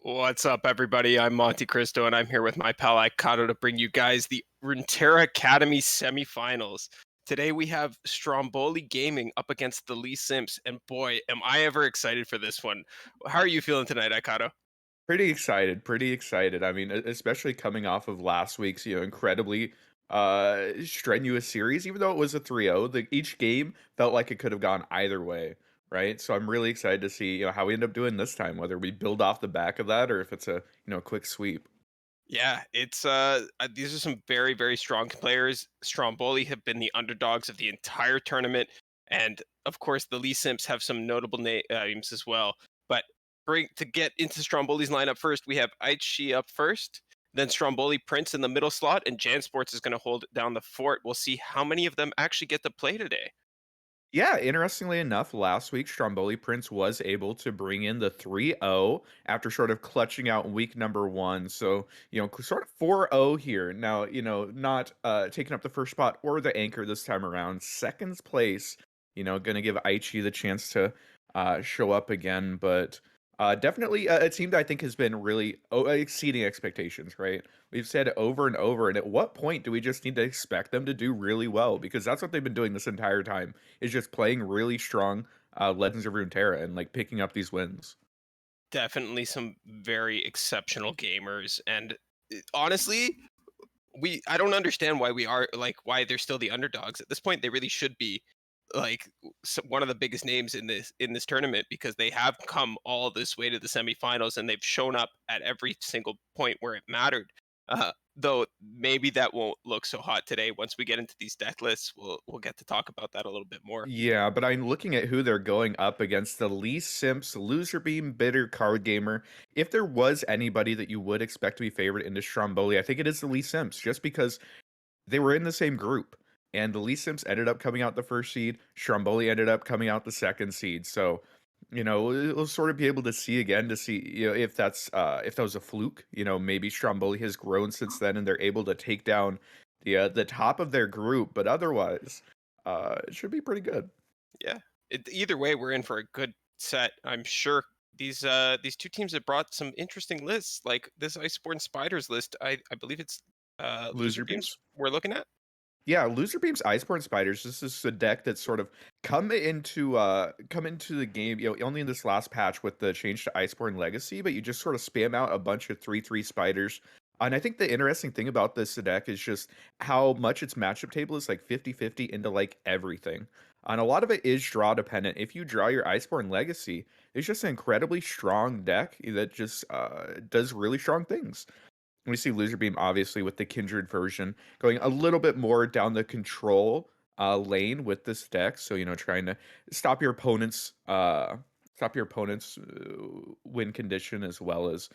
What's up, everybody? I'm Monte Cristo, and I'm here with my pal Ikato to bring you guys the Runeterra Academy semifinals. Today we have Stromboli Gaming up against the Lee Simps, and boy, am I ever excited for this one. How are you feeling tonight, Ikato? Pretty excited, pretty excited. I mean, especially coming off of last week's, incredibly strenuous series, even though it was a 3-0, each game felt like it could have gone either way, right? So I'm really excited to see, how we end up doing this time, whether we build off the back of that or if it's a, quick sweep. Yeah, it's these are some very strong players. Stromboli have been the underdogs of the entire tournament, and of course the Lee Simps have some notable names as well. But bring to get into Stromboli's lineup first, we have Aichi up first, then Stromboli Prince in the middle slot, and Jan Sports is going to hold down the fort. We'll see how many of them actually get to play today. Yeah, interestingly enough, last week Stromboli Prince was able to bring in the 3-0 after sort of clutching out week number 1. So, sort of 4-0 here. Now, not taking up the first spot or the anchor this time around. Second place, going to give Aichi the chance to show up again, but definitely a team that I think has been really exceeding expectations, right? We've said over and over, and at what point do we just need to expect them to do really well? Because that's what they've been doing this entire time is just playing really strong Legends of Runeterra and like picking up these wins. Definitely some very exceptional gamers, and honestly, we I don't understand why we are like why they're still the underdogs at this point. They really should be like one of the biggest names in this tournament because they have come all this way to the semifinals and they've shown up at every single point where it mattered. Though maybe that won't look so hot today. Once we get into these deck lists, we'll get to talk about that a little bit more. Yeah, but I'm looking at who they're going up against. The Lee Simps, Loser Beam, Bitter Card Gamer. If there was anybody that you would expect to be favored into Stromboli, I think it is the Lee Simps, just because they were in the same group. And the Lee Simps ended up coming out the first seed. Stromboli ended up coming out the second seed. So, we'll sort of be able to see again to see, if that was a fluke. Maybe Stromboli has grown since then and they're able to take down the top of their group. But otherwise, it should be pretty good. Yeah. Either way, we're in for a good set. I'm sure these two teams have brought some interesting lists, like this Iceborne Spiders list. I believe it's Loser Loser Beams beams? we're looking at. Yeah, Loser Beam's Iceborne Spiders. This is a deck that's sort of come into the game, only in this last patch with the change to Iceborne Legacy, but you just sort of spam out a bunch of 3/3 spiders. And I think the interesting thing about this deck is just how much its matchup table is like 50-50 into like everything. And a lot of it is draw dependent. If you draw your Iceborne Legacy, it's just an incredibly strong deck that just does really strong things. We see Loser Beam obviously with the Kindred version going a little bit more down the control lane with this deck. So trying to stop your opponent's win condition as well as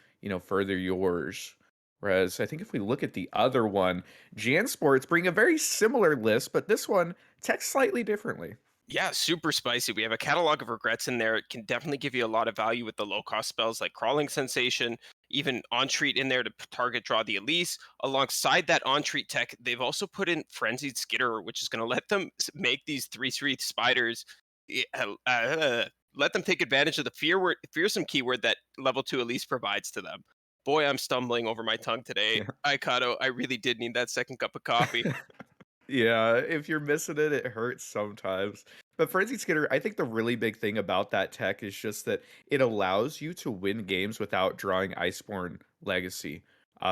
further yours. Whereas I think if we look at the other one, Jan Sports bring a very similar list, but this one text slightly differently. Yeah, super spicy. We have a catalog of regrets in there. It can definitely give you a lot of value with the low cost spells like Crawling Sensation, even On Treat in there to target draw the Elise. Alongside that On Treat tech, they've also put in Frenzied Skitter, which is going to let them make these 3/3 spiders. Let them take advantage of the fearsome keyword that level 2 Elise provides to them. Boy, I'm stumbling over my tongue today. Aikato, I really did need that second cup of coffee. Yeah, if you're missing it, it hurts sometimes. But Frenzy Skitter, I think the really big thing about that tech is just that it allows you to win games without drawing Iceborne Legacy.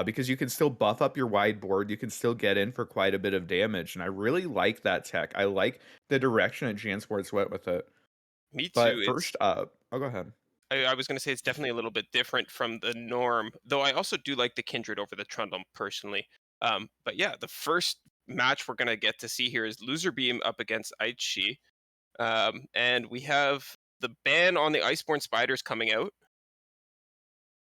Because you can still buff up your wide board, you can still get in for quite a bit of damage, and I really like that tech. I like the direction that Jansports went with it. Me too. But It's first up, oh, go ahead. I was going to say it's definitely a little bit different from the norm, though I also do like the Kindred over the Trundle personally. But yeah, the first match we're going to get to see here is Loser Beam up against Aichi. And we have the ban on the Iceborne Spiders coming out.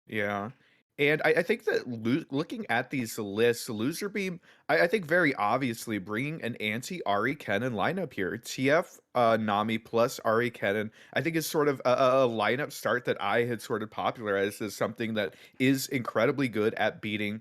Yeah. And I think that looking at these lists, Loser Beam, I think very obviously bringing an anti Ari Kennen lineup here. TF Nami plus Ari Kennen, I think is sort of a lineup start that I had sort of popularized as something that is incredibly good at beating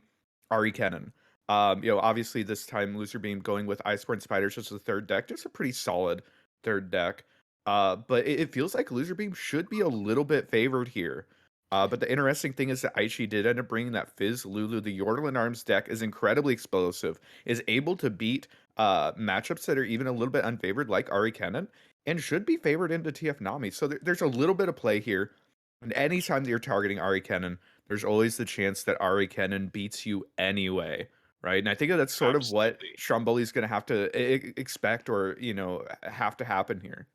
Ari Kennen. Obviously this time Loser Beam going with Iceborne Spiders as the third deck, just a pretty solid third deck. But it feels like Loser Beam should be a little bit favored here. But the interesting thing is that Aichi did end up bringing that Fizz Lulu. The Yordle and Arms deck is incredibly explosive, is able to beat matchups that are even a little bit unfavored, like Ari Kennen, and should be favored into TF Nami. So there's a little bit of play here. And anytime that you're targeting Ari Kennen, there's always the chance that Ari Kennen beats you anyway, right? And I think that that's sort of what Absolutely. Stromboli's going to have to expect or, have to happen here.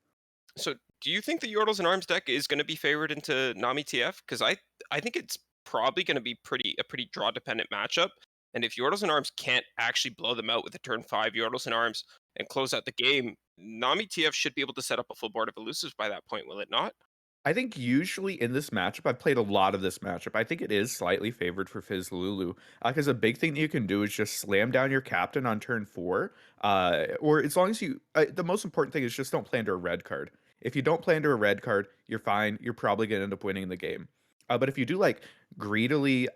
So, do you think the Yordles and Arms deck is going to be favored into Nami TF? Because I think it's probably going to be pretty draw dependent matchup. And if Yordles and Arms can't actually blow them out with a turn 5 Yordles and Arms and close out the game, Nami TF should be able to set up a full board of elusives by that point, will it not? I think usually in this matchup, I've played a lot of this matchup. I think it is slightly favored for Fizz Lulu because a big thing that you can do is just slam down your captain on turn 4. Or as long as you, the most important thing is just don't play under a red card. If you don't play under a red card, you're fine. You're probably going to end up winning the game. But if you do like greedily,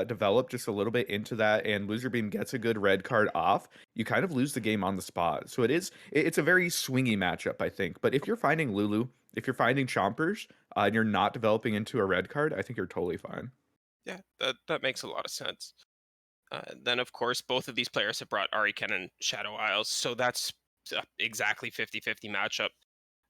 develop just a little bit into that and loser beam gets a good red card off, you kind of lose the game on the spot. So it's a very swingy matchup, I think. But if you're finding Lulu, if you're finding Chompers, and you're not developing into a red card, I think you're totally fine. Yeah, that makes a lot of sense. Then, of course, both of these players have brought Ariken and Shadow Isles, so that's exactly 50-50 matchup.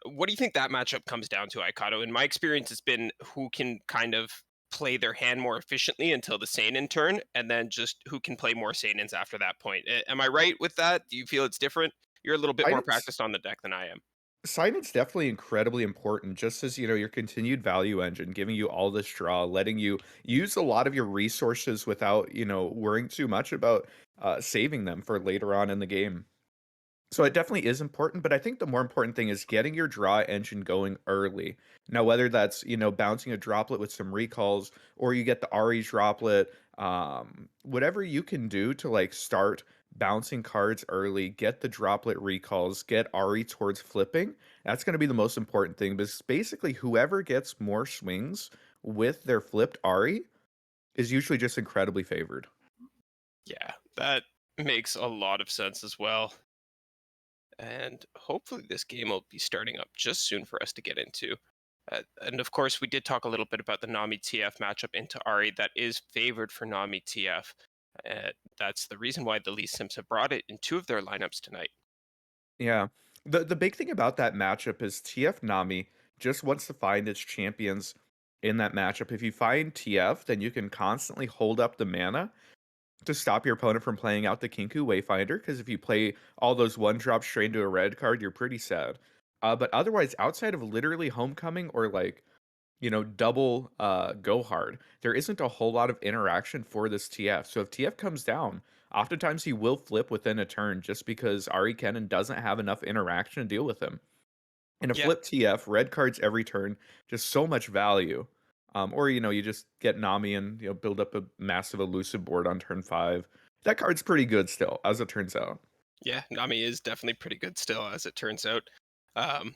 What do you think that matchup comes down to, Aikato? In my experience, it's been who can kind of play their hand more efficiently until the Seinen turn, and then just who can play more Seinens after that point. Am I right with that? Do you feel it's different? You're a little bit more Silence practiced on the deck than I am. Silence definitely incredibly important, just as your continued value engine, giving you all this draw, letting you use a lot of your resources without, worrying too much about saving them for later on in the game. So it definitely is important, but I think the more important thing is getting your draw engine going early. Now, whether that's, bouncing a droplet with some recalls or you get the Ari droplet, whatever you can do to like start bouncing cards early, get the droplet recalls, get Ari towards flipping, that's going to be the most important thing because basically whoever gets more swings with their flipped Ari is usually just incredibly favored. Yeah, that makes a lot of sense as well. And hopefully, this game will be starting up just soon for us to get into. And of course, we did talk a little bit about the Nami TF matchup into Ari that is favored for Nami TF. That's the reason why the Lee Sims have brought it in two of their lineups tonight. Yeah. The big thing about that matchup is TF Nami just wants to find its champions in that matchup. If you find TF, then you can constantly hold up the mana to stop your opponent from playing out the Kinku Wayfinder, because if you play all those one drops straight into a red card, you're pretty sad. But otherwise, outside of literally Homecoming or like double go hard, there isn't a whole lot of interaction for this TF. So if TF comes down, oftentimes he will flip within a turn just because Ari Kennen doesn't have enough interaction to deal with him. And a Yeah, flip TF, red cards every turn, just so much value. Or you just get Nami and build up a massive elusive board on turn 5. That card's pretty good still, as it turns out. yeah, Nami is definitely pretty good still, as it turns out. Um,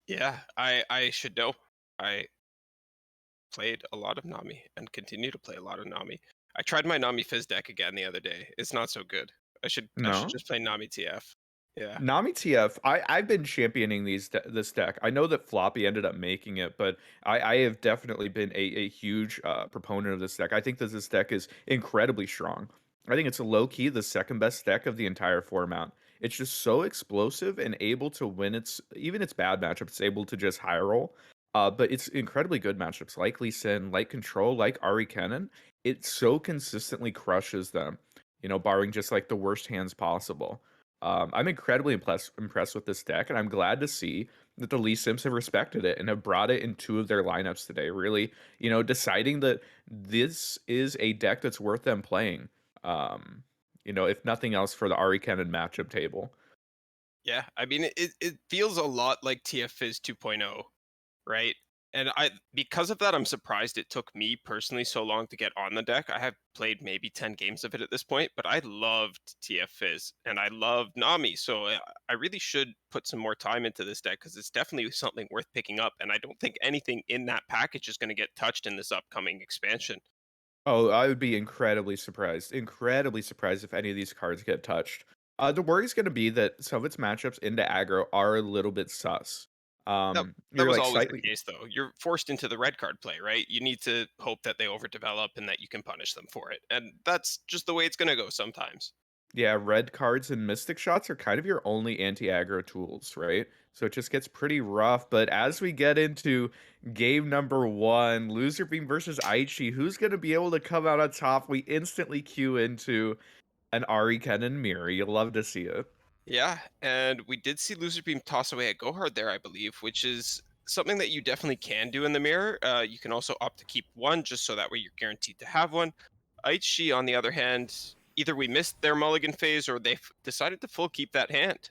yeah, I should know. I played a lot of Nami and continue to play a lot of Nami. I tried my Nami Fizz deck again the other day. It's not so good. I should No? just play Nami TF. Yeah. Nami TF, I've been championing this deck. I know that Floppy ended up making it, but I have definitely been a huge proponent of this deck. I think that this deck is incredibly strong. I think it's low key the second best deck of the entire format. It's just so explosive and able to win its bad matchups. It's able to just high roll. But it's incredibly good matchups like Lee Sin, like Control, like Ari Kennen. It so consistently crushes them. Barring just like the worst hands possible. I'm incredibly impressed with this deck, and I'm glad to see that the Lee Sims have respected it and have brought it in two of their lineups today. Really, deciding that this is a deck that's worth them playing. If nothing else for the Ari Kennen matchup table. Yeah, I mean it feels a lot like TF Fizz 2.0, right? And I because of that I'm surprised it took me personally so long to get on the deck. I have played maybe 10 games of it at this point, but I loved TF Fizz and I loved Nami, so I really should put some more time into this deck cuz it's definitely something worth picking up and I don't think anything in that package is going to get touched in this upcoming expansion. Oh, I would be incredibly surprised if any of these cards get touched. The worry is going to be that some of its matchups into aggro are a little bit sus. That that You're was like always the slightly case, though. You're forced into the red card play, right? You need to hope that they overdevelop and that you can punish them for it, and that's just the way it's gonna go sometimes. yeah, red cards and mystic shots are kind of your only anti-aggro tools, right? So it just gets pretty rough. But as we get into game number one, loser beam versus Aichi, who's gonna be able to come out on top? We instantly cue into an Ari Kennen mirror. You'll love to see it. Yeah, and we did see Loser Beam toss away a Go Hard there, I believe, which is something that you definitely can do in the mirror. You can also opt to keep one just so that way you're guaranteed to have one. Aichi, on the other hand, either we missed their mulligan phase or they decided to full keep that hand.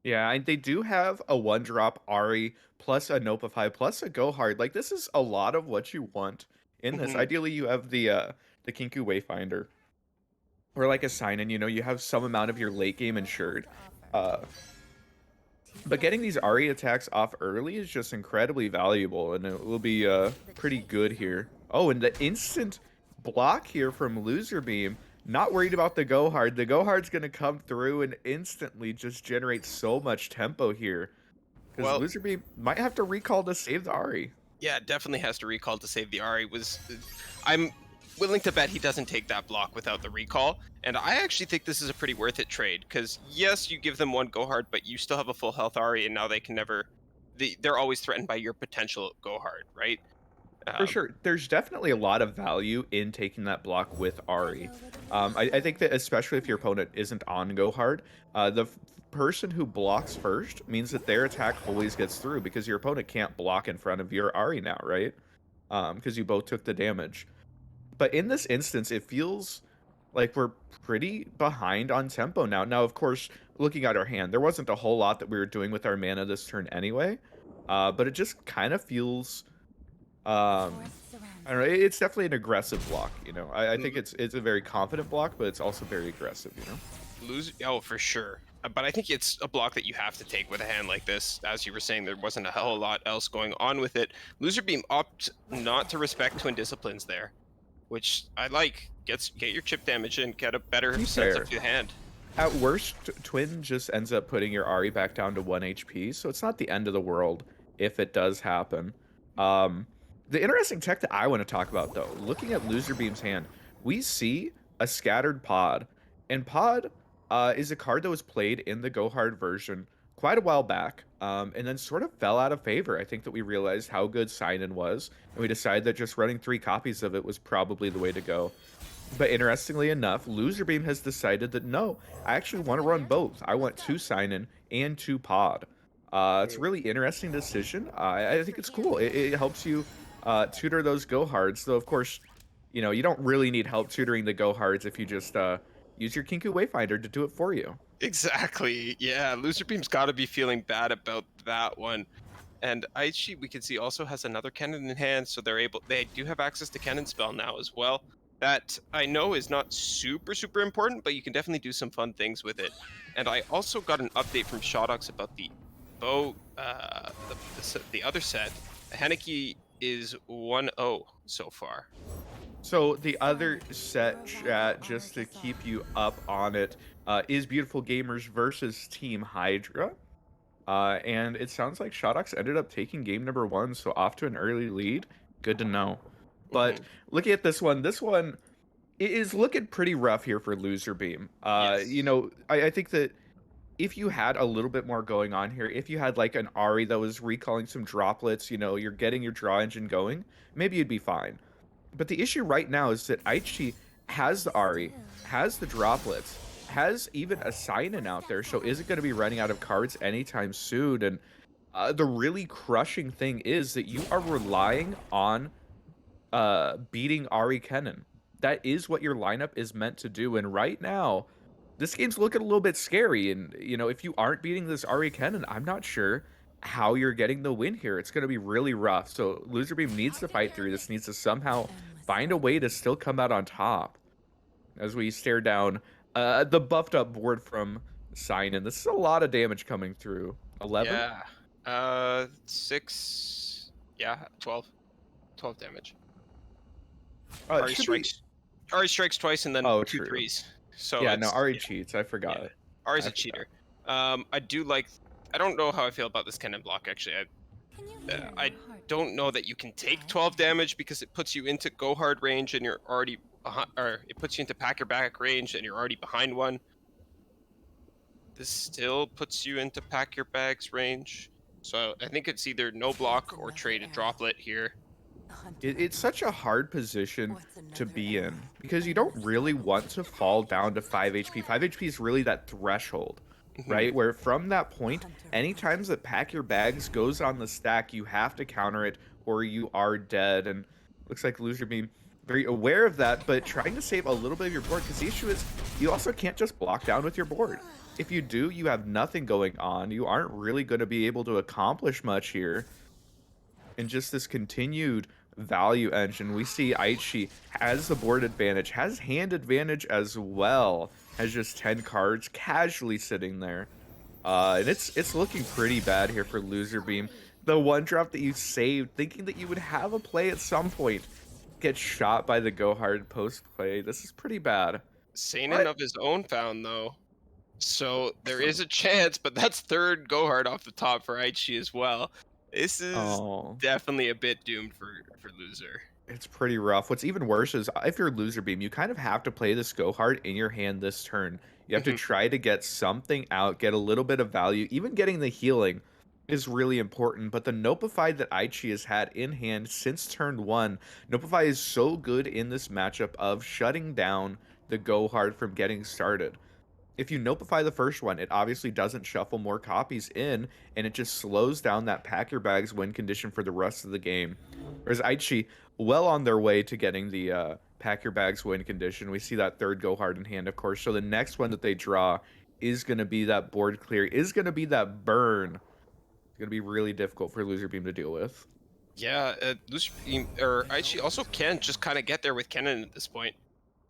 Yeah, and they do have a one drop Ari plus a Nopify plus a Go Hard. Like this is a lot of what you want in this. Hmm. Ideally, you have the Kinku Wayfinder or like a sign in. You know, you have some amount of your late game insured. Uh, but getting these Ari attacks off early is just incredibly valuable, and it will be pretty good here. Oh, and the instant block here from Loser Beam. Not worried about the Go Hard. The Go Hard's gonna come through and instantly just generate so much tempo here. Because Well, Loser Beam might have to recall to save the Ari. yeah, definitely has to recall to save the Ari. I'm willing to bet he doesn't take that block without the recall, and I actually think this is a pretty worth it trade because yes, you give them one Go Hard, but you still have a full health Ari, and now they can never. They're always threatened by your potential Go Hard, right? For Um, sure, there's definitely a lot of value in taking that block with Ari. I think that especially if your opponent isn't on Go Hard, person who blocks first means that their attack always gets through because your opponent can't block in front of your Ari now, right? Because you both took the damage. But in this instance, it feels like we're pretty behind on tempo now. Now, of course, looking at our hand, there wasn't a whole lot that we were doing with our mana this turn anyway. But it just kind of feels I don't know, it's definitely an aggressive block, you know? I think it's a very confident block, but it's also very aggressive, you know? Lose, oh, for sure. But I think it's a block that you have to take with a hand like this. As you were saying, there wasn't a whole lot else going on with it. Loser Beam opt not to respect Twin Disciplines there, which I like. Get your chip damage and get a To better be sense of fair, your hand. at worst, Twin just ends up putting your Ari back down to 1 HP, so it's not the end of the world if it does happen. Um, the interesting tech that I want to talk about, though, looking at Loser Beam's hand, we see a Scattered Pod, and Pod is a card that was played in the Go Hard version quite a while back, and then sort of fell out of favor. I think that we realized how good Sign-In was, and we decided that just running 3 copies of it was probably the way to go. But interestingly enough, Loser Beam has decided that no, I actually want to run both. I want 2 sign-in and 2 pod. It's a really interesting decision. I think it's cool. It helps you tutor those go hards. Though of course, you know you don't really need help tutoring the go hards if you just use your Kinku Wayfinder to do it for you. Exactly. Yeah, Loser Beam's got to be feeling bad about that one. And Aichi, we can see, also has another cannon in hand, so they do have access to cannon spell now as well. That I know is not super important, but you can definitely do some fun things with it. And I also got an update from Shodox about the bow, the other set. Haneke is 1-0 so far. So the other set chat, just to keep you up on it, is Beautiful Gamers versus Team Hydra. And it sounds like Shodox ended up taking game number one, so off to an early lead. Good to know. But Hmm. looking at this one is looking pretty rough here for Loser Beam. You Yes. know, I think that if you had a little bit more going on here, if you had like an Ari that was recalling some droplets, you know, you're getting your draw engine going, maybe you'd be fine. But the issue right now is that Aichi has the Ari, has the droplets, has even a sign-in out there, so isn't going to be running out of cards anytime soon. And the really crushing thing is that you are relying on beating Ari Kennen. That is what your lineup is meant to do. And right now, this game's looking a little bit scary. And you know, if you aren't beating this Ari Kennen, I'm not sure how you're getting the win here. It's going to be really rough. So Loser Beam needs to fight through this. Needs to somehow find a way to still come out on top. As we stare down the buffed up board from Sign In, this is a lot of damage coming through. 11. Yeah. 6. Yeah, 12. 12 damage. It Ari should be. strikes. Ari strikes twice and then Oh, two true. threes. So Yeah, no, it's Ari yeah, cheats. I yeah. forgot. Ari's I a forgot. cheater. I do like. I don't know how I feel about this cannon block actually. Can you hear I your don't heartbeat? know that you can take Quiet 12 now. damage because it puts you into go hard range and you're already behind, or it puts you into pack your back range and you're already behind one. This still puts you into pack your bags range. So I think it's either no What's block or another trade a arrow? droplet here. Hunter It's such a hard position What's to another be arrow? in because you don't Endless really levels. want to fall down to 5 HP. 5 HP is really that threshold, Mhm. right? Where from that A point, hunter any times rises. that pack your bags goes on the stack, you have to counter it or you are dead. And looks like Loser being very aware of that, but trying to save a little bit of your board because the issue is you also can't just block down with your board. If you do, you have nothing going on. You aren't really going to be able to accomplish much here, and just this continued value engine. We see Aichi has the board advantage, has hand advantage as well, has just 10 cards casually sitting there. And it's looking pretty bad here for Loser Beam. The one drop that you saved, thinking that you would have a play at some point, gets shot by the Go Hard post play. This is pretty bad. Seinen What? of his own found though. So there is a chance, but that's third go hard off the top for Aichi as well. This is Oh. definitely a bit doomed for loser. It's pretty rough. What's even worse is if you're loser beam, you kind of have to play this go hard in your hand this turn. You have to Mhm. try to get something out, get a little bit of value. Even getting the healing is really important. But the Nopify that Aichi has had in hand since turn one, Nopify is so good in this matchup of shutting down the go hard from getting started. If you notify the first one, it obviously doesn't shuffle more copies in, and it just slows down that pack your bags win condition for the rest of the game. Whereas Aichi, well on their way to getting the pack your bags win condition. We see that third go hard in hand, of course. So the next one that they draw is going to be that board clear, is going to be that burn. It's going to be really difficult for Loser Beam to deal with. Yeah, loser beam or Aichi also can just kind of get there with Kennen at this point.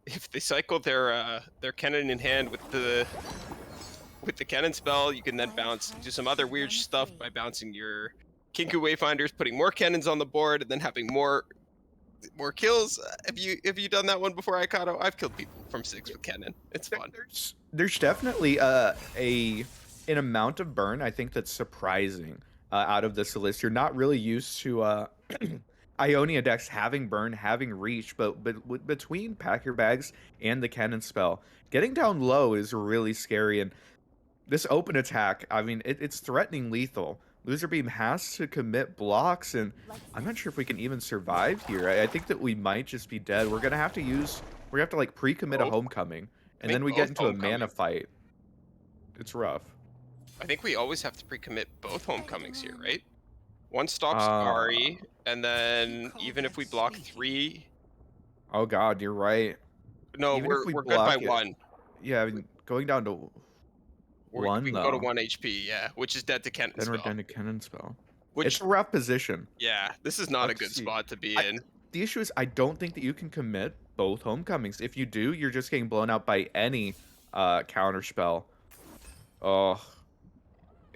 If they cycle their Kennen in hand with the Kennen spell, you can then Quiet bounce, do hearts some other should weird run stuff free. by bouncing your Kinku Wayfinders, putting more Kennens on the board, and then having more kills. Have you done that one before, Aikado? I've killed people from six with Kennen. It's fun. There's definitely a an amount of burn I think that's surprising out of this list. You're not really used to Ionia decks having burn, having reach, but between pack your bags and the cannon spell, getting down low is really scary. And this open attack, I mean, it's threatening lethal. Loser Beam has to commit blocks, and Like I'm not sure if this. we can even survive here. I think that we might just be dead. We're gonna have to use, we have to like pre-commit a Both. homecoming, I and think then we get both into a mana homecoming. fight. It's rough. I think we always have to pre-commit both Ready to homecomings here, run? right? One stops Uh, Ari, and You then call even if that we block speaking? three, oh god, you're right. no, Even if we we're good by block it, one. yeah, I mean, going down to We one can go to though, one HP, yeah, which is dead to Kenton then we're spell. down to cannon spell. It's Which, a rough position. yeah, this is not a Let's good see. spot to be I in. The issue is I don't think that you can commit both homecomings. If you do, you're just getting blown out by any counter spell. Oh,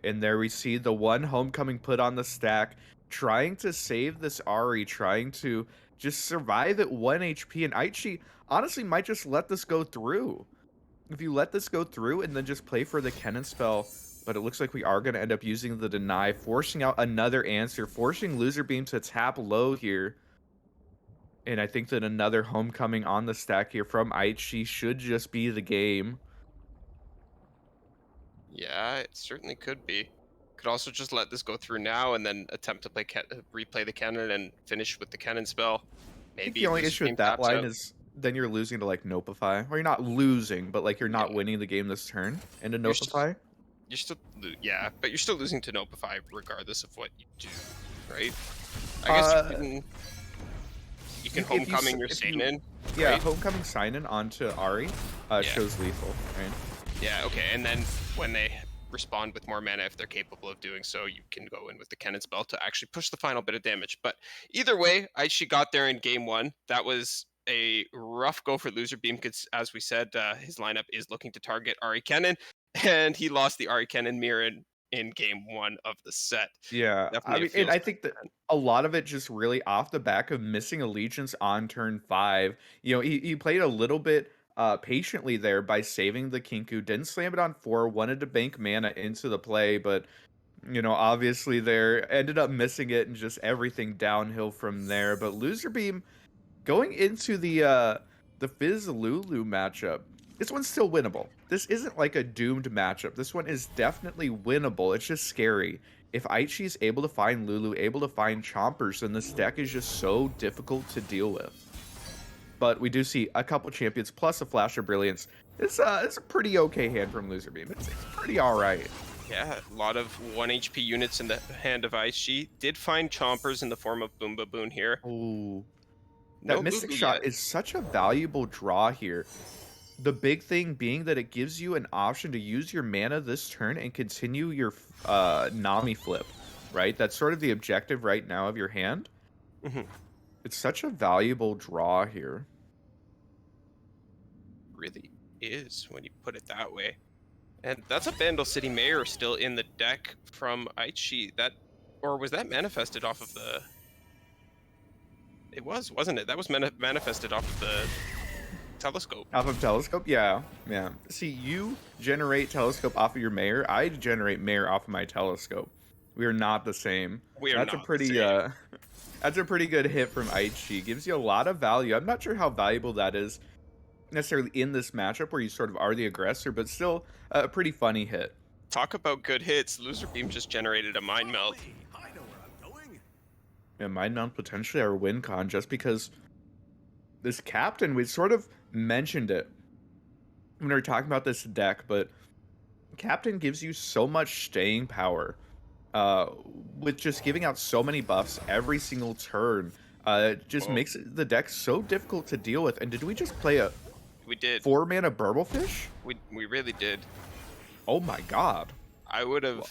and there we see the one homecoming put on the stack, trying to save this Ari, trying to just survive at 1 HP. And Aichi honestly might just let this go through. If you let this go through and then just play for the Kennen spell, but it looks like we are going to end up using the deny, forcing out another answer, forcing Loser Beam to tap low here. And I think that another homecoming on the stack here from Aichi should just be the game. Yeah, it certainly could be. Could also just let this go through now and then attempt to replay the cannon and finish with the cannon spell. I think the Maybe only loser issue with beam that taps line out. is then you're losing to like Nopify. Or you're not losing, but like you're Yeah, not winning the game this turn into you're still Nopify. yeah, but you're still losing to Notify regardless of what you do, right? I guess Uh you can if homecoming your if you Satan, yeah, right? homecoming sign in onto Ari Yeah. shows lethal, right? Yeah, okay. And then when they respond with more mana, if they're capable of doing so, you can go in with the cannon spell to actually push the final bit of damage. But either way, Aichi got there in game one. That was a rough go for loser beam because, as we said, his lineup is looking to target Ari Kennen, and he lost the Ari Kennen mirror in game one of the set. Yeah, I Definitely a mean, and feels I bad think that man. a lot of it just really off the back of missing allegiance on turn 5. You know, he played a little bit patiently there by saving the Kinku, didn't slam it on 4, wanted to bank mana into the play, but You know, obviously there ended up missing it and just everything downhill from there. But Loser Beam going into the Fizz Lulu matchup, this one's still winnable. This isn't like a doomed matchup. This one is definitely winnable. It's just scary. If Aichi's able to find Lulu, able to find Chompers, then this deck is just so difficult to deal with. But we do see a couple champions plus a Flash of Brilliance. It's a pretty okay hand from Loser Beam. It's pretty alright. Yeah, a lot of 1 HP units in the hand of Aichi. Did find Chompers in the form of Boom Baboon here. Oh, No that Mystic Lulu Shot yet. is such a valuable draw here. The big thing being that it gives you an option to use your mana this turn and continue your Nami flip, right? That's sort of the objective right now of your hand. Mhm. It's such a valuable draw here. Really is when you put it that way. And that's a Vandal City Mayor still in the deck from Aichi. That, or was that manifested off of the? It was, wasn't it? That was manifested off of the telescope. Off of Telescope? Yeah, yeah. See, you generate Telescope off of your Mayor. I generate Mayor off of my Telescope. We are not the same. We are That's a not the pretty same. that's a pretty good hit from Aichi. Gives you a lot of value. I'm not sure how valuable that is necessarily in this matchup where you sort of are the aggressor, but still a pretty funny hit. Talk about good hits. Loser Beam just generated a Mind Melt. And Mind Mount potentially our win con just because this captain, we sort of mentioned it when we were talking about this deck, but captain gives you so much staying power uh, with just giving out so many buffs every single turn. It just Whoa. makes the deck so difficult to deal with. And did we just play a We did. 4-mana Burblefish? We really did. Oh my god. I would have.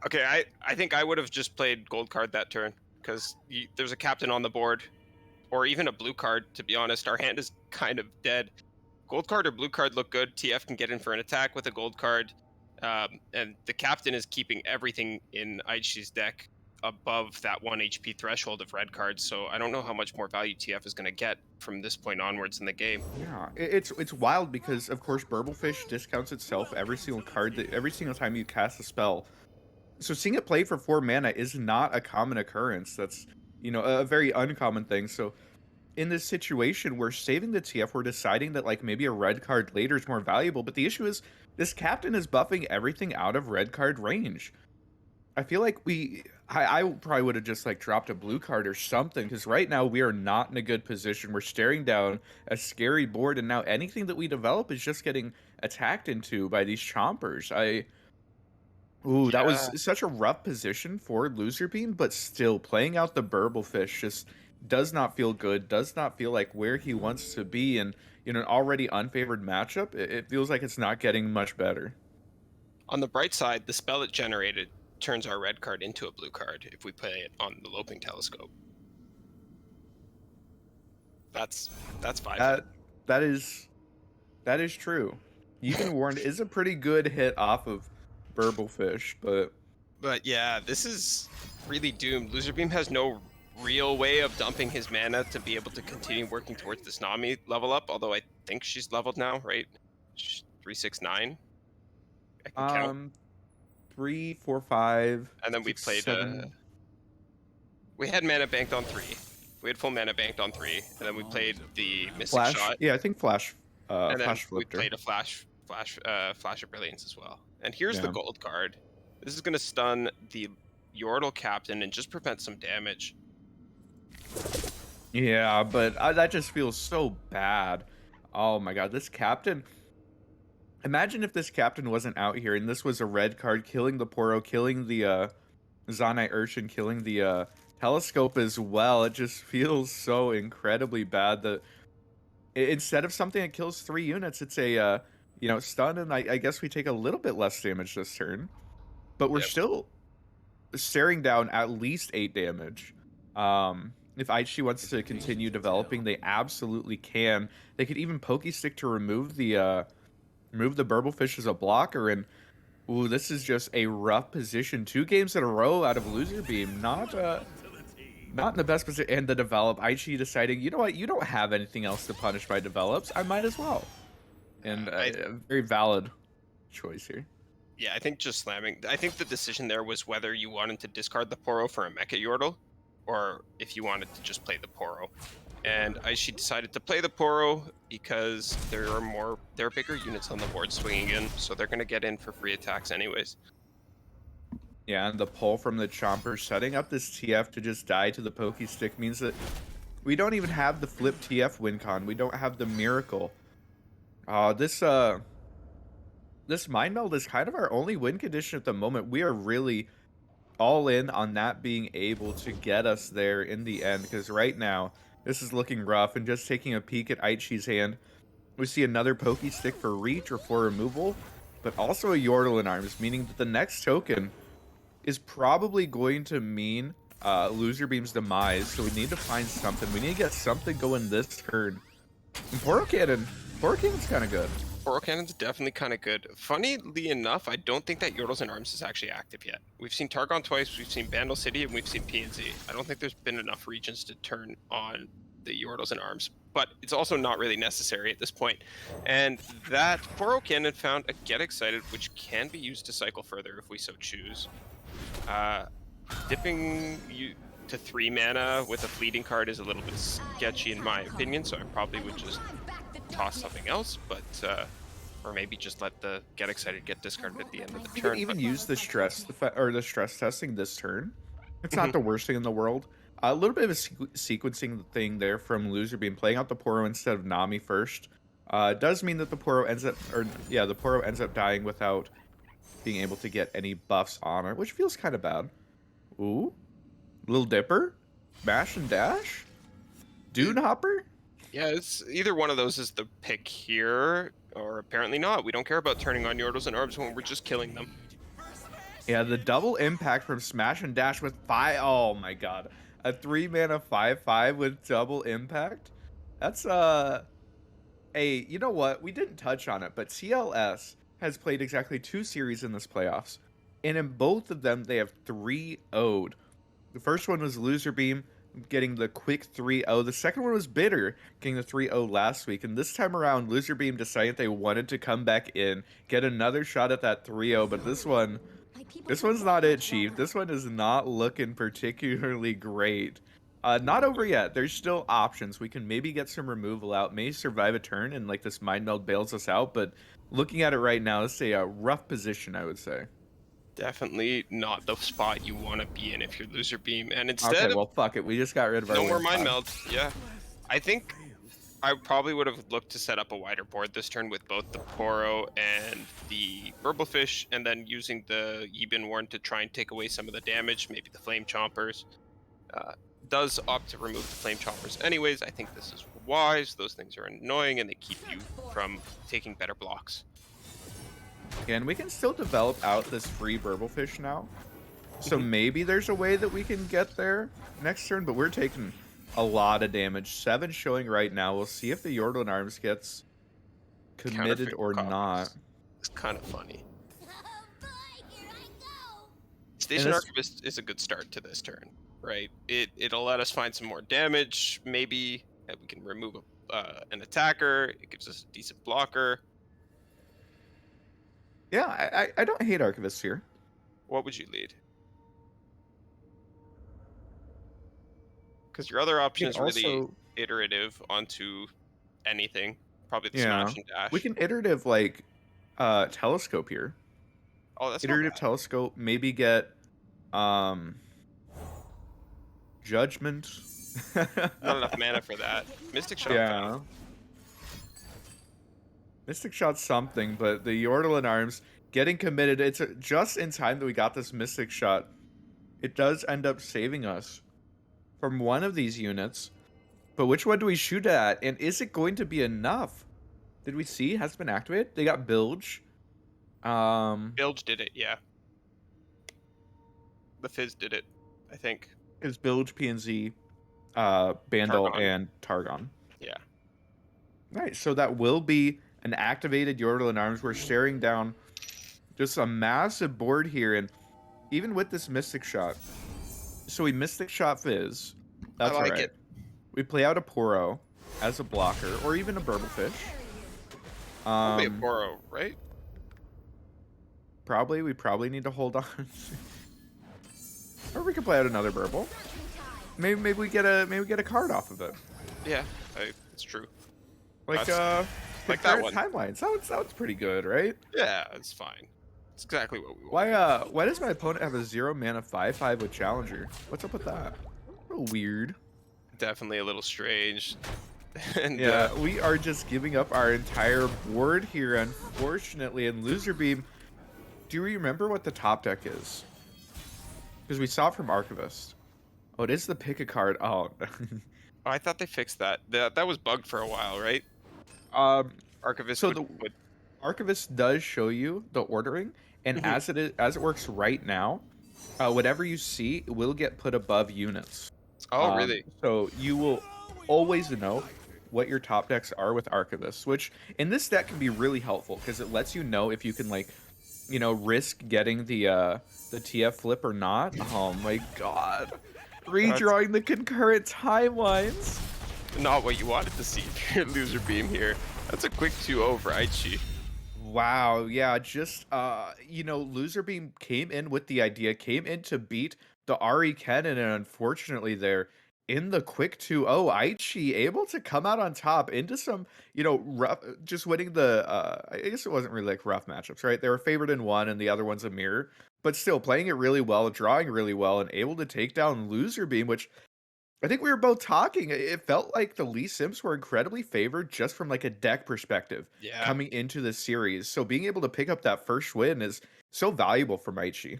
Okay, I think I would have just played gold card that turn because there's a captain on the board, or even a blue card. To be honest, our hand is kind of dead. Gold card or blue card look good. TF can get in for an attack with a gold card, and the captain is keeping everything in Aichi's deck above that 1 HP threshold of red cards. So I don't know how much more value TF is going to get from this point onwards in the game. Yeah, it's wild because of course Burblefish discounts itself every single card that every single time you cast a spell. So seeing it played for 4 mana is not a common occurrence. That's, you know, a very uncommon thing. So in this situation, we're saving the TF. We're deciding that like maybe a red card later is more valuable. But the issue is this captain is buffing everything out of red card range. I feel like I probably would have just like dropped a blue card or something because right now we are not in a good position. We're staring down a scary board, and now anything that we develop is just getting attacked into by these chompers. Ooh, that Yeah. was such a rough position for Loser Beam, but still playing out the Burblefish just does not feel good, does not feel like where he wants to be, and in an already unfavored matchup, it feels like it's not getting much better. On the bright side, the spell it generated turns our red card into a blue card if we play it on the Loping Telescope. That's 5 That that is true. Even Warned is a pretty good hit off of Burblefish, But yeah, this is really doomed. Loser Beam has no real way of dumping his mana to be able to continue working towards this Nami level up, although I think she's leveled now, right? 369. I can count. 3, 4, 5, And then we 6, played 7. we had mana banked on 3. We had full mana banked on 3, and then we played the Mystic Flash. Shot. Yeah, I think Flash. And then Flash we flipped her. played a flash of brilliance as well. And here's the Yeah. gold card. This is gonna stun the Yordle captain and just prevent some damage. Yeah, but that just feels so bad. Oh my god, this captain. Imagine if this captain wasn't out here and this was a red card killing the Poro, killing the Zanite Urshin, killing the Telescope as well. It just feels so incredibly bad that instead of something that kills 3 units, it's a stun, and I guess we take a little bit less damage this turn. But we're Yep. still staring down at least 8 damage. If Aichi wants to continue developing, they absolutely can. They could even Pokey Stick to remove the Burblefish as a blocker, and ooh, this is just a rough position. 2 games in a row out of Loser Beam. Not in the best position. And the develop, Aichi deciding, you know what, you don't have anything else to punish my develops. I might as well. And a very valid choice here. Yeah, I think just slamming. I think the decision there was whether you wanted to discard the Poro for a Mecha Yordle, or if you wanted to just play the Poro. And she decided to play the Poro because there are bigger units on the board swinging in, so they're going to get in for free attacks anyways. Yeah, and the pull from the Chomper setting up this TF to just die to the Pokey Stick means that we don't even have the flip TF win con. We don't have the Miracle. This Mind Meld is kind of our only win condition at the moment. We are really all in on that being able to get us there in the end, because right now, this is looking rough, and just taking a peek at Aichi's hand, we see another Pokey Stick for reach or for removal, but also a Yordle in arms, meaning that the next token is probably going to mean Loser Beam's demise, so we need to find something. We need to get something going this turn. And Canon's kind of good. Poro Cannon's definitely kind of good. Funnily enough, I don't think that Yordles in Arms is actually active yet. We've seen Targon twice, we've seen Bandle City, and we've seen PNZ. I don't think there's been enough regions to turn on the Yordles in Arms, but it's also not really necessary at this point. And that Poro Cannon found a Get Excited, which can be used to cycle further if we so choose. Dipping you to 3 mana with a fleeting card is a little bit sketchy in my opinion, so I probably would just toss something else, but or maybe just let the Get Excited get discarded at the end of the You turn. can even but... use the stress testing this turn. It's not the worst thing in the world. A little bit of a sequencing thing there from Loser Beam, playing out the Poro instead of Nami first. Does mean that the Poro ends up dying without being able to get any buffs on it, which feels kind of bad. Ooh, Little Dipper, Mash and Dash, Dune Hopper. Yeah, it's either one of those is the pick here, or apparently not. We don't care about turning on Yordles and Orbs when we're just killing them. Yeah, the double impact from Smash and Dash with 5. Oh my god. A 3 mana 5/5 with double impact? That's you know what? We didn't touch on it, but TLS has played exactly 2 series in this playoffs. And in both of them, they have 3-0'd. The first one was Loser Beam getting the quick 3-0. The second one was Bitter getting the 3-0 last week. And this time around, Loser Beam decided they wanted to come back in, get another shot at that 3-0. But this one's not it, Chief. This one is not looking particularly great. Not over yet. There's still options. We can maybe get some removal out, may survive a turn, and like this Mind Meld bails us out. But looking at it right now, it's a rough position, I would say. Definitely not the spot you want to be in if you're Loser Beam. And instead Okay, of well, fuck it. We just got rid of our no more win Mind pod. Meld, yeah. I think I probably would have looked to set up a wider board this turn with both the Poro and the Burblefish, and then using the Yibin Warren to try and take away some of the damage, maybe the Flame Chompers. Does opt to remove the Flame Chompers anyways. I think this is wise. Those things are annoying, and they keep you from taking better blocks. And we can still develop out this free Burblefish now. So maybe there's a way that we can get there next turn, but we're taking a lot of damage. 7 showing right now. We'll see if the Yordle in Arms gets committed Counterfeit or copies. not. It's kind of funny. Oh boy, here I go. Station this- Archivist is a good start to this turn, right? It'll let us find some more damage. Maybe we can remove an attacker. It gives us a decent blocker. Yeah, I don't hate Archivist here. What would you lead? Because your other option We is can really also- iterative onto anything. Probably the Yeah. Smash and Dash. We can iterative like Telescope here. Oh, that's not Iterative bad. Telescope, maybe get Judgment. Not enough mana for that. Mystic Shot. Yeah. Mystic Shot's something, but the Yordle in Arms getting committed. It's just in time that we got this Mystic Shot. It does end up saving us from one of these units. But which one do we shoot at? And is it going to be enough? Did we see? Has been activated? They got Bilge. Bilge did it, yeah. The Fizz did it, I think. Is Bilge, PNZ, Bandle, Targon. and Targon. Yeah. Right, so that will be an activated Yordle in Arms. We're staring down just a massive board here, and even with this Mystic Shot, so we Mystic Shot Fizz. That's I like alright. it. We play out a Poro as a blocker, or even a Burblefish. Probably a Poro, right? Probably. We probably need to hold on. Or we could play out another burble. Maybe we get a card off of it. Yeah, it's true. Like That's like that concurrent one. timeline. Sounds pretty good, right? Yeah, it's fine. It's exactly what we want. Why does my opponent have a 0 mana 5/5 with Challenger? What's up with that? A little weird. Definitely a little strange. And Yeah, we are just giving up our entire board here, unfortunately. And Loser Beam, do you remember what the top deck is? Because we saw it from Archivist. Oh, it is the pick a card. Oh, I thought they fixed that. That was bugged for a while, right? um. Archivist So would Archivist does show you the ordering, and Mhm. as it works right now, whatever you see will get put above units. Oh, really? So you will always know what your top decks are with Archivist, which in this deck can be really helpful because it lets you know if you can risk getting the TF flip or not. Oh my god. Redrawing the concurrent timelines. Not what you wanted to see if you're Loser Beam here. That's a quick 2-0 for Aichi. Wow, yeah, just Loser Beam came in with the idea, came in to beat the Ari Cannon, and unfortunately there in the quick 2-0, Aichi able to come out on top into some, rough, just winning the I guess it wasn't really like rough matchups, right? They were favored in one and the other one's a mirror, but still playing it really well, drawing really well, and able to take down Loser Beam, which I think we were both talking. It felt like the Lee Sims were incredibly favored just from like a deck perspective Yeah, coming into the series. So being able to pick up that first win is so valuable for Maichi.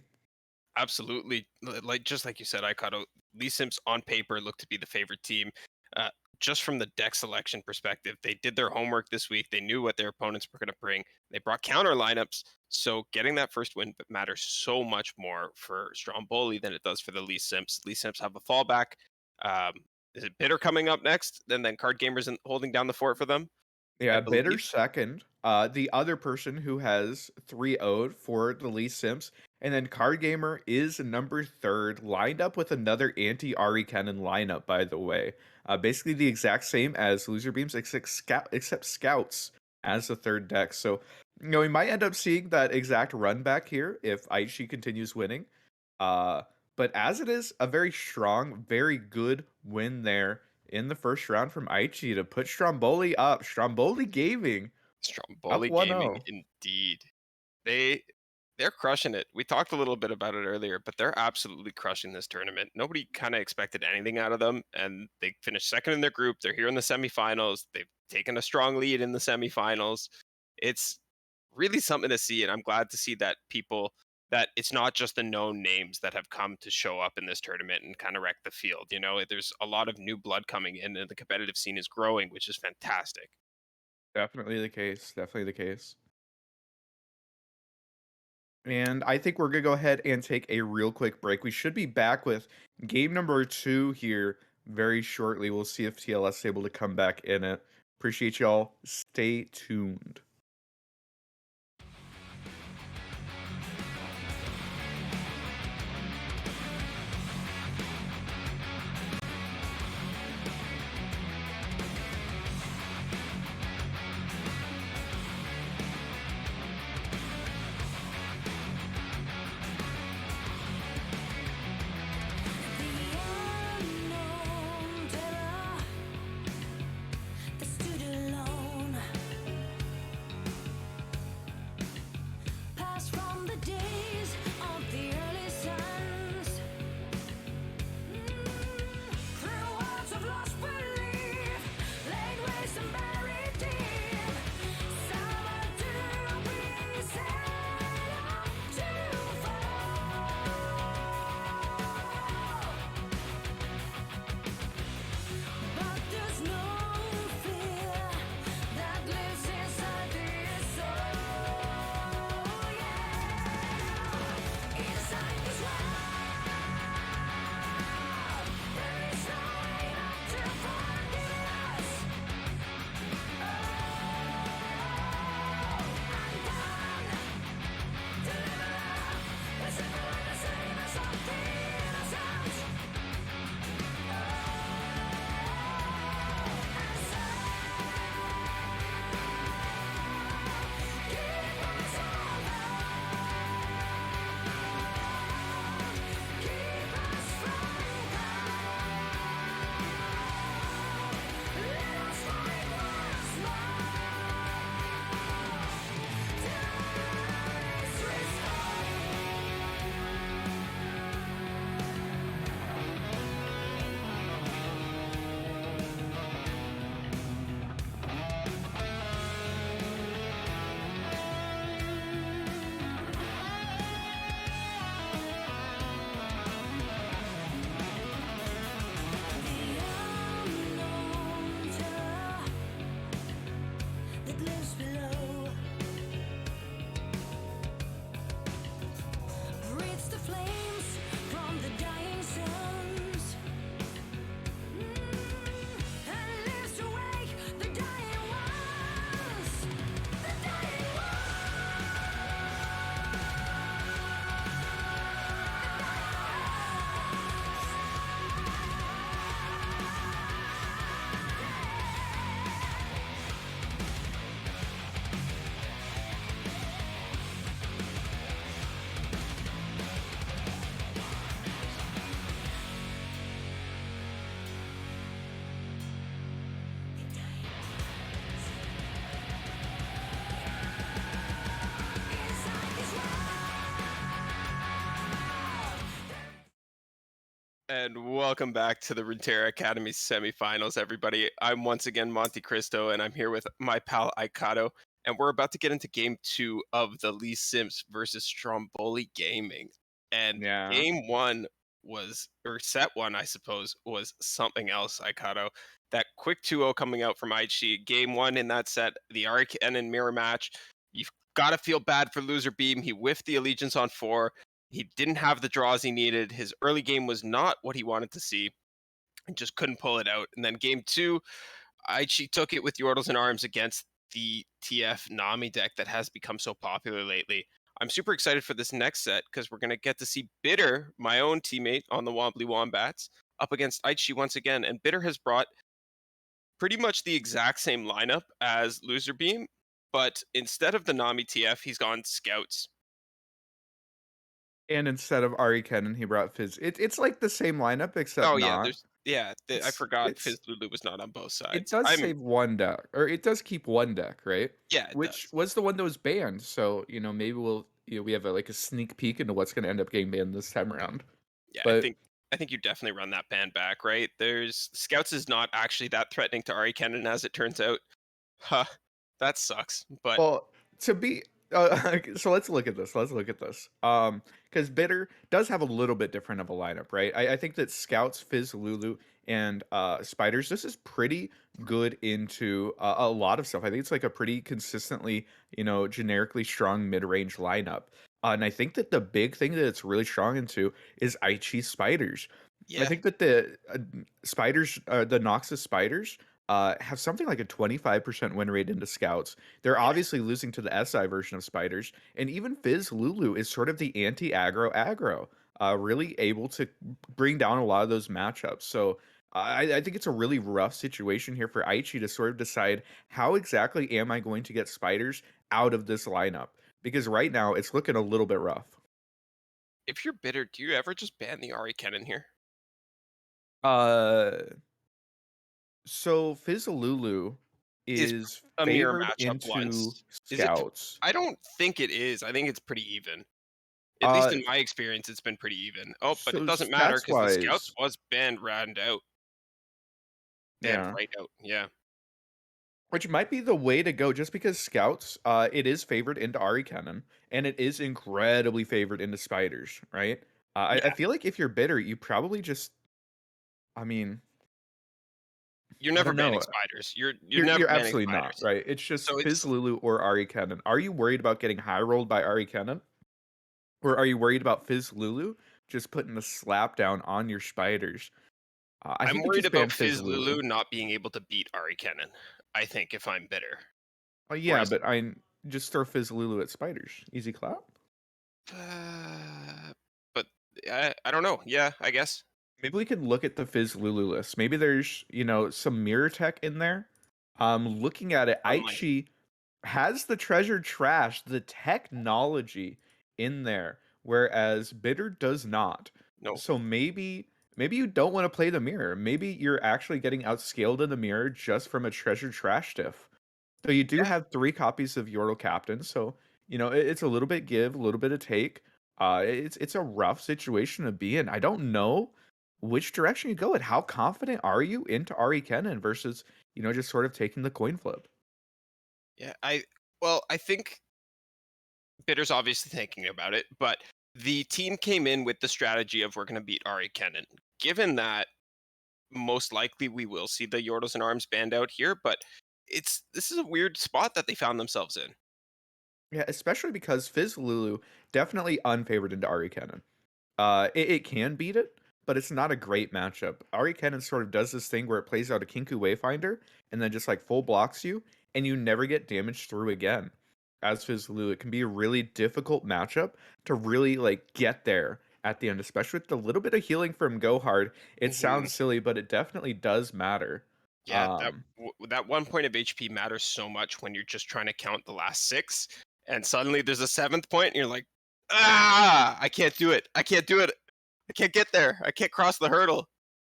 absolutely. Like just like you said, Aikado, Lee Sims on paper looked to be the favorite team. Uh, just from the deck selection perspective, they did their homework this week. They knew what their opponents were going to bring. They brought counter lineups. So getting that first win matters so much more for Stromboli than it does for the Lee Sims. Lee Sims have a fallback. Um, is it Bitter coming up next? And then Card Gamers holding down the fort for them, I Yeah, Bitter believe. second. The other person who has 3-0'd for the Lee Sims. And then Card Gamer is number third, lined up with another anti-Ari Cannon lineup, by the way. Basically the exact same as Loser Beams, except Scouts as the third deck. So, we might end up seeing that exact run back here if Aichi continues winning. Uh, but as it is, a very strong, very good win there in the first round from Aichi to put Stromboli up. Stromboli Gaming up Stromboli Gaming, 1-0. indeed. They they're crushing it. We talked a little bit about it earlier, but they're absolutely crushing this tournament. Nobody kind of expected anything out of them, and they finished second in their group. They're here in the semifinals. They've taken a strong lead in the semifinals. It's really something to see, and I'm glad to see that it's not just the known names that have come to show up in this tournament and kind of wreck the field. There's a lot of new blood coming in, and the competitive scene is growing, which is fantastic. Definitely the case. Definitely the case. And I think we're going to go ahead and take a real quick break. We should be back with game number 2 here very shortly. We'll see if TLS is able to come back in it. Appreciate y'all. Stay tuned. And welcome back to the Runeterra Academy semifinals, everybody. I'm once again Monte Cristo, and I'm here with my pal Aikato, and we're about to get into game 2 of the Lee Sims versus Stromboli Gaming. And Yeah. game 1 was, or set 1, I suppose, was something else, Aikato. That quick 2-0 coming out from Aichi. Game 1 in that set, the Arc and mirror match. You've got to feel bad for Loser Beam. He whiffed the Allegiance on 4. He didn't have the draws he needed. His early game was not what he wanted to see and just couldn't pull it out. And then game 2, Aichi took it with Yordles and Arms against the TF Nami deck that has become so popular lately. I'm super excited for this next set because we're going to get to see Bitter, my own teammate on the Wobbly Wombats, up against Aichi once again. And Bitter has brought pretty much the exact same lineup as Loser Beam, but instead of the Nami TF, he's gone Scouts. And instead of Ari Kennen, he brought Fizz. It's like the same lineup except Oh yeah, not. I It's forgot it's Fizz Lulu was not on both it sides. does save one deck, or it does keep one deck, right? Yeah, it Which does. was the one that was banned. So maybe we have like a sneak peek into what's going to end up getting banned this time around. Yeah, I But think I think you definitely run that ban back, right? There's Scouts is not actually that threatening to Ari Kennen as it turns out. Huh, that sucks. But well, to be so let's look at this. Let's look at this. Because Bitter does have a little bit different of a lineup, right? I think that Scouts, Fizz, Lulu, and Spiders. This is pretty good into a lot of stuff. I think it's like a pretty consistently, generically strong mid-range lineup. And I think that the big thing that it's really strong into is Aichi Spiders. I yeah, think that the the Noxus Spiders, have something like a 25% win rate into Scouts. They're yeah, obviously losing to the SI version of Spiders, and even Fizz Lulu is sort of the anti-aggro aggro, really able to bring down a lot of those matchups. So I think it's a really rough situation here for Aichi to sort of decide how exactly am I going to get Spiders out of this lineup, because right now it's looking a little bit rough. if you're Bitter, do you ever just ban the Ari Kennen here? Uh, so Fizzalulu Is is a mirror favored matchup into once. Is it? Scouts. I don't think it is. I think it's pretty even. At least Uh, in my experience, it's been pretty even. Oh, but it so doesn't matter stats because the Scouts wise, was banned round out, banned yeah, right out. Yeah, which might be the way to go, just because Scouts, it is favored into Ari Cannon, and it is incredibly favored into Spiders, right? I yeah. feel like if you're bitter, you probably just, I mean, You're I never don't banning know. spiders. You're You're never you're banning absolutely not, spiders. right? It's just So Fizz it's Lulu or Ari Cannon. Are you worried about getting high rolled by Ari Cannon? Or are you worried about Fizz Lulu just putting the slap down on your Spiders? I I'm think you worried just about ban Fizz Fizz Lulu. Lulu not being able to beat Ari Kennen. I think if I'm bitter. Oh yeah, Whereas but I just throw Fizz Lulu at Spiders. Easy clap. uh, but I don't know. Yeah, I guess. Maybe we can look at the Fizz Lulu list. Maybe there's, some mirror tech in there. Looking at it, Unlikely. Aichi has the treasure trash, the technology in there, whereas Bitter does not. No. So maybe you don't want to play the mirror. Maybe you're actually getting outscaled in the mirror just from a treasure trash diff. So you do Yeah. have 3 copies of Yordle Captain, so, it's a little bit give, a little bit of take. It's a rough situation to be in. I don't know which direction you go and how confident are you into Ari Kennen versus, just sort of taking the coin flip? Yeah. I think Bitter's obviously thinking about it, but the team came in with the strategy of we're going to beat Ari Kennen. Given that most likely we will see the Yordles and Arms band out here, but this is a weird spot that they found themselves in. Yeah, especially because Fizz Lulu definitely unfavored into Ari Kennen. It can beat it, but it's not a great matchup. Ari Kennen sort of does this thing where it plays out a Kinku Wayfinder and then just like full blocks you, and you never get damaged through again. As Fizz Lulu, it can be a really difficult matchup to really like get there at the end, especially with a little bit of healing from Go Hard. It Hmm. sounds silly, but it definitely does matter. Yeah, Um, that 1 point of HP matters so much when you're just trying to count the last six, and suddenly there's a seventh point, and you're like, ah, I can't do it. I can't do it. I can't get there. I can't cross the hurdle.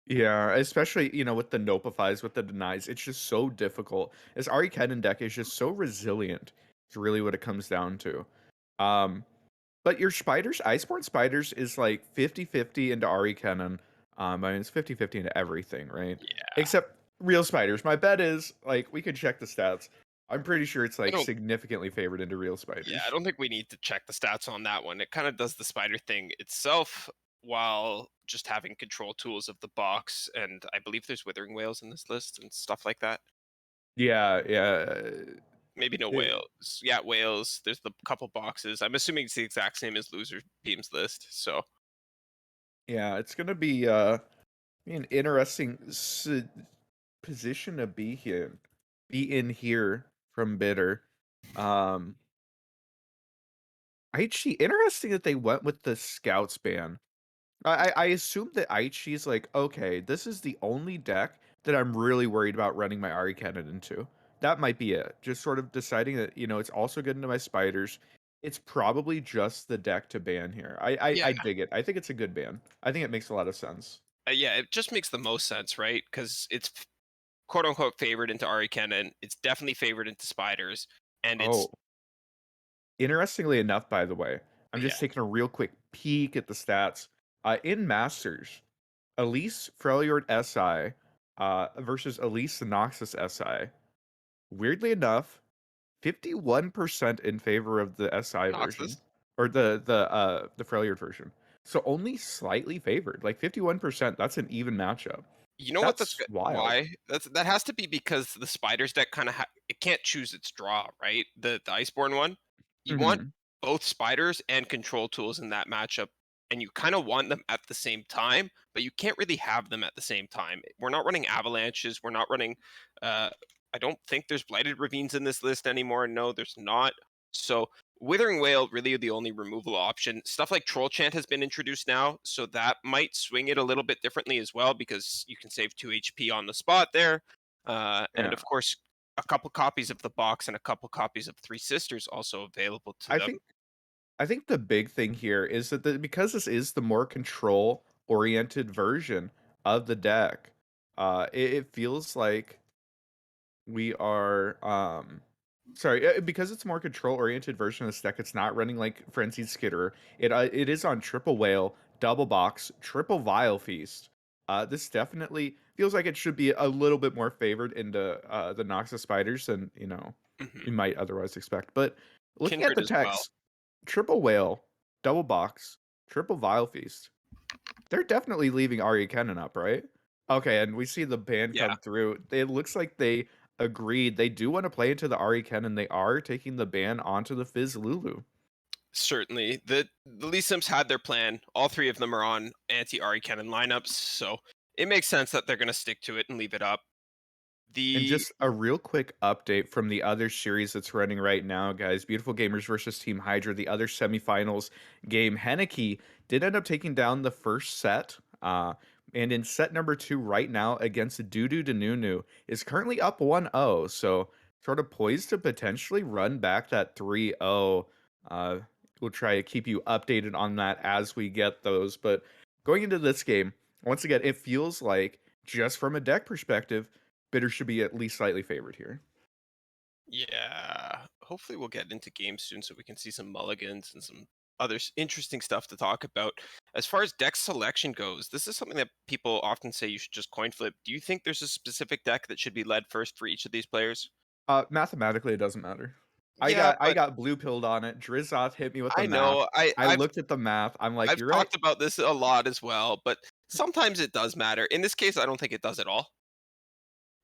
Yeah, especially, with the nopifies, with the denies, it's just so difficult. This Ari Kennen deck is just so resilient. It's really what it comes down to. Um, but your spiders, Iceborne Spiders is like 50-50 into Ari Kennen. I mean, it's 50-50 into everything, right? Yeah. Except real spiders. My bet is, like, we could check the stats. I'm pretty sure it's, I like, don't significantly favored into real Yeah, I spiders. don't think we need to check the stats on that one. It kind of does the spider thing itself while just having control tools of the box. And I believe there's withering whales in this list and stuff like that. Yeah, yeah. Maybe no it- whales. Yeah, whales. There's the couple boxes. I'm assuming it's the exact same as loser team's list. So yeah, it's gonna be an interesting position to be here. Be in here from Bitter. Um, Aichi, interesting that they went with the Scouts ban. I assume that Aichi's like, okay, this is the only deck that I'm really worried about running my Ari Cannon into. That might be it. Just sort of deciding that, it's also good into my spiders. It's probably just the deck to ban here. yeah, I dig it. I think it's a good ban. I think it makes a lot of sense. yeah, it just makes the most sense, right? Because it's quote unquote favored into Ari Kennen. It's definitely favored into spiders, and it's Oh, interestingly enough, by the way, I'm yeah, just taking a real quick peek at the stats. In Masters, Elise Freljord SI versus Elise Noxus SI. Weirdly enough, 51% in favor of the SI version Noxus. or the Freljord version. So only slightly favored. Like 51%, that's an even matchup. You know what? That's wild. why. That has to be because the spiders deck kind of it can't choose its draw, right? The Iceborne one. You want Mhm. both spiders and control tools in that matchup, and you kind of want them at the same time, but you can't really have them at the same time. We're not running avalanches. We're not running. Uh, I don't think there's blighted ravines in this list anymore. No, there's not. So Withering Whale really the only removal option. Stuff like Troll Chant has been introduced now, so that might swing it a little bit differently as well because you can save 2 HP on the spot there. And Yeah. of course, a couple copies of the box and a couple copies of Three Sisters also available to I them. think I think the big thing here is that because this is the more control oriented version of the deck, it feels like we are sorry, because it's more control oriented version of this deck. It's not running like Frenzied Skitterer. It is on triple whale, double box, triple vile feast. This definitely feels like it should be a little bit more favored into the Noxus spiders than Mhm. you might otherwise expect. But looking at Kindred the as well. text, triple whale, double box, triple vile feast. They're definitely leaving Arya Kennen up, right? Okay, and we see the ban Yeah, come through. It looks like they agreed. They do want to play into the Ari Kennen. They are taking the ban onto the Fizz Lulu. certainly. The Lee Sims had their plan. All three of them are on anti-Ari Cannon lineups, so it makes sense that they're going to stick to it and leave it up. And The just a real quick update from the other series that's running right now, guys. Beautiful Gamers versus Team Hydra, the other semifinals game. Henneke did end up taking down the first set. And in set number 2 right now against Dudu Denunu is currently up 1-0. So sort of poised to potentially run back that 3-0. We'll try to keep you updated on that as we get those. But going into this game, once again, it feels like just from a deck perspective, Bitter should be at least slightly favored here. Yeah, hopefully we'll get into games soon so we can see some mulligans and some other interesting stuff to talk about. As far as deck selection goes, this is something that people often say you should just coin flip. Do you think there's a specific deck that should be led first for each of these players? Mathematically, it doesn't matter. I Yeah, got I but got blue pilled on it. Drizzoth hit me with the I math. know I looked at the math. I'm like, I've you're right. talked about this a lot as well, but sometimes it does matter. In this case, I don't think it does at all.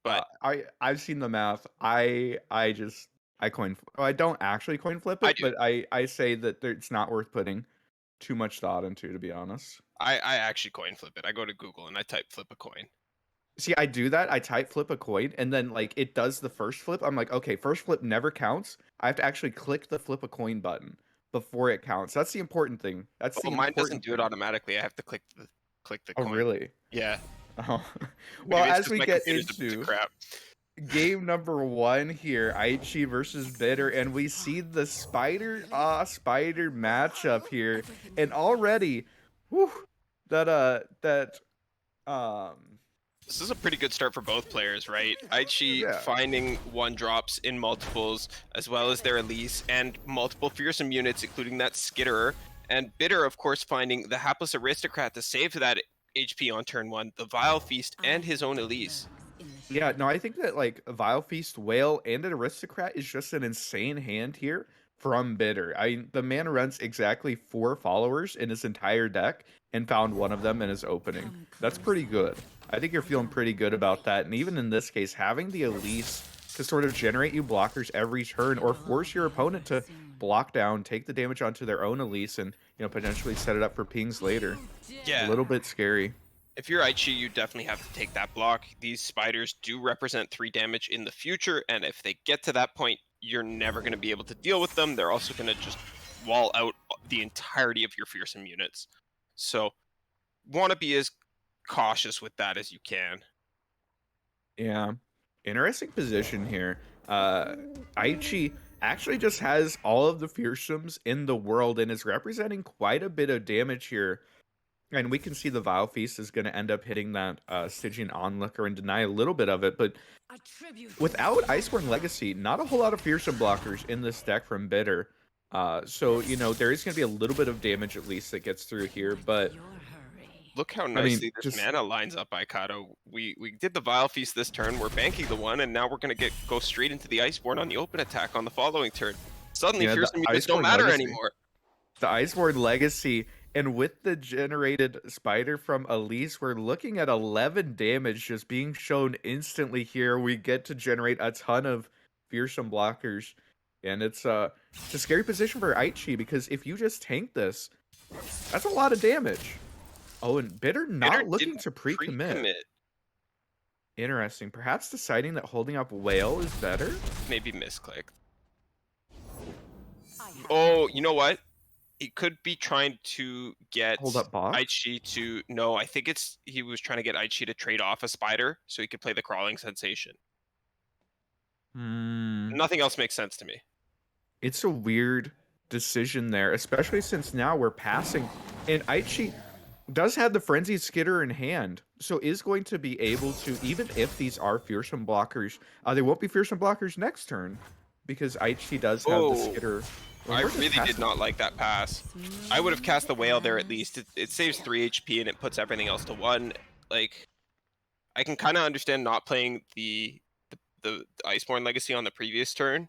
But I've seen the math. I just I I don't actually coin flip I it, do. but I say that it's not worth putting too much thought into, to be honest. I actually coin flip it. I go to Google and I type flip a coin. See, I do that. I type flip a coin, and then like it does the first flip. I'm like, okay, first flip never counts. I have to actually click the flip a coin button before it counts. That's the important thing. That's Oh, the mine doesn't important do it thing. automatically. I have to click the Oh, coin. really? Yeah. Oh. Well, Maybe it's as just we my get computer's a piece of into crap. game number 1 here, Aichi versus Bitter, and we see the spider matchup here, and already, whew, that um This is a pretty good start for both players, right? Aichi yeah. finding one drops in multiples, as well as their Elise, and multiple fearsome units, including that Skitterer. And Bitter, of course, finding the Hapless Aristocrat to save that HP on turn 1, the Vile Feast, and his own Elise. Yeah, no, I think that like a Vile Feast, Whale, and an Aristocrat is just an insane hand here from Bitter. The man runs exactly 4 followers in his entire deck and found one of them in his opening. That's pretty good. I think you're feeling pretty good about that. And even in this case, having the Elise to sort of generate you blockers every turn or force your opponent to block down, take the damage onto their own Elise, and potentially set it up for pings later. A Yeah. little bit scary. If you're Aichi, you definitely have to take that block. These spiders do represent 3 damage in the future, and if they get to that point, you're never going to be able to deal with them. They're also going to just wall out the entirety of your fearsome units. So, want to be as cautious with that as you can. Yeah. Interesting position here. Aichi actually just has all of the fearsomes in the world and is representing quite a bit of damage here. And we can see the Vile Feast is going to end up hitting that Stygian Onlooker and deny a little bit of it. But without Iceborne Legacy, not a whole lot of fearsome blockers in this deck from Bitter. So, there is going to be a little bit of damage at least that gets through here. But look how nicely this mana lines up, Aikato. We did the Vile Feast this turn. We're banking the 1, and now we're going to go straight into the Iceborne on the open attack on the following turn. Suddenly, fearsome units don't matter anymore. The Iceborne Legacy, and with the generated spider from Elise, we're looking at 11 damage just being shown instantly here. We get to generate a ton of fearsome blockers, and it's a scary position for Aichi, because if you just tank this, that's a lot of damage. Oh, and Bitter looking to pre-commit. Interesting. Perhaps deciding that holding up Whale is better? Maybe misclicked. Oh, you know what? He could be trying to get Aichi to... No, I think he was trying to get Aichi to trade off a spider so he could play the Crawling Sensation. Nothing else makes sense to me. It's a weird decision there, especially since now we're passing. And Aichi does have the Frenzied Skitter in hand, so is going to be able to, even if these are fearsome blockers, they won't be fearsome blockers next turn, because Aichi does have the Skitter. I really did not like that pass. I would have cast the Whale there at least. It saves 3 HP and it puts everything else to 1. Like, I can kind of understand not playing the Iceborne Legacy on the previous turn,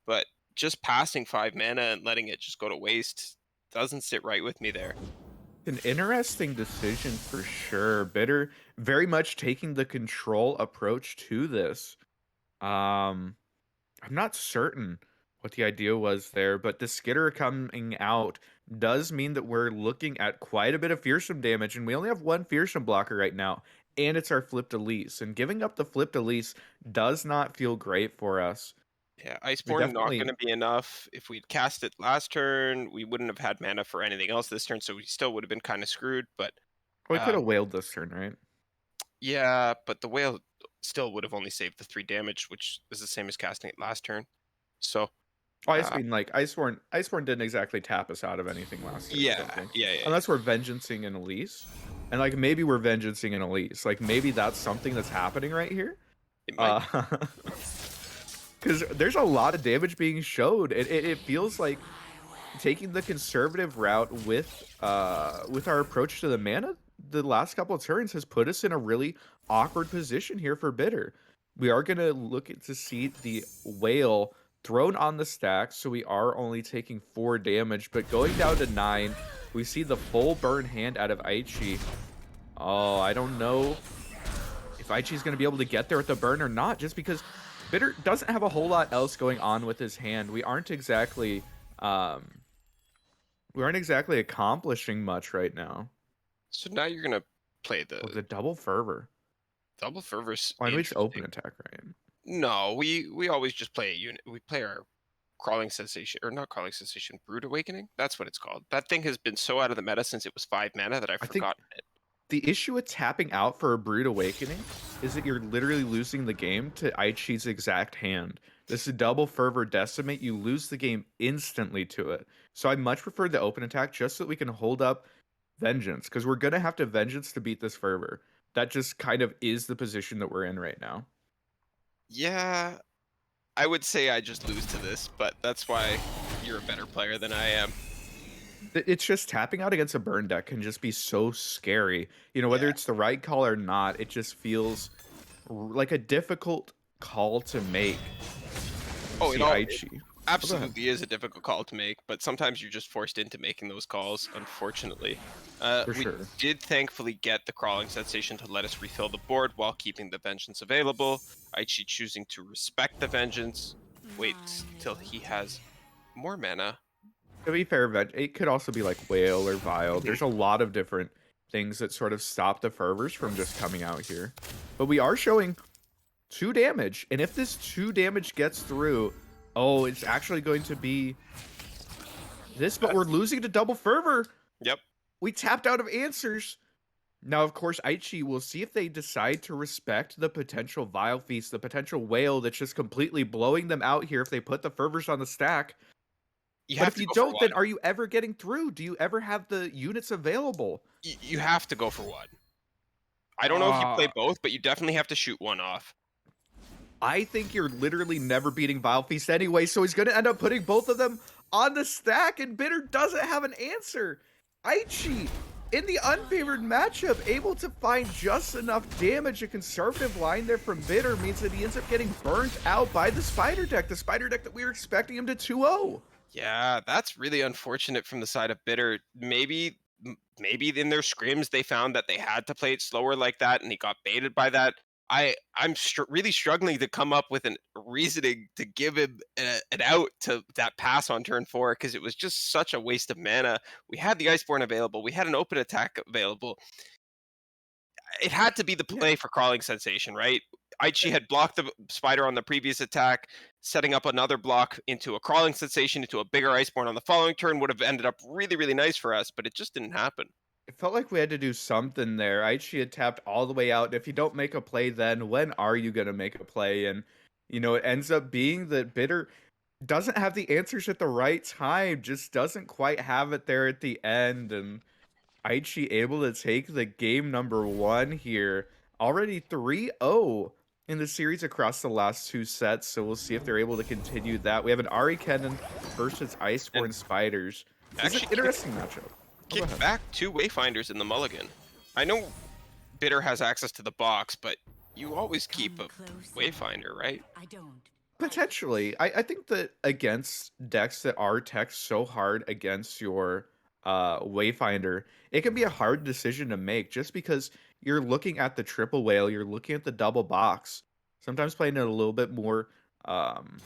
but just passing 5 mana and letting it just go to waste doesn't sit right with me there. An interesting decision for sure. Bitter very much taking the control approach to this. I'm not certain what the idea was there, but the Skitter coming out does mean that we're looking at quite a bit of fearsome damage, and we only have 1 fearsome blocker right now, and it's our flipped Elise, and giving up the flipped Elise does not feel great for us. Yeah, Iceborne not going to be enough. If we'd cast it last turn, we wouldn't have had mana for anything else this turn, so we still would have been kind of screwed, but... We could have whaled this turn, right? Yeah, but the Whale still would have only saved the 3 damage, which is the same as casting it last turn. So... I mean, like, Iceborne didn't exactly tap us out of anything last turn. Yeah. Unless we're Vengeancing an Elise. And, like, maybe we're Vengeancing an Elise. Like, maybe that's something that's happening right here. It might. Because there's a lot of damage being showed. It feels like taking the conservative route with our approach to the mana the last couple of turns has put us in a really awkward position here for Bitter. We are going to look to see the Whale thrown on the stack, so we are only taking 4 damage, but going down to 9, we see the full burn hand out of Aichi. Oh, I don't know if Aichi's going to be able to get there with the burn or not, just because Bitter doesn't have a whole lot else going on with his hand. We aren't exactly accomplishing much right now. So now you're gonna play the Double Fervor. Double Fervor's Why don't we just open attack, right? No, we always just play a unit. We play our Crawling Sensation, or not Crawling Sensation, Brood Awakening. That's what it's called. That thing has been so out of the meta since it was 5 mana that I've forgotten it. The issue with tapping out for a Brood Awakening is that you're literally losing the game to Aichi's exact hand. This is Double Fervor Decimate. You lose the game instantly to it. So I much prefer the open attack just so that we can hold up Vengeance, because we're going to have to Vengeance to beat this Fervor. That just kind of is the position that we're in right now. Yeah, I would say I just lose to this, but that's why you're a better player than I am. It's just tapping out against a burn deck can just be so scary. You know, whether Yeah. it's the right call or not, it just feels like a difficult call to make. Oh, See, it Aichi. Oh, go ahead. absolutely is a difficult call to make, but sometimes you're just forced into making those calls, unfortunately. For We sure. did thankfully get the crawling sensation to let us refill the board while keeping the vengeance available. Aichi choosing to respect the vengeance, waits till he has more mana. To be fair, it could also be like whale or vile. Mhm. There's a lot of different things that sort of stop the fervors from just coming out here. But we are showing 2 damage, and if this 2 damage gets through, oh, it's actually going to be this, but we're losing to double fervor. Yep. We tapped out of answers. Now, of course, Aichi will see if they decide to respect the potential Vile Feast, the potential whale that's just completely blowing them out here if they put the fervors on the stack. You But have if to you go for don't, one. then are you ever getting through? Do you ever have the units available? You have to go for one. I don't know if you play Uh, both, but you definitely have to shoot one off. I think you're literally never beating Vile Feast anyway, so he's going to end up putting both of them on the stack, and Bitter doesn't have an answer. Aichi, in the unfavored matchup, able to find just enough damage. A conservative line there from Bitter means that he ends up getting burnt out by the Spider deck, that we were expecting him to 2-0. Yeah, that's really unfortunate from the side of Bitter. Maybe in their scrims they found that they had to play it slower like that, and he got baited by that. I'm really struggling to come up with an reasoning to give him an out to that pass on turn 4 because it was just such a waste of mana. We had the Iceborne available, we had an open attack available. It had to be the Yeah. play for crawling sensation, right? Aichi had blocked the spider on the previous attack, setting up another block into a crawling sensation into a bigger iceborne on the following turn would have ended up really, really nice for us, but it just didn't happen. It felt like we had to do something there. Aichi had tapped all the way out. If you don't make a play, then when are you going to make a play? And, it ends up being that Bitter doesn't have the answers at the right time, just doesn't quite have it there at the end. And Aichi able to take the game number 1 here. Already 3-0 in the series across the last 2 sets. So we'll see if they're able to continue that. We have an Ari Kennen versus And Iceborne Spiders. This is an actually interesting matchup. Oh, go kicked ahead. back 2 Wayfinders in the mulligan. I know Bitter has access to the box, but you always keep a Wayfinder, right? I don't. Potentially. I think that against decks that are tech so hard against your Wayfinder, it can be a hard decision to make just because you're looking at the triple whale, you're looking at the double box. Sometimes playing it a little bit more um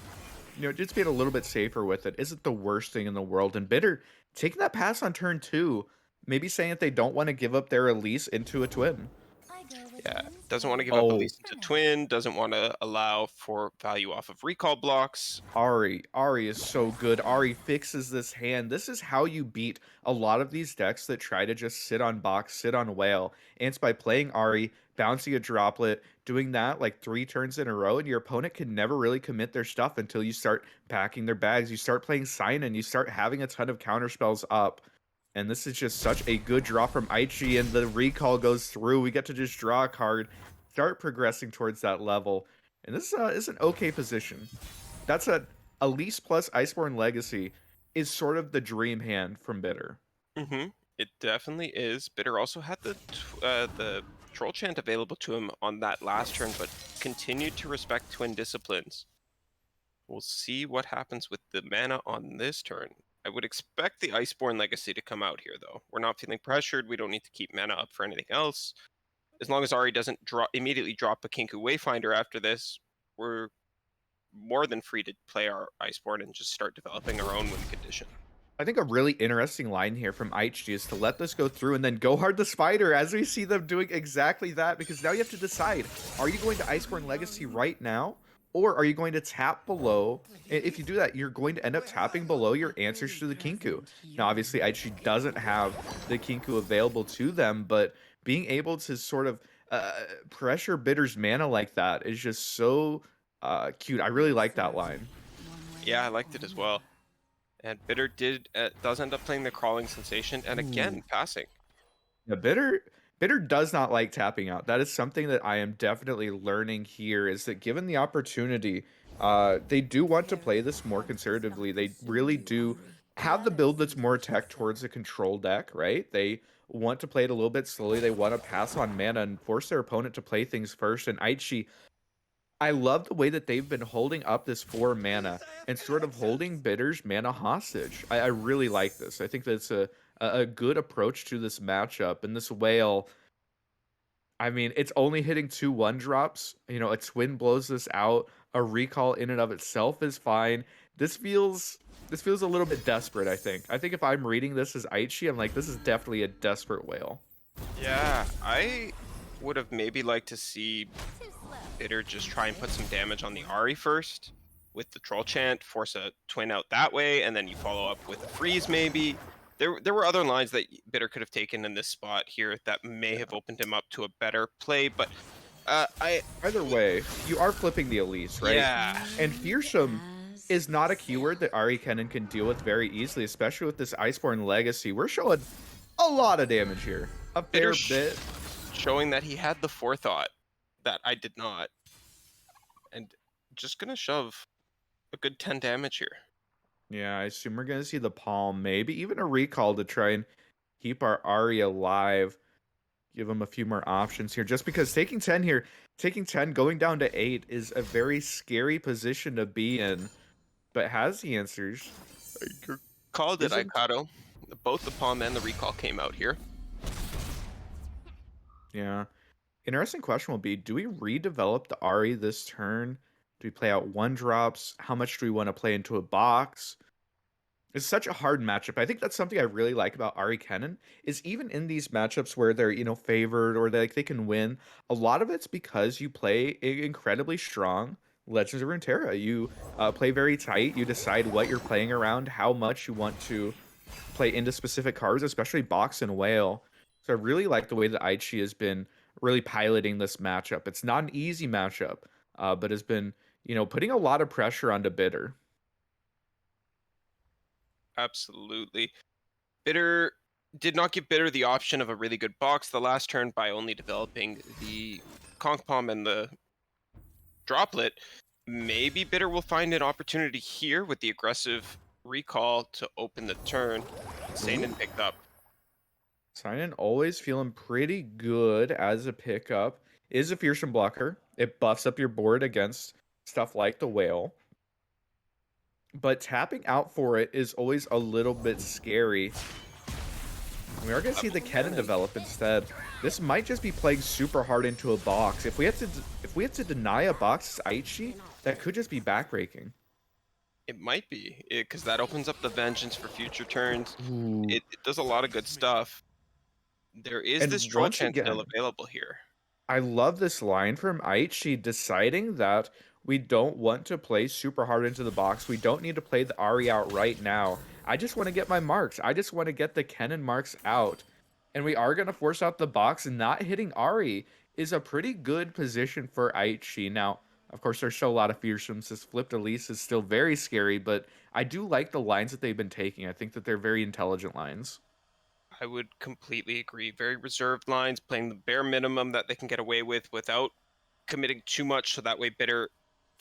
just being a little bit safer with it isn't the worst thing in the world. And Bitter taking that pass on turn 2, maybe saying that they don't want to give up their release into a twin. I go with Yeah, the doesn't want to give instinct up a Oh, least for into now. twin, doesn't want to allow for value off of recall blocks. Ari is so good. Ari fixes this hand. This is how you beat a lot of these decks that try to just sit on box, sit on whale. And it's by playing Ari, bouncing a droplet, doing that like 3 turns in a row, and your opponent can never really commit their stuff until you start packing their bags. You start playing Sign and you start having a ton of counter spells up. And this is just such a good draw from Aichi, and the recall goes through. We get to just draw a card, start progressing towards that level. And this is an okay position. That's a Elise plus Iceborne Legacy is sort of the dream hand from Bitter. It definitely is. Bitter also had the troll chant available to him on that last turn, but continued to respect twin disciplines. We'll see what happens with the mana on this turn. I would expect the Iceborne Legacy to come out here, though. We're not feeling pressured. We don't need to keep mana up for anything else. As long as Ari doesn't immediately drop a Kinku Wayfinder after this, we're more than free to play our Iceborne and just start developing our own win condition. I think a really interesting line here from Aichi is to let this go through and then go hard the spider as we see them doing exactly that, because now you have to decide, are you going to Iceborne Legacy right now? Or are you going to tap below? If you do that, you're going to end up tapping below your answers to the Kinku. Now, obviously, Aichi doesn't have the Kinku available to them, but being able to sort of pressure Bitter's mana like that is just so cute. I really like that line. Yeah, I liked it as well. And Bitter does end up playing the crawling sensation and Ooh. again passing. Yeah, Bitter does not like tapping out. That is something that I am definitely learning here, is that given the opportunity, they do want to play this more conservatively. They really do have the build that's more tech towards a control deck, right? They want to play it a little bit slowly. They want to pass on mana and force their opponent to play things first. And Aichi, I love the way that they've been holding up this 4 mana and sort of holding Bitter's mana hostage. I really like this. I think that's a good approach to this matchup. And this whale, I mean, it's only hitting 2 1-drops. You know, a twin blows this out. A recall in and of itself is fine. This feels a little bit desperate, I think. I think if I'm reading this as Aichi, I'm like, this is definitely a desperate whale. Yeah, I would have maybe liked to see Too slow. Bitter just try and put some damage on the Ari first with the Troll Chant, force a twin out that way, and then you follow up with a freeze maybe. There were other lines that Bitter could have taken in this spot here that may have opened him up to a better play, but I Either way, you are flipping the Elise, right? yeah, And Fearsome is not a keyword that Ari Kennen can deal with very easily, especially with this Iceborne Legacy. We're showing a lot of damage here. A fair Bitter bit. showing that he had the forethought that I did not, and just gonna shove a good 10 damage here. Yeah, I assume we're gonna see the palm, maybe even a recall to try and keep our Ari alive. Give him a few more options here. Just because taking 10 here, taking 10, going down to 8 is a very scary position to be in, but has the answers. Called it, Isn't Icado. Both the palm and the recall came out here. Yeah. Interesting question will be, do we redevelop the Ari this turn? Do we play out 1-drops? How much do we want to play into a box? It's such a hard matchup. I think that's something I really like about Ari Kennen is even in these matchups where they're, favored or they can win, a lot of it's because you play incredibly strong Legends of Runeterra. You play very tight. You decide what you're playing around, how much you want to play into specific cards, especially Box and Whale. So I really like the way that Aichi has been really piloting this matchup. It's not an easy matchup, but has been, putting a lot of pressure onto Bitter. Absolutely. Bitter did not give Bitter the option of a really good box the last turn by only developing the Conch Palm and the Droplet. Maybe Bitter will find an opportunity here with the aggressive recall to open the turn. Sainin picked up. Sinan always feeling pretty good as a pickup. Is a fearsome blocker. It buffs up your board against stuff like the whale. But tapping out for it is always a little bit scary. We are going to see the Kennen develop instead. This might just be playing super hard into a box. If we had to deny a box Aichi, that could just be backbreaking. It might be, because that opens up the Vengeance for future turns. Ooh. It does a lot of good stuff. There is And this Troll once Chant still again, available here. I love this line from Aichi deciding that we don't want to play super hard into the box. We don't need to play the Ari out right now. I just want to get my marks. I just want to get the Kennen marks out. And we are going to force out the box, and not hitting Ari is a pretty good position for Aichi. Now, of course, there's still a lot of fearsomes. This flipped Elise is still very scary, but I do like the lines that they've been taking. I think that they're very intelligent lines. I would completely agree. Very reserved lines, playing the bare minimum that they can get away with without committing too much, so that way Bitter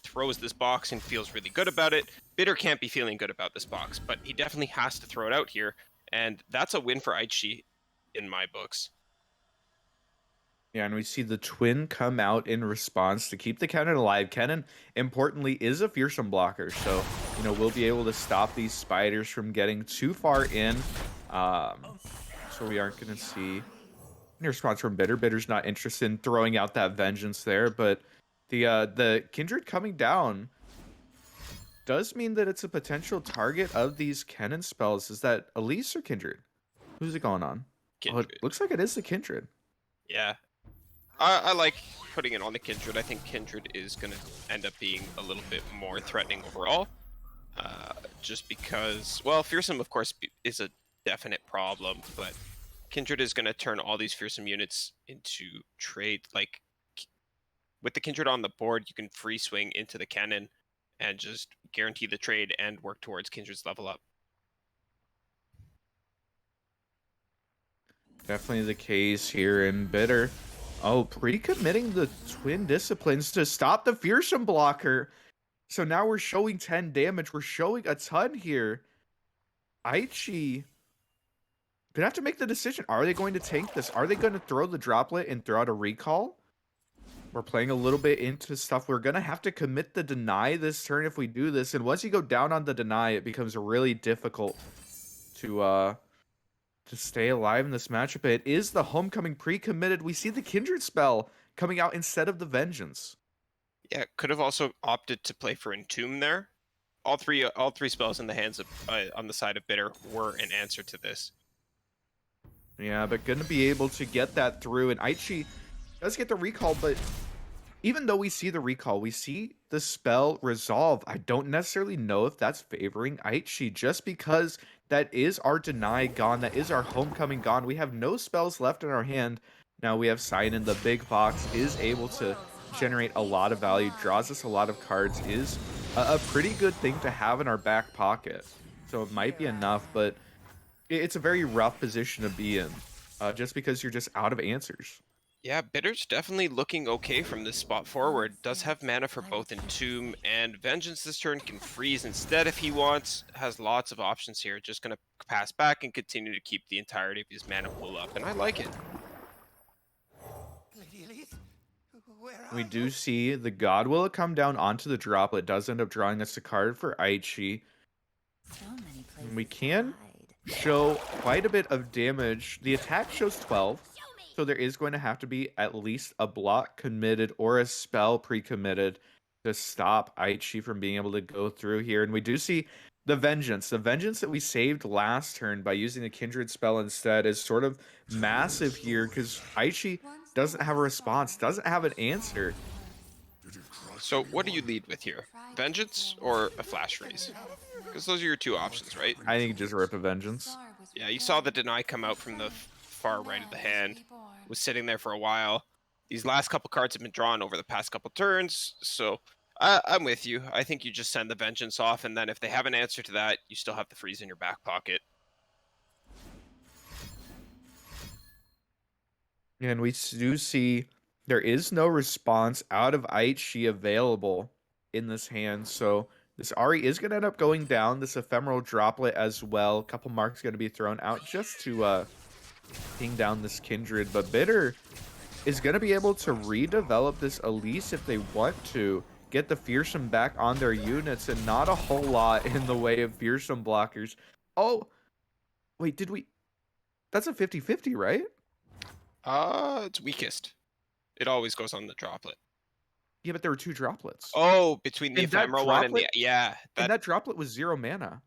throws this box and feels really good about it. Bitter can't be feeling good about this box, but he definitely has to throw it out here, and that's a win for Aichi in my books. Yeah, and we see the twin come out in response to keep the Kennen alive. Kennen, importantly, is a fearsome blocker, so, we'll be able to stop these spiders from getting too far in. So we aren't going to see any response from Bitter. Bitter's not interested in throwing out that vengeance there, but the Kindred coming down does mean that it's a potential target of these Kennen spells. Is that Elise or Kindred? Who's it going on? Kindred. Oh, it looks like it is the Kindred. Yeah. I like putting it on the Kindred. I think Kindred is going to end up being a little bit more threatening overall. Just because, well, Fearsome, of course, is a definite problem, but Kindred is going to turn all these Fearsome units into trade. Like, with the Kindred on the board, you can free swing into the cannon and just guarantee the trade and work towards Kindred's level up. Definitely the case here in Bitter. Oh, pre-committing the twin disciplines to stop the fearsome blocker. So now we're showing 10 damage. We're showing a ton here. Aichi gonna have to make the decision. Are they going to tank this? Are they going to throw the droplet and throw out a recall? We're playing a little bit into stuff. We're gonna have to commit the deny this turn if we do this. And once you go down on the deny, it becomes really difficult to stay alive in this matchup. It is the homecoming pre-committed. We see the kindred spell coming out instead of the vengeance. Yeah, could have also opted to play for Entomb there. All three spells in the hands of on the side of Bitter were an answer to this. Yeah, but gonna be able to get that through. And Aichi does get the recall, but even though we see the recall, we see the spell resolve. I don't necessarily know if that's favoring Aichi, just because that is our deny gone. That is our homecoming gone. We have no spells left in our hand. Now we have Sign in the big box, is able to generate a lot of value, draws us a lot of cards, is a pretty good thing to have in our back pocket. So it might be enough, but it's a very rough position to be in, just because you're just out of answers. Yeah, Bitter's definitely looking okay from this spot forward. Does have mana for both Entomb and Vengeance this turn, can freeze instead if he wants. Has lots of options here. Just gonna pass back and continue to keep the entirety of his mana pool up, and I like it. Lady Elise, where We are do you? see the God Will come down onto the droplet. Does end up drawing us a card for Aichi. So many places And we to can hide. show quite a bit of damage. The attack shows 12, Show me. so there is going to have to be at least a block committed or a spell pre-committed to stop Aichi from being able to go through here. And we do see the Vengeance. The Vengeance that we saved last turn by using the Kindred spell instead is sort of massive here because Aichi doesn't have a response, doesn't have an answer. So what do you lead with here? Vengeance or a Flash Freeze? Because those are your two options, right? I think just rip a Vengeance. Yeah, you saw the deny come out from the far right of the hand. Was sitting there for a while. These last couple cards have been drawn over the past couple turns, so I'm with you. I think you just send the Vengeance off, and then if they have an answer to that, you still have the freeze in your back pocket. And we do see there is no response out of Aichi available in this hand. So this Ari is going to end up going down. This ephemeral droplet as well. A couple marks going to be thrown out just to ping down this Kindred. But Bitter is going to be able to redevelop this Elise if they want to. Get the Fearsome back on their units and not a whole lot in the way of Fearsome blockers. Oh, wait, did we... That's a 50-50, right? It's weakest. It always goes on the droplet. Yeah, but there were two droplets. Oh, between the And that ephemeral one and the droplet, yeah, and that droplet was 0 mana.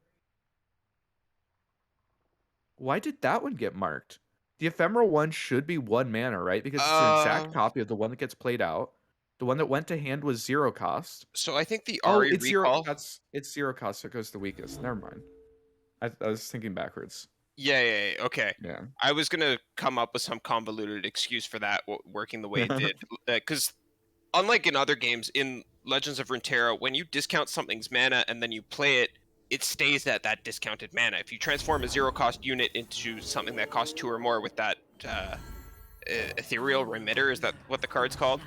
Why did that one get marked? The ephemeral one should be 1 mana, right? Because it's an exact copy of the one that gets played out. The one that went to hand was 0 cost. So I think the Oh, Ari it's 0. recall. It's 0 cost, so it goes to weakest. Never mind. I was thinking backwards. Yeah, okay. Yeah. I was gonna come up with some convoluted excuse for that working the way it did, because unlike in other games in Legends of Runeterra, when you discount something's mana and then you play it, it stays at that discounted mana. If you transform a 0 cost unit into something that costs 2 or more with that ethereal remitter, is that what the card's called?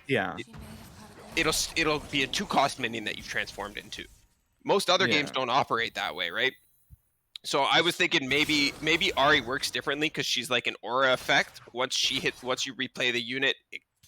Yeah. It'll be a 2 cost minion that you've transformed into. Most other games Yeah. don't operate that way, right? So I was thinking maybe Ari works differently because she's like an aura effect. Once you replay the unit,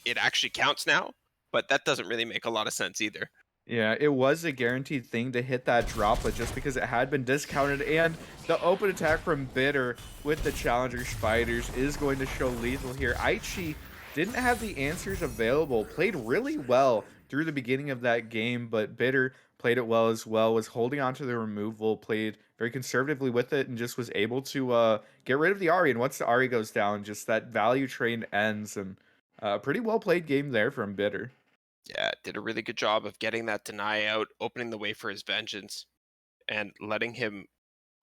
it actually counts now. But that doesn't really make a lot of sense either. Yeah, it was a guaranteed thing to hit that droplet just because it had been discounted, and the open attack from Bitter with the Challenger Spiders is going to show lethal here. Aichi didn't have the answers available, played really well through the beginning of that game, but Bitter played it well as well, was holding on to the removal, played very conservatively with it, and just was able to get rid of the Ari. And once the Ari goes down, just that value train ends, and pretty well played game there from Bitter. Yeah, did a really good job of getting that deny out, opening the way for his vengeance, and letting him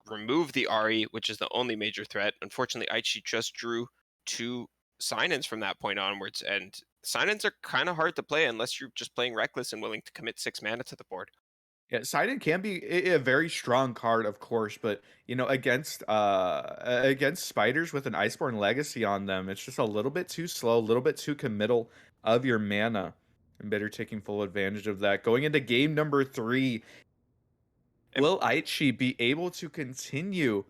remove the Ari, which is the only major threat. Unfortunately, Aichi just drew 2 sign-ins from that point onwards, and sign-ins are kind of hard to play unless you're just playing reckless and willing to commit 6 mana to the board. Yeah, Sidon can be a very strong card, of course, but you know, against spiders with an Iceborne Legacy on them, it's just a little bit too slow, a little bit too committal of your mana. And Bitter taking full advantage of that. Going into game number 3. Will Aichi be able to continue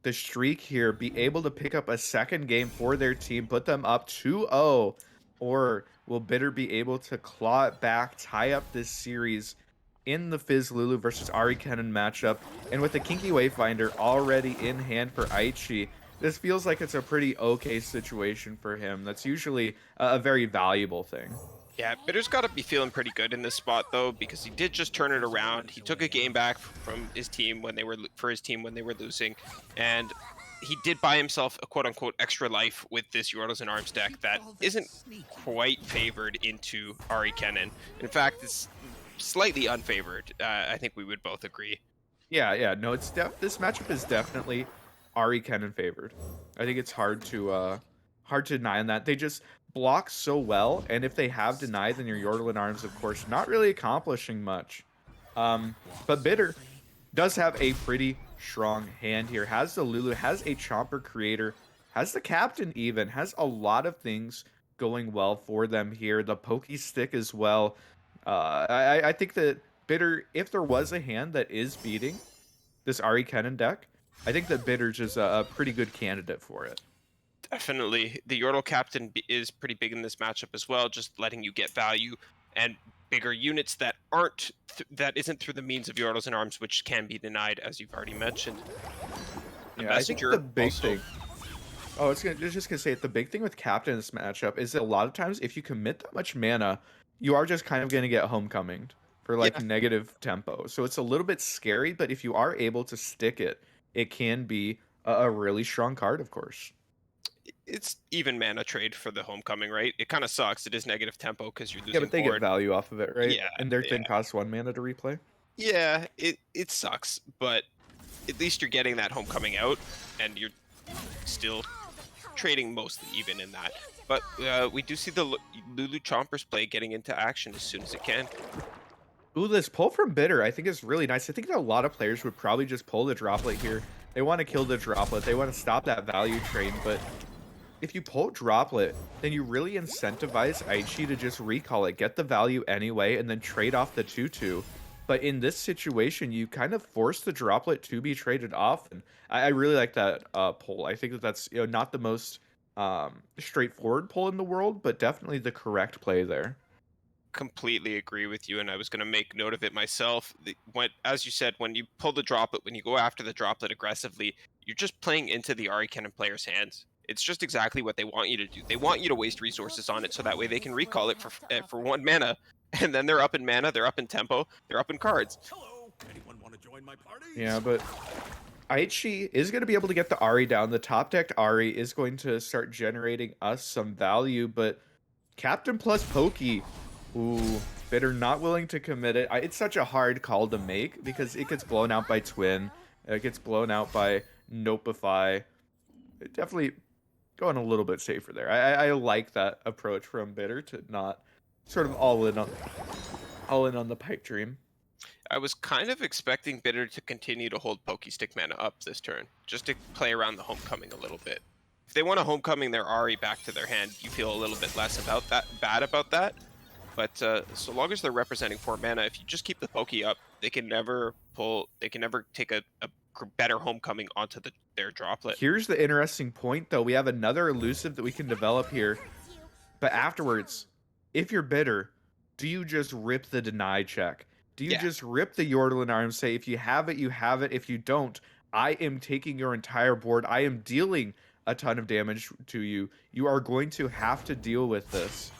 the streak here, be able to pick up a second game for their team, put them up 2-0, or will Bitter be able to claw it back, tie up this series in the Fizz Lulu versus Ari Kennen matchup? And with the Kinky Wayfinder already in hand for Aichi, this feels like it's a pretty okay situation for him. That's usually a very valuable thing. Yeah, Bitter's got to be feeling pretty good in this spot though, because he did just turn it around. He took a game back from his team when they were losing, and he did buy himself a quote-unquote extra life with this Yordles and Arms deck that isn't quite favored into Ari Kennen. In fact, it's slightly unfavored. I think we would both agree. Yeah, no, it's this matchup is definitely Ari Kennen favored. I think it's hard to deny on that. They just block so well, and if they have denied, then your Yordle and Arms, of course, not really accomplishing much. But Bitter does have a pretty strong hand here. Has the Lulu, has a Chomper creator, has the Captain even, has a lot of things going well for them here. The Pokey Stick as well. I think that Bitter, if there was a hand that is beating this Ari Kennen deck, I think that Bitter's is a pretty good candidate for it. Definitely. The Yordle Captain is pretty big in this matchup as well, just letting you get value and bigger units that aren't that isn't through the means of Yordles and Arms, which can be denied, as you've already mentioned. Yeah, I think Messenger the big also- thing. Oh, I was just gonna say the big thing with Captain in this matchup is that a lot of times if you commit that much mana, you are just kind of gonna get homecominged for like Yeah. negative tempo. So it's a little bit scary, but if you are able to stick it, it can be a really strong card, of course. It's even mana trade for the Homecoming, right? It kind of sucks. It is negative tempo because you're Yeah, losing but they get board. value off of it, right? Yeah, And their yeah. thing costs 1 mana to replay. Yeah, it sucks, but at least you're getting that Homecoming out, and you're still trading mostly even in that. But we do see the Lulu Chompers play getting into action as soon as it can. Ooh, this pull from Bitter I think is really nice. I think that a lot of players would probably just pull the Droplet here. They want to kill the Droplet. They want to stop that value train, but if you pull Droplet, then you really incentivize Aichi to just recall it, get the value anyway, and then trade off the 2/2. But in this situation, you kind of force the Droplet to be traded off, and I really like that pull. I think that that's not the most straightforward pull in the world, but definitely the correct play there. Completely agree with you, and I was going to make note of it myself. As you said, when you pull the Droplet, when you go after the Droplet aggressively, you're just playing into the Ari Kennen player's hands. It's just exactly what they want you to do. They want you to waste resources on it so that way they can recall it for 1 mana, and then they're up in mana, they're up in tempo, they're up in cards. Hello. Anyone want to join my party? Yeah, but Aichi is going to be able to get the Ari down. The top decked Ari is going to start generating us some value, but Captain plus Pokey, ooh, Bitter not willing to commit it. It's such a hard call to make because it gets blown out by Twin. It gets blown out by Nopeify. Definitely going a little bit safer there. I like that approach from Bitter to not sort of all in on the pipe dream. I was kind of expecting Bitter to continue to hold Pokestick mana up this turn, just to play around the Homecoming a little bit. If they want a Homecoming their Ari back to their hand, you feel a little bit less bad about that. But so long as they're representing 4 mana, if you just keep the Pokey up, they can never take a better Homecoming onto their Droplet. Here's the interesting point, though. We have another elusive that we can develop here. But afterwards, if you're Bitter, do you just rip the deny check? Do you just rip the Yordle in Arms, say, if you have it, you have it. If you don't, I am taking your entire board. I am dealing a ton of damage to you. You are going to have to deal with this.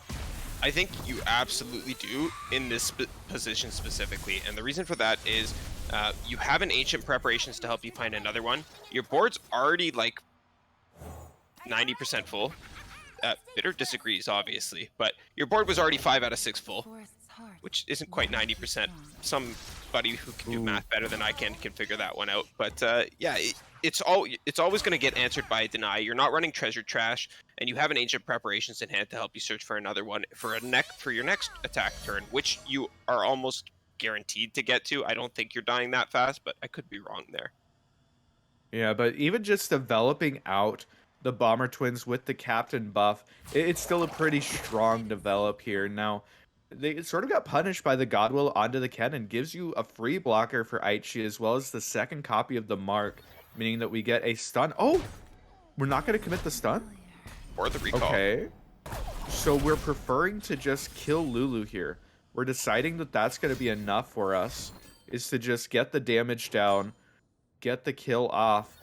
I think you absolutely do in this position specifically. And the reason for that is you have an Ancient Preparations to help you find another one. Your board's already like 90% full. Bitter disagrees, obviously, but your board was already 5 out of 6 full, which isn't quite 90%. Somebody who can do math better than I can figure that one out. But yeah, it's always going to get answered by a deny. You're not running Treasure Trash, and you have an Ancient Preparations in hand to help you search for another one for your next attack turn, which you are almost guaranteed to get to. I don't think you're dying that fast, but I could be wrong there. Yeah, but even just developing out the Bomber Twins with the Captain buff, it's still a pretty strong develop here. Now, they sort of got punished by the Godwill onto the cannon. Gives you a free blocker for Aichi as well as the second copy of the mark, meaning that we get a stun. Oh, we're not going to commit the stun? Or the recall. Okay. So we're preferring to just kill Lulu here. We're deciding that that's going to be enough for us, is to just get the damage down, get the kill off.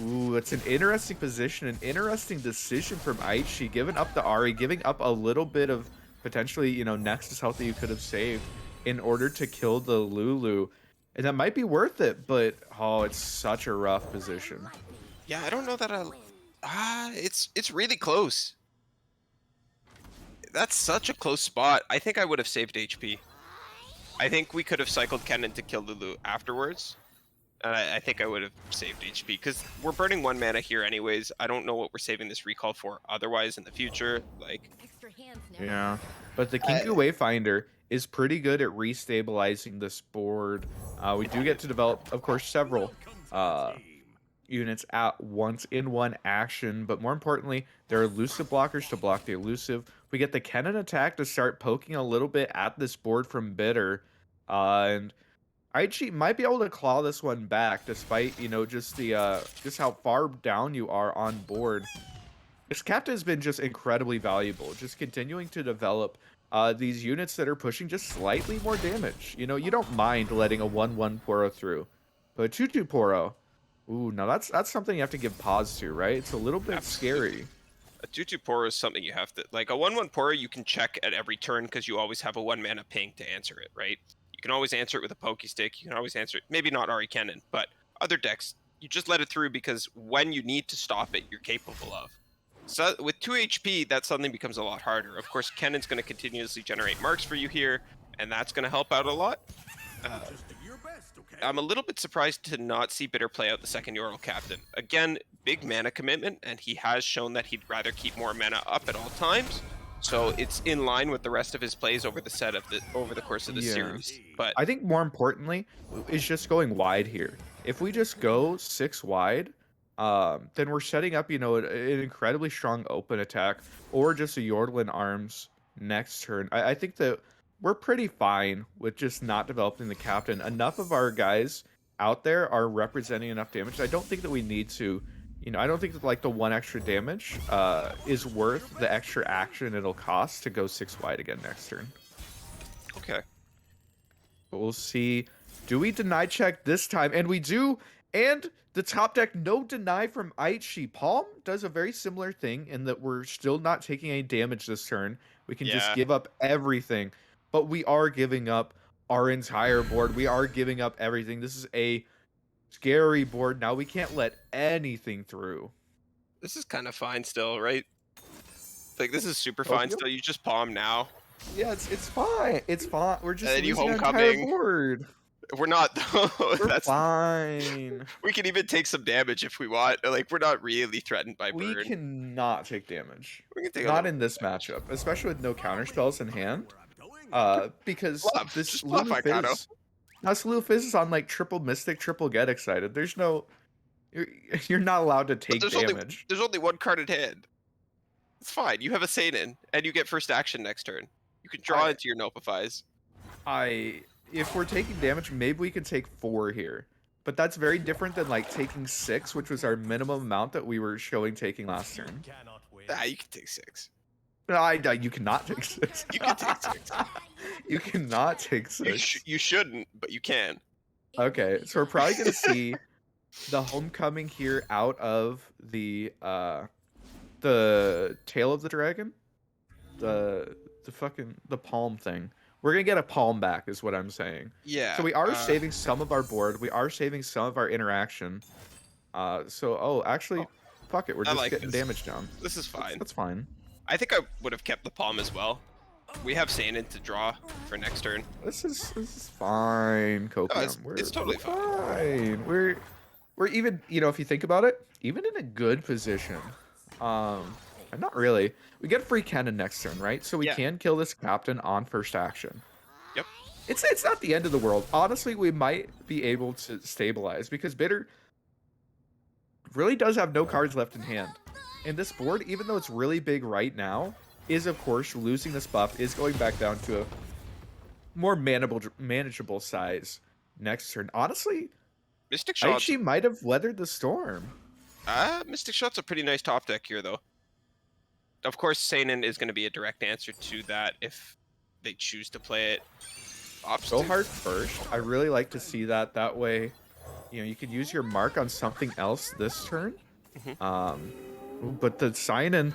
Ooh, it's an interesting position, an interesting decision from Aichi, giving up the Ari, giving up a little bit of potentially, you know, Nexus health that you could have saved in order to kill the Lulu. And that might be worth it, but oh, it's such a rough position. Yeah, I don't know that it's really close. That's such a close spot. I think I would have saved HP. I think we could have cycled Kennen to kill Lulu afterwards. And I think I would have saved HP because we're burning 1 mana here anyways. I don't know what we're saving this recall for otherwise in the future. Like, Extra hands now. Yeah, but the Kinku Wayfinder is pretty good at restabilizing this board. We do get to develop, of course, several units at once in one action, but more importantly, there are elusive blockers to block the elusive. We get the Kennen attack to start poking a little bit at this board from Bitter, and Aichi might be able to claw this one back, despite, you know, just the just how far down you are on board. This captain has been just incredibly valuable, just continuing to develop these units that are pushing just slightly more damage. You know, you don't mind letting a 1/1 Poro through, but a 2/2 Poro, ooh, now that's something you have to give pause to, right? It's a little bit scary. a 2/2 Poro is something you have to, like a 1/1 Poro you can check at every turn because you always have a 1 mana ping to answer it, right? You can always answer it with a Pokey Stick. You can always answer it, maybe not Ari Kennen, but other decks, you just let it through because when you need to stop it, you're capable of. So with 2 HP, that suddenly becomes a lot harder. Of course, Kennen's going to continuously generate marks for you here, and that's going to help out a lot. Just do your best, okay? I'm a little bit surprised to not see Bitter play out the second Ural Captain. Again, big mana commitment, and he has shown that he'd rather keep more mana up at all times. So it's in line with the rest of his plays over the course of the series. But I think more importantly is just going wide here. If we just go 6 wide, then we're setting up, you know, an incredibly strong open attack or just a Yordlin Arms next turn. I think that we're pretty fine with just not developing the captain. Enough of our guys out there are representing enough damage. I don't think that we need to, you know, I don't think that like the 1 extra damage is worth the extra action it'll cost to go 6 wide again next turn. okay. But we'll see. Do we deny check this time? And we do. And the top deck, no deny from Aichi. Palm does a very similar thing in that we're still not taking any damage this turn. We can just Yeah. give up everything. But we are giving up our entire board. We are giving up everything. This is a scary board. Now we can't let anything through. This is kind of fine still, right? Like, this is super fine still. You just palm now. Yeah, it's fine. It's fine. We're just And you losing our entire homecoming. board. We're not, though. We're fine. We can even take some damage if we want. Like, we're not really threatened by We burn. cannot take damage. We can take a Not little in this matchup, especially with no counter spells in hand. Where I'm going. Because Bluff, this just bluff, Lulu Icano. Fizz. Us Lulu Fizz is on like triple Mystic, triple Get Excited. There's no, you're not allowed to But take damage. there's only 1 card in hand. It's fine. You have a Seinen, and you get first action next turn. You can draw into your Nopifies. If we're taking damage, maybe we could take 4 here. But that's very different than like taking 6, which was our minimum amount that we were showing taking last turn. Ah, you can take 6. You cannot take 6. You can take 6. You cannot take 6. You shouldn't, but you can. Okay, so we're probably gonna see the homecoming here out of the tail of the dragon, the palm thing. We're gonna get a palm back, is what I'm saying. Yeah. So we are saving some of our board. We are saving some of our interaction. Actually, fuck it. We're I just like getting this. damage down. This is fine. That's fine. I think I would have kept the palm as well. We have Seinen to draw for next turn. This is fine, Copium. It's totally fine. We're even, you know, if you think about it, even in a good position. Not really. We get free cannon next turn, right? So we can kill this captain on first action. Yep. It's not the end of the world. Honestly, we might be able to stabilize because Bitter really does have no cards left in hand. And this board, even though it's really big right now, is, of course, losing this buff is going back down to a more manageable size next turn. Honestly, Mystic Shot's Aichi might have weathered the storm. Mystic Shot's a pretty nice top deck here, though. Of course, Seinen is going to be a direct answer to that if they choose to play it. Go hard first. I really like to see that. That way, you know, you could use your mark on something else this turn. But the Seinen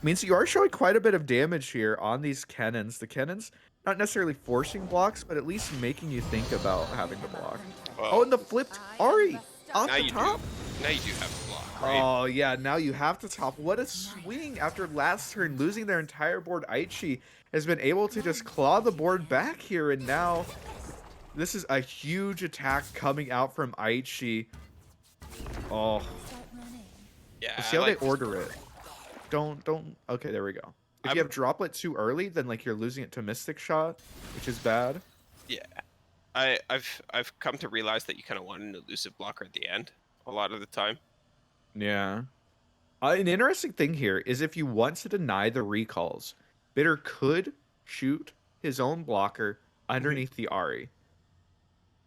means you are showing quite a bit of damage here on these cannons. The cannons not necessarily forcing blocks, but at least making you think about having to block. Well, Oh, and the flipped Ari off now the you top. do. Now you do have to block, right? Oh, yeah, now you have to top. What a swing after last turn, losing their entire board. Aichi has been able to just claw the board back here, and now this is a huge attack coming out from Aichi. Oh, Yeah, let's see how they order it. Don't. Okay, there we go. If you have droplet too early, then like you're losing it to Mystic Shot, which is bad. Yeah, I've come to realize that you kind of want an elusive blocker at the end a lot of the time. Yeah. An interesting thing here is if you want to deny the recalls, Bitter could shoot his own blocker underneath the Ari.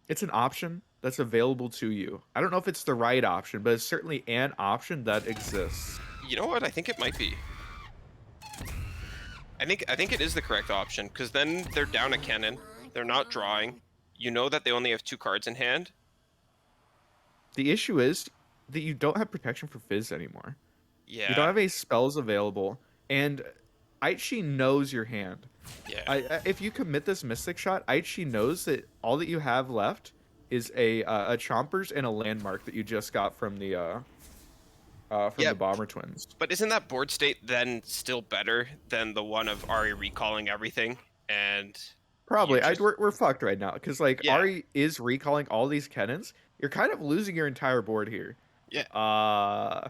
It's an option that's available to you. I don't know if it's the right option, but it's certainly an option that exists. You know what? I think it might be. I think it is the correct option because then they're down a cannon. They're not drawing. You know that they only have 2 cards in hand. The issue is that you don't have protection for Fizz anymore. Yeah. You don't have any spells available, and Aichi knows your hand. Yeah. If you commit this Mystic Shot, Aichi knows that all that you have left is a Chompers and a Landmark that you just got from the Bomber Twins. But isn't that board state then still better than the one of Ari recalling everything? And Probably. just... We're fucked right now because like Yeah. Ari is recalling all these cannons. You're kind of losing your entire board here. Yeah.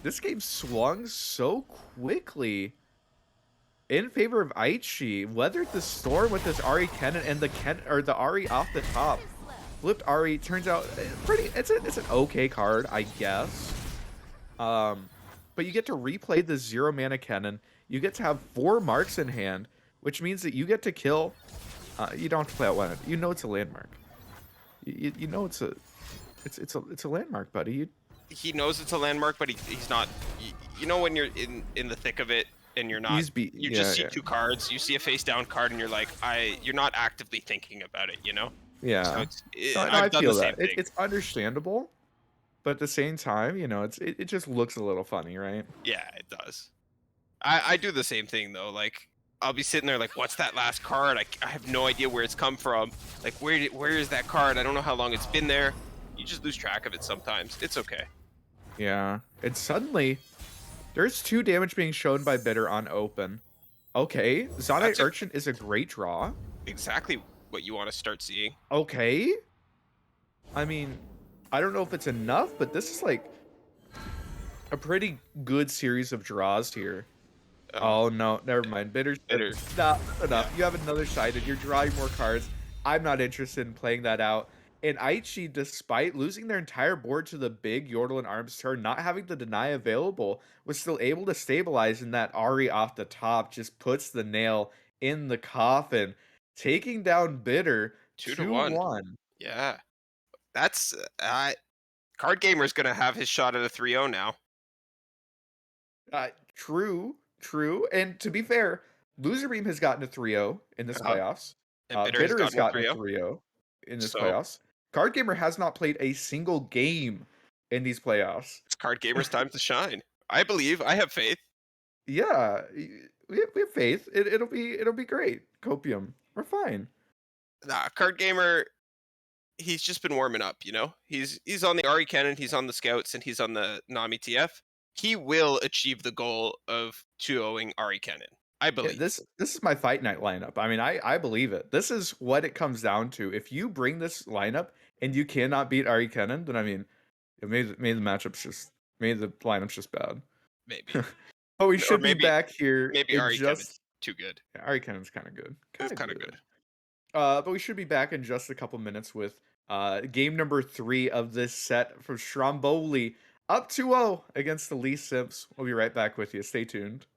This game swung so quickly in favor of Aichi. Weathered the storm with this Ari cannon and the Ari off the top. Flipped Ari turns out it's an okay card, I guess. But you get to replay the 0 mana cannon. You get to have 4 marks in hand, which means that you get to kill. You don't have to play out one. You know it's a landmark. You know it's a landmark, buddy. He knows it's a landmark, but he's not. You know when you're in the thick of it and you're not. You just see 2 cards. You see a face down card, and you're like, you're not actively thinking about it. You know. Yeah. So I feel that it's understandable, but at the same time, you know, it just looks a little funny, right? Yeah, it does. I do the same thing though. Like I'll be sitting there like, what's that last card? I have no idea where it's come from. Like where is that card? I don't know how long it's been there. You just lose track of it sometimes. It's okay. Yeah. And suddenly, there's 2 damage being shown by Bitter on open. Okay, Zonite Urchin is a great draw. Exactly what you want to start seeing. Okay. I mean, I don't know if it's enough, but this is like a pretty good series of draws here. Oh no, never mind. Bitter. Not enough. You have another sided. You're drawing more cards. I'm not interested in playing that out. And Aichi, despite losing their entire board to the big Yordle and Arms turn, not having the deny available, was still able to stabilize, and that Ari off the top just puts the nail in the coffin, taking down Bitter 2-1. Yeah. That's Card Gamer's gonna have his shot at a 3-0 now. True. And to be fair, Loser Beam has gotten a 3-0 in this playoffs. And Bitter has gotten a 3-0 in this playoffs. Card Gamer has not played a single game in these playoffs. It's Card Gamer's time to shine. I believe. I have faith. Yeah, we have faith. It'll be great. Copium, we're fine. Nah, Card Gamer, he's just been warming up. You know, he's on the Ari Cannon, he's on the Scouts, and he's on the Nami TF. He will achieve the goal of 2-0ing Ari Cannon. I believe. Yeah, this is my fight night lineup. I mean, I believe it. This is what it comes down to. If you bring this lineup and you cannot beat Ari Cannon, then I mean, it made the lineups just bad. Maybe. But we should be back here. Maybe Ari Cannon's too good. Yeah, Ari Cannon's kind of good. It's kind of good. But we should be back in just a couple minutes with game number 3 of this set from Stromboli, up 2-0 against the Lee Simps. We'll be right back with you. Stay tuned.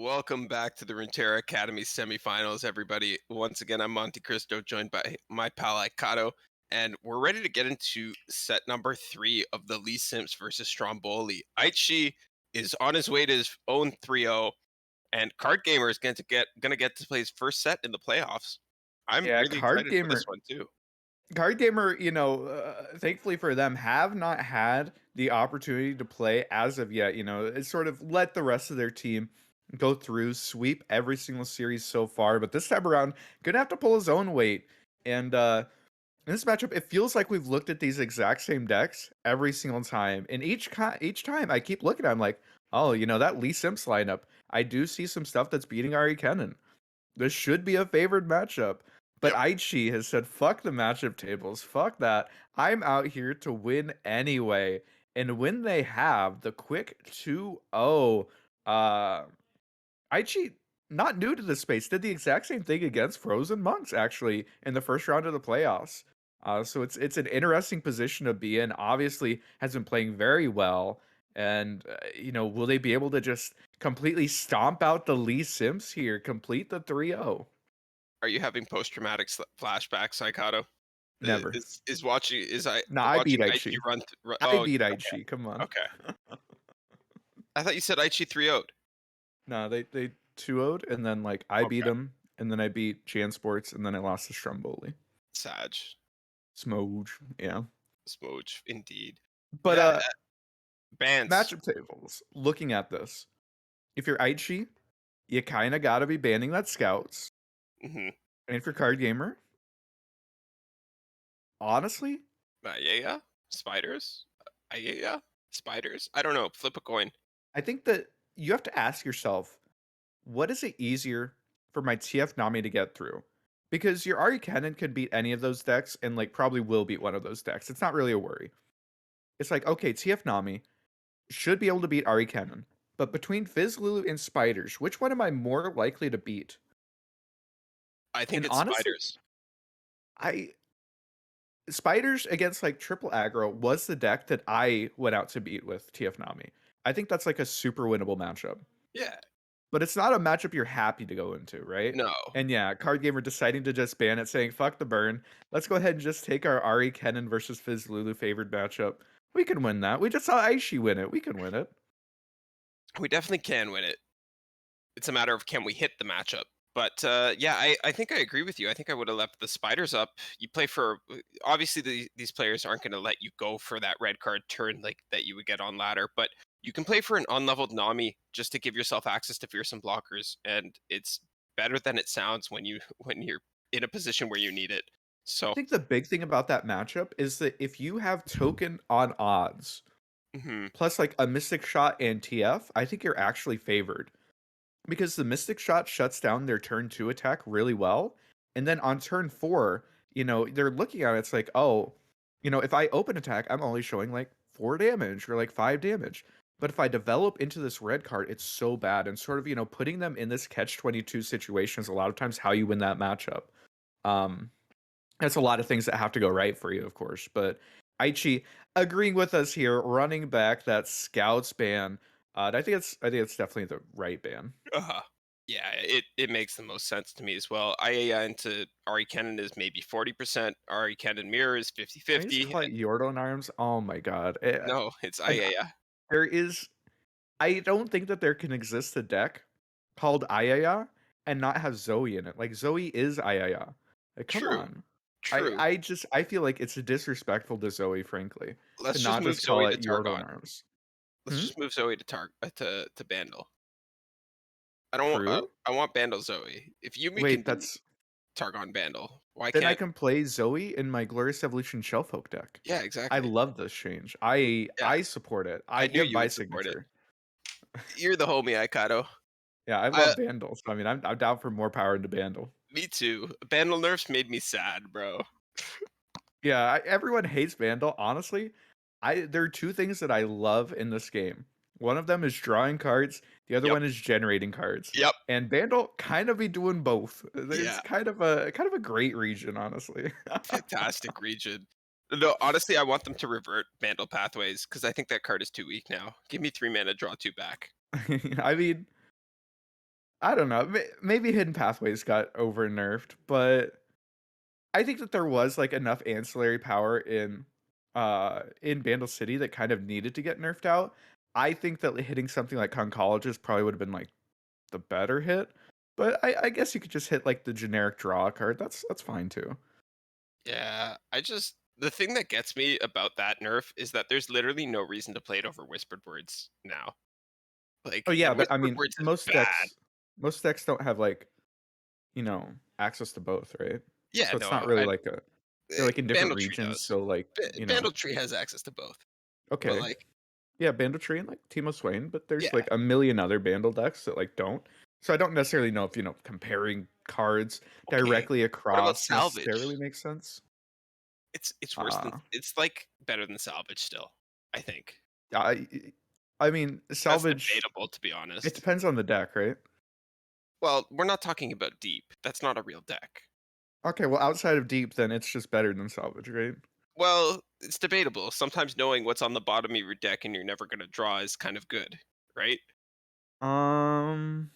Welcome back to the Runeterra Academy semifinals, everybody. Once again, I'm Monte Cristo, joined by my pal Aikato, and we're ready to get into set number 3 of the Lee Simps versus Stromboli. Aichi is on his way to his own 3-0, and Card Gamer is gonna get to play his first set in the playoffs. I'm Yeah, really excited for this one too. Card Gamer, thankfully for them, have not had the opportunity to play as of yet. It's sort of let the rest of their team go through, sweep every single series so far. But this time around, gonna have to pull his own weight. And in this matchup, it feels like we've looked at these exact same decks every single time. And each time I keep looking at them like, oh, that Lee Simps lineup, I do see some stuff that's beating Ari Kennen. This should be a favored matchup. But Yep. Aichi has said, fuck the matchup tables. Fuck that. I'm out here to win anyway. And when they have the quick 2-0, Aichi, not new to this space, did the exact same thing against Frozen Monks, actually, in the first round of the playoffs. So it's an interesting position to be in. Obviously, has been playing very well. And, will they be able to just completely stomp out the Lee Simps here, complete the 3-0? Are you having post-traumatic flashbacks, Aikato? Never. Is watching is I No, I beat watching Aichi Aichi. run? I Oh, beat okay, Aichi. Come on. okay. I thought you said Aichi 3-0'd. No, they 2-0'd, and then I beat Okay, him, and then I beat Jan Sports, and then I lost to Stromboli. Sag. Smoge, yeah. Smooch, indeed. But Yeah, bans. matchup tables. Looking at this, if you're Aichi, you kind of gotta be banning that Scouts, Mm-hmm. and if you're Card Gamer, honestly, Yeah. Spiders. Yeah. Spiders. I don't know. Flip a coin. I think that you have to ask yourself, what is it easier for my TF Nami to get through? Because your Ari Cannon could beat any of those decks, and probably will beat one of those decks. It's not really a worry. It's like, okay, TF Nami should be able to beat Ari Cannon. But between Fizz Lulu and Spiders, which one am I more likely to beat? I think And it's honestly, spiders. I Spiders against triple aggro was the deck that I went out to beat with TF Nami. I think that's a super winnable matchup. Yeah. But it's not a matchup you're happy to go into, right? No. And yeah, Card Gamer deciding to just ban it, saying fuck the burn. Let's go ahead and just take our Ari Kennen versus Fizz Lulu favored matchup. We can win that. We just saw Aishi win it. We can win it. We definitely can win it. It's a matter of can we hit the matchup. But yeah, I think I agree with you. I think I would have left the spiders up. You play for obviously these players aren't going to let you go for that red card turn like that you would get on ladder, but you can play for an unleveled Nami just to give yourself access to fearsome blockers, and it's better than it sounds when you're in a position where you need it. I So think the big thing about that matchup is that if you have token on odds, mhm, plus a Mystic Shot and TF, I think you're actually favored. Because the Mystic Shot shuts down their turn 2 attack really well. And then on turn 4, they're looking at it, it's like, oh, if I open attack, I'm only showing 4 damage or 5 damage. But if I develop into this red card, it's so bad. And sort of, putting them in this catch-22 situation is a lot of times how you win that matchup. That's a lot of things that have to go right for you, of course. But Aichi agreeing with us here, running back that Scouts ban. I think it's definitely the right ban. uh yeah, it makes the most sense to me as well. IA into Ari Kennen is maybe 40%. Ari Kennen mirror is I just 50-50. call it Yordle Arms. Oh my god. No, it's And IA. there is I don't think that there can exist a deck called Ayaya and not have Zoe in it. Zoe is Ayaya. Come True. on. True. I feel like it's disrespectful to Zoe, frankly, to Let's just not move just call Zoe to it Yordle Targon. Arms. Let's Hmm? just move Zoe to to Bandle. True? I want Bandle Zoe. If Yumi can Wait, do that's Targon Bandle, why then I can't? can play Zoe in my Glorious Evolution Shellfolk deck. Yeah, I exactly. love this change. I Yeah, support it. I You knew have you my would support it. signature. You're the homie, Aikado. Yeah, I I love Bandle. So I mean, I'm down for more power into Bandle. Me too. Bandle nerfs made me sad, bro. Yeah, everyone hates Vandal. Honestly, there are two things that I love in this game. One of them is drawing cards. The other Yep. one is generating cards. Yep. And Vandal kind of be doing both. There's Yeah. kind of a great region, honestly. Fantastic region. No, honestly, I want them to revert Vandal Pathways because I think that card is too weak now. Give me 3 mana, draw 2 back. I mean, I don't know. Maybe Hidden Pathways got over nerfed, but I think that there was like enough ancillary power in Bandle City that kind of needed to get nerfed out. I think that hitting something like Concolleges probably would have been like the better hit, but I guess you could just hit like the generic draw card. That's fine too. Yeah, the thing that gets me about that nerf is that there's literally no reason to play it over Whispered Words now. Oh Like, yeah, and but I Whispered mean Words is bad. most decks don't have like, access to both, right? Yeah, So it's not no, really like a they're like in different Bandle Tree regions, does. so like, Bandle Tree has access to both, but okay. like, Yeah, Bandle Tree and like Teemo Swain, but there's yeah, like a million other Bandle decks that like don't. So I don't necessarily know if, comparing cards okay. directly What about across necessarily Salvage? makes sense. It's worse than Uh it's like better than Salvage still, I think. I I mean, That's salvage debatable, to be it honest. depends on the deck, right? Well, we're not talking about deep. That's not a real deck. Okay, well outside of deep then it's just better than salvage, right? Well, it's debatable. Sometimes knowing what's on the bottom of your deck and you're never going to draw is kind of good, right? Um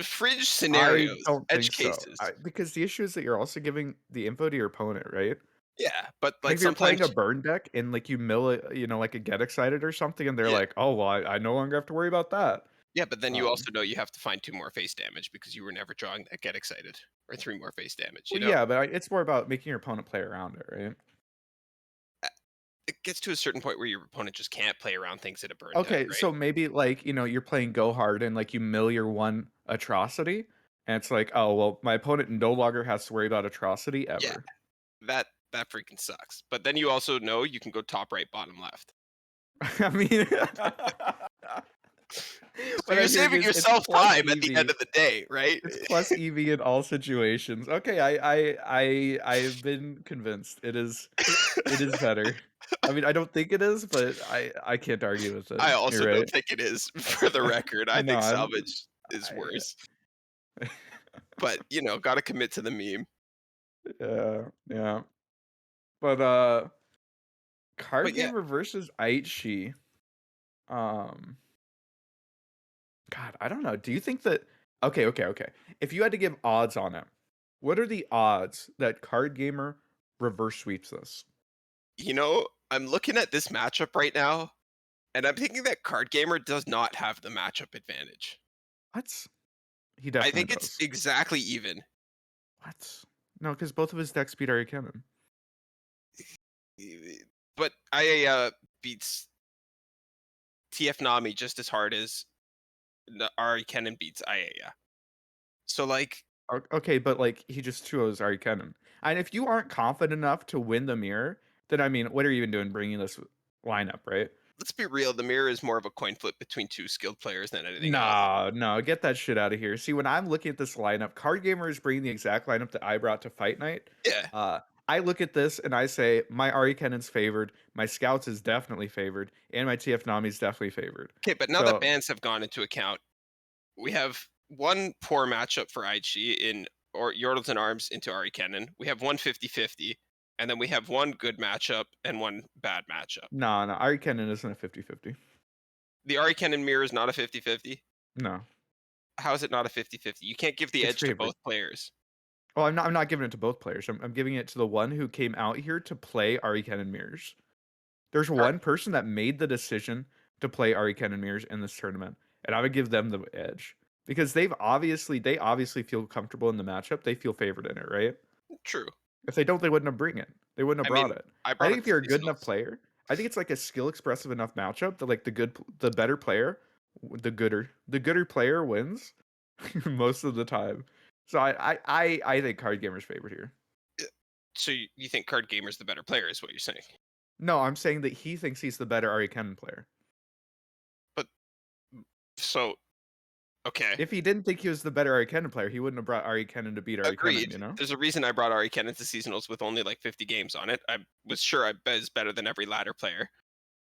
Fringe I scenarios, don't edge think so. cases. Because the issue is that you're also giving the info to your opponent, right? Yeah, but Like like if you're playing sometimes, a burn deck and like you mill it, like a get excited or something, and they're yeah, like, "Oh well, I no longer have to worry about that." yeah, but then you Um, also know you have to find 2 more face damage because you were never drawing that get excited, or 3 more face damage. well, yeah, but it's more about making your opponent play around it, right? Uh, it gets to a certain point where your opponent just can't play around things in a burn deck, Okay, right? so maybe like you're playing Go Hard and like you mill your one atrocity, and it's like, oh well, my opponent no longer has to worry about atrocity Yeah, ever. that freaking sucks. But then you also know you can go top right, bottom left. I mean, So what you're I'm hearing saving is it's yourself plus time at the end EV. of the day, right? It's plus EV in all situations. Okay, I've been convinced. It is better. I mean, I don't think it is, but I can't argue with it. I You're also right. don't think it is, for the record. I No, think salvage is I worse. But, gotta commit to the meme. yeah, yeah. But card But yeah, gamer versus Aichi. Um God, I don't know. Do you think that okay, okay, okay. If you had to give odds on it, what are the odds that card gamer reverse sweeps this? I'm looking at this matchup right now, and I'm thinking that Card Gamer does not have the matchup advantage. What? He I definitely think it's does. exactly even. What? No, because both of his decks beat Ari Cannon. But IA beats TF Nami just as hard as Ari Kennen beats IA. So, like, Okay, but like he just 2-0s Ari Cannon. And if you aren't confident enough to win the mirror, then I mean, what are you even doing bringing this lineup, right? let's be real, the mirror is more of a coin flip between 2 skilled players than anything else. No, no, get that shit out of here. See, when I'm looking at this lineup, Card Gamer is bringing the exact lineup that I brought to Fight Night. Yeah. I look at this and I say, my Ari Kennen's favored, my Scouts is definitely favored, and my TF Nami's definitely favored. Okay, but now that So, bans have gone into account, we have one poor matchup for Aichi in or Yordles and Arms into Ari Kennen. We have one 50-50, and then we have one good matchup and one bad matchup. no, no, Ari Kennen isn't a 50-50. The Ari Kennen mirror is not a 50-50. No, How is it not a 50-50? You can't give the it's edge to favored. both players. Oh, I'm not giving it to both players. I'm giving it to the one who came out here to play Ari Kennen mirrors. There's Ar- one person that made the decision to play Ari Kennen mirrors in this tournament, and I would give them the edge because they obviously feel comfortable in the matchup. They feel favored in it, right? True. If they don't, they wouldn't have bring it. They wouldn't have I brought mean, it. I I brought think up if the you're a good enough seasonals. player, I think it's like a skill expressive enough matchup that like the better player, the gooder player wins most of the time. So I think card gamer's favored here. So you think Card Gamer's the better player, is what you're saying? No, I'm saying that he thinks he's the better Ari Kennen player. But so okay, If he didn't think he was the better Ari Kennen player, he wouldn't have brought Ari Kennen to beat Ari Kennen, agreed. you know? There's a reason I brought Ari Kennen to seasonals with only like 50 games on it. I was sure I bet is better than every ladder player.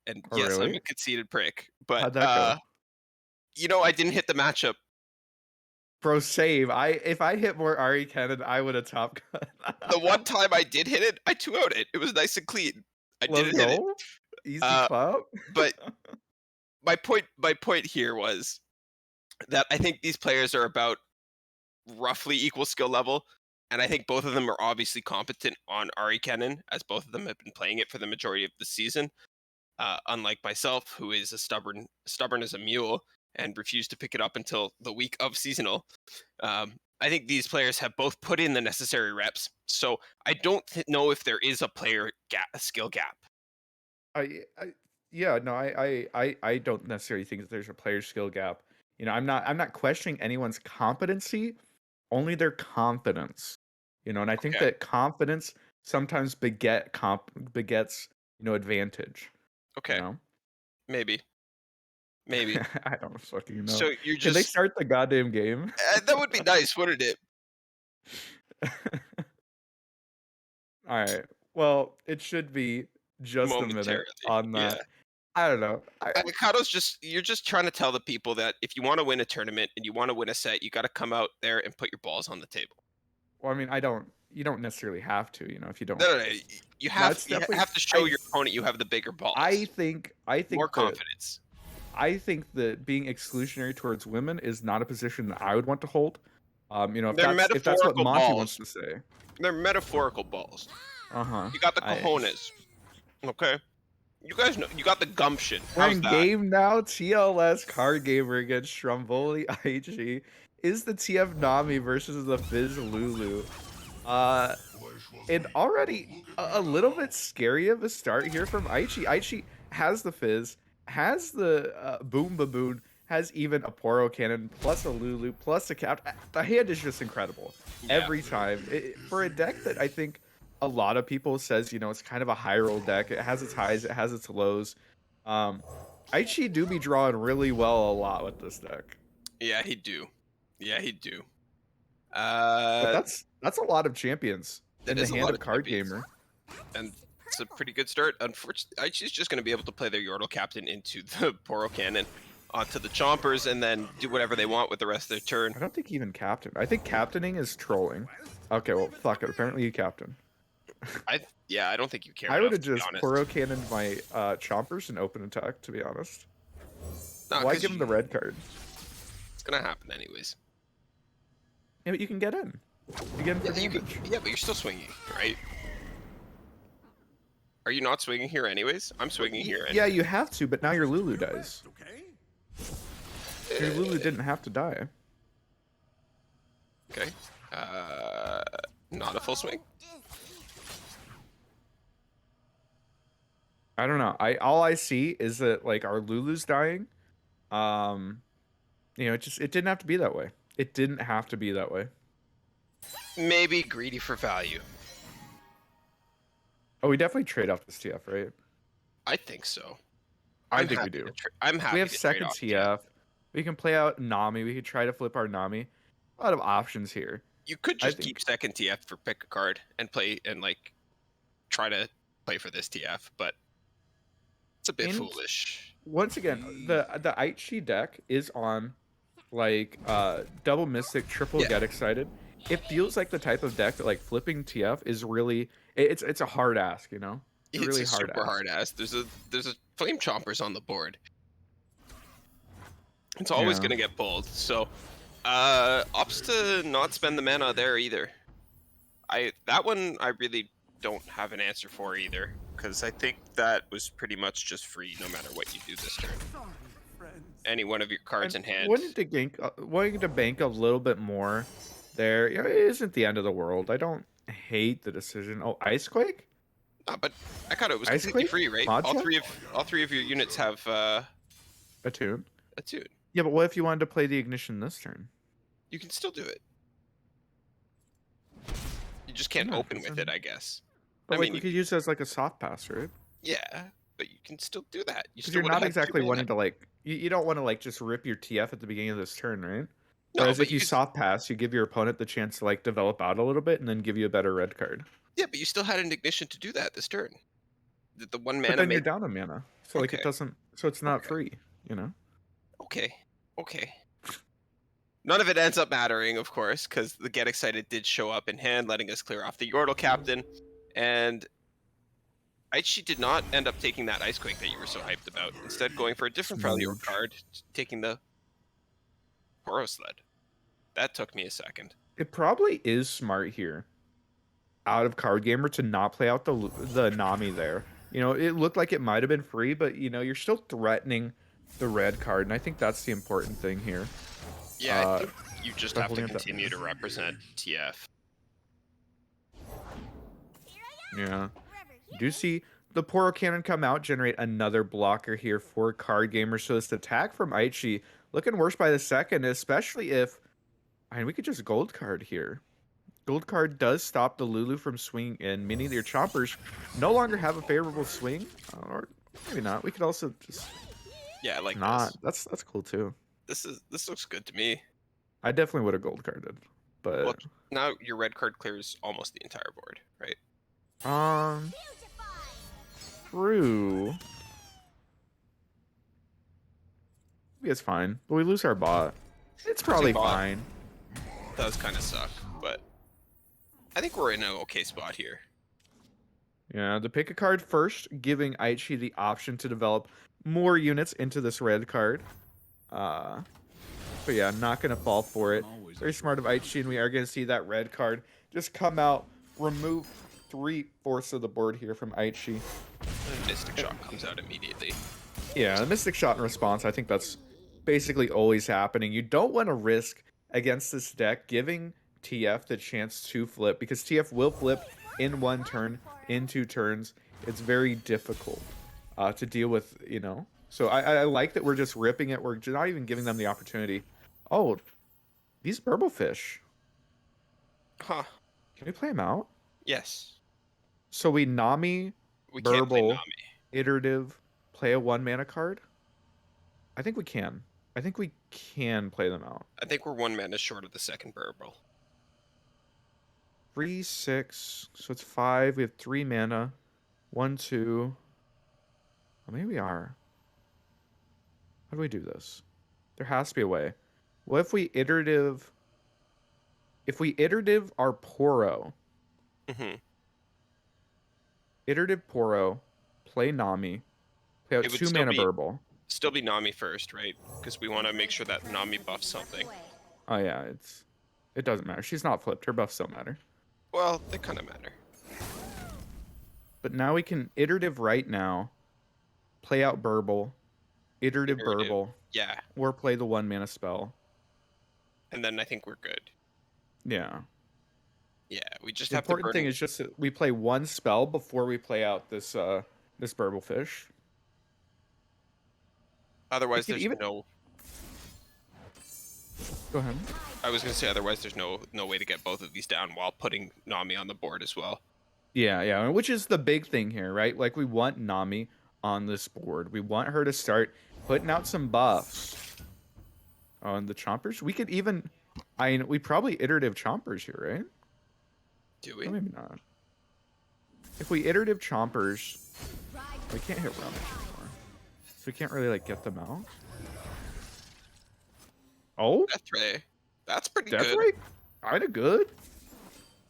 And Oh, yes, I'm really? a conceited prick. But How'd that go? I didn't hit the matchup. Bro, save. If I hit more Ari Kennen, I would have top The cut. one time I did hit it, I 2-0'd it. It was nice and clean. I Let's didn't hit it. go. Easy Uh, clap. but my point here was that I think these players are about roughly equal skill level, and I think both of them are obviously competent on Ari Kennen, as both of them have been playing it for the majority of the season. Unlike myself, who is a stubborn as a mule and refused to pick it up until the week of seasonal. I think these players have both put in the necessary reps, so I don't know if there is a player skill gap. I yeah, no, I don't necessarily think that there's a player skill gap. You know, I'm not questioning anyone's competency, only their confidence. You know, and I think Okay, that confidence sometimes begets, advantage, you okay, know? maybe, maybe. I don't fucking know. So you're Can they just start the goddamn game? that would be nice, wouldn't it? Alright. Well, it should be just a minute Momentarily, on yeah. that. I don't know. Avocado's you're just trying to tell the people that if you want to win a tournament and you want to win a set, you got to come out there and put your balls on the table. Well, I mean, you don't necessarily have to, if you don't. No, you have That's you definitely have to show your opponent you have the bigger I balls, think more that confidence. being exclusionary towards women is not a position that I would want to hold. If They're that's what metaphorical Monty wants balls. to say. They're metaphorical balls. Uh-huh. You got the I cojones, okay? You guys know you got the gumption. We're How's in that? game now. TLS card gamer against Stromboli IG. Is the TF Nami versus the Fizz Lulu. Uh and already a little bit scary of a start here from Aichi. Aichi has the Fizz, has the Boom Baboon, has even a Poro Cannon, plus a Lulu, plus a Cap. The hand is just incredible Yeah, every time. For a deck that I think a lot of people says, it's kind of a high roll deck. It has its highs, it has its lows. Aichi do be drawing really well a lot with this deck. yeah, he do. Yeah, he do. But that's a lot of champions That in the is a hand lot of of Card champions. Gamer. And it's a pretty good start. Unfortunately, Aichi's just going to be able to play their Yordle Captain into the Poro Cannon onto the Chompers and then do whatever they want with the rest of their turn. I don't think even captain. I think captaining is trolling. Okay, well, fuck it. Apparently you captain. I don't think you care I enough, would have to be just honest. Poro cannoned my chompers and open attack, to be honest. No, Why 'cause give him the red card? it's going to happen anyways. Yeah, but you can get in. You get in for damage. Yeah, but you're still swinging, right? Are you not swinging here anyways? I'm swinging here. Yeah, you have to, but now your Lulu dies. Okay? Your Lulu didn't have to die. Okay. Not a full swing. I don't know. All I see is that like our Lulu's dying. It didn't have to be that way. It didn't have to be that way. Maybe greedy for value. Oh, we definitely trade off this TF, right? I think so. I think we do. I'm happy. We have to trade second off TF. We can play out Nami. We could try to flip our Nami. A lot of options here. You could I just think- keep second TF for pick a card and play and like try to play for this TF, but it's a bit foolish. Once again, the Aichi deck is on like double Mystic, triple Yeah. Get Excited. It feels like the type of deck that like flipping TF is really it's a hard ask, It's a It's really a super hard ass. There's a flame chompers on the board. It's always Yeah. gonna get pulled. So opts to not spend the mana there either. That one I really don't have an answer for either, because I think that was pretty much just free no matter what you do this turn. Sorry, friends. Any one of your cards in hand. Wanting to bank a little bit more there, it isn't the end of the world. I don't hate the decision. Oh, Icequake? No, but I thought it was Ice completely Quake? free, right? Mod All check? three of your units have Attune. a tune. Yeah, but what if you wanted to play the Ignition this turn? You can still do it. You just can't Yeah, open it's with it, I guess. But I like mean, we you could use it as like a soft pass, right? yeah, but you can still do that. You Because still you're would've not had exactly 2 wanting mana. to like you don't want to like just rip your TF at the beginning of this turn, right? No, Whereas but if you could- soft pass, you give your opponent the chance to like develop out a little bit and then give you a better red card. yeah, but you still had an ignition to do that this turn. The one But mana then you're made. down a mana. So like Okay. it doesn't so it's not Okay. free. Okay. None of it ends up mattering, of course, because the Get Excited did show up in hand, letting us clear off the Yordle Captain, and Aichi did not end up taking that Icequake that you were so hyped about. Instead, going for a different value Smooch. card, taking the Poro Sled. That took me a second. It probably is smart here, out of Card Gamer, to not play out the Nami there. You know, it looked like it might have been free, but you know, you're still threatening the red card, and I think that's the important thing here. Yeah, I think you just by have to holding up that continue to mana. represent TF. Yeah. Do see the Poro Cannon come out, generate another blocker here for Card Gamer. So this attack from Aichi looking worse by the second, especially if, I mean, we could just gold card here. Gold card does stop the Lulu from swinging in, meaning that your choppers no longer have a favorable swing. Or maybe not. We could also just Yeah, I like not. this. That's cool too. This looks good to me. I definitely would have gold carded, Well, but now your red card clears almost the entire board, right? true. Maybe it's fine, but we lose our bot. It's probably bot. fine. Does kind of suck, but I think we're in an okay spot here. Yeah, to pick a card first, giving Aichi the option to develop more units into this red card. But yeah, not gonna fall for it. Very smart of Aichi, and we are gonna see that red card just come out, remove 3/4 of the board here from Aichi. And Mystic Shot comes out immediately. Yeah, the Mystic Shot in response, I think that's basically always happening. You don't want to risk against this deck giving TF the chance to flip, because TF will flip in 1 turn, in 2 turns. It's very difficult to deal with, you know. So I like that we're just ripping it. We're not even giving them the opportunity. Oh, these Burblefish. Huh. Can we play them out? Yes. So we Nami, We can't play Burble, Nami. Iterative, play a 1 mana card? I think we can. I think we can play them out. I think we're 1 mana short of the second Burble. 3, 6. So it's 5. We have 3 mana. 1, 2. Oh, maybe we are. How do we do this? There has to be a way. What if we iterative... If we iterative our Poro... Mm-hmm. Iterative Poro, play Nami, play out It would 2 still mana be- Burble. Still be Nami first, right? Because we want to make sure that Nami buffs something. Oh yeah, it doesn't matter. She's not flipped. Her buffs don't matter. Well, they kind of matter. But now we can iterative right now, play out Burble, iterative Burble, Yeah. or play the 1 mana spell. And then I think we're good. Yeah. Yeah, we just The have to important thing is just that we play 1 spell before we play out this this Burblefish. Otherwise, could there's even- no... Go ahead. I was going to say, otherwise there's no way to get both of these down while putting Nami on the board as well. Yeah, yeah, which is the big thing here, right? Like, we want Nami on this board. We want her to start putting out some buffs. On the Chompers? We could even... I mean, we probably iterative Chompers here, right? Do we? Or maybe not. If we iterative Chompers... We can't hit Rummage anymore. So we can't really, like, get them out. Oh? Death Ray. That's pretty Death good. Ray? Kinda good.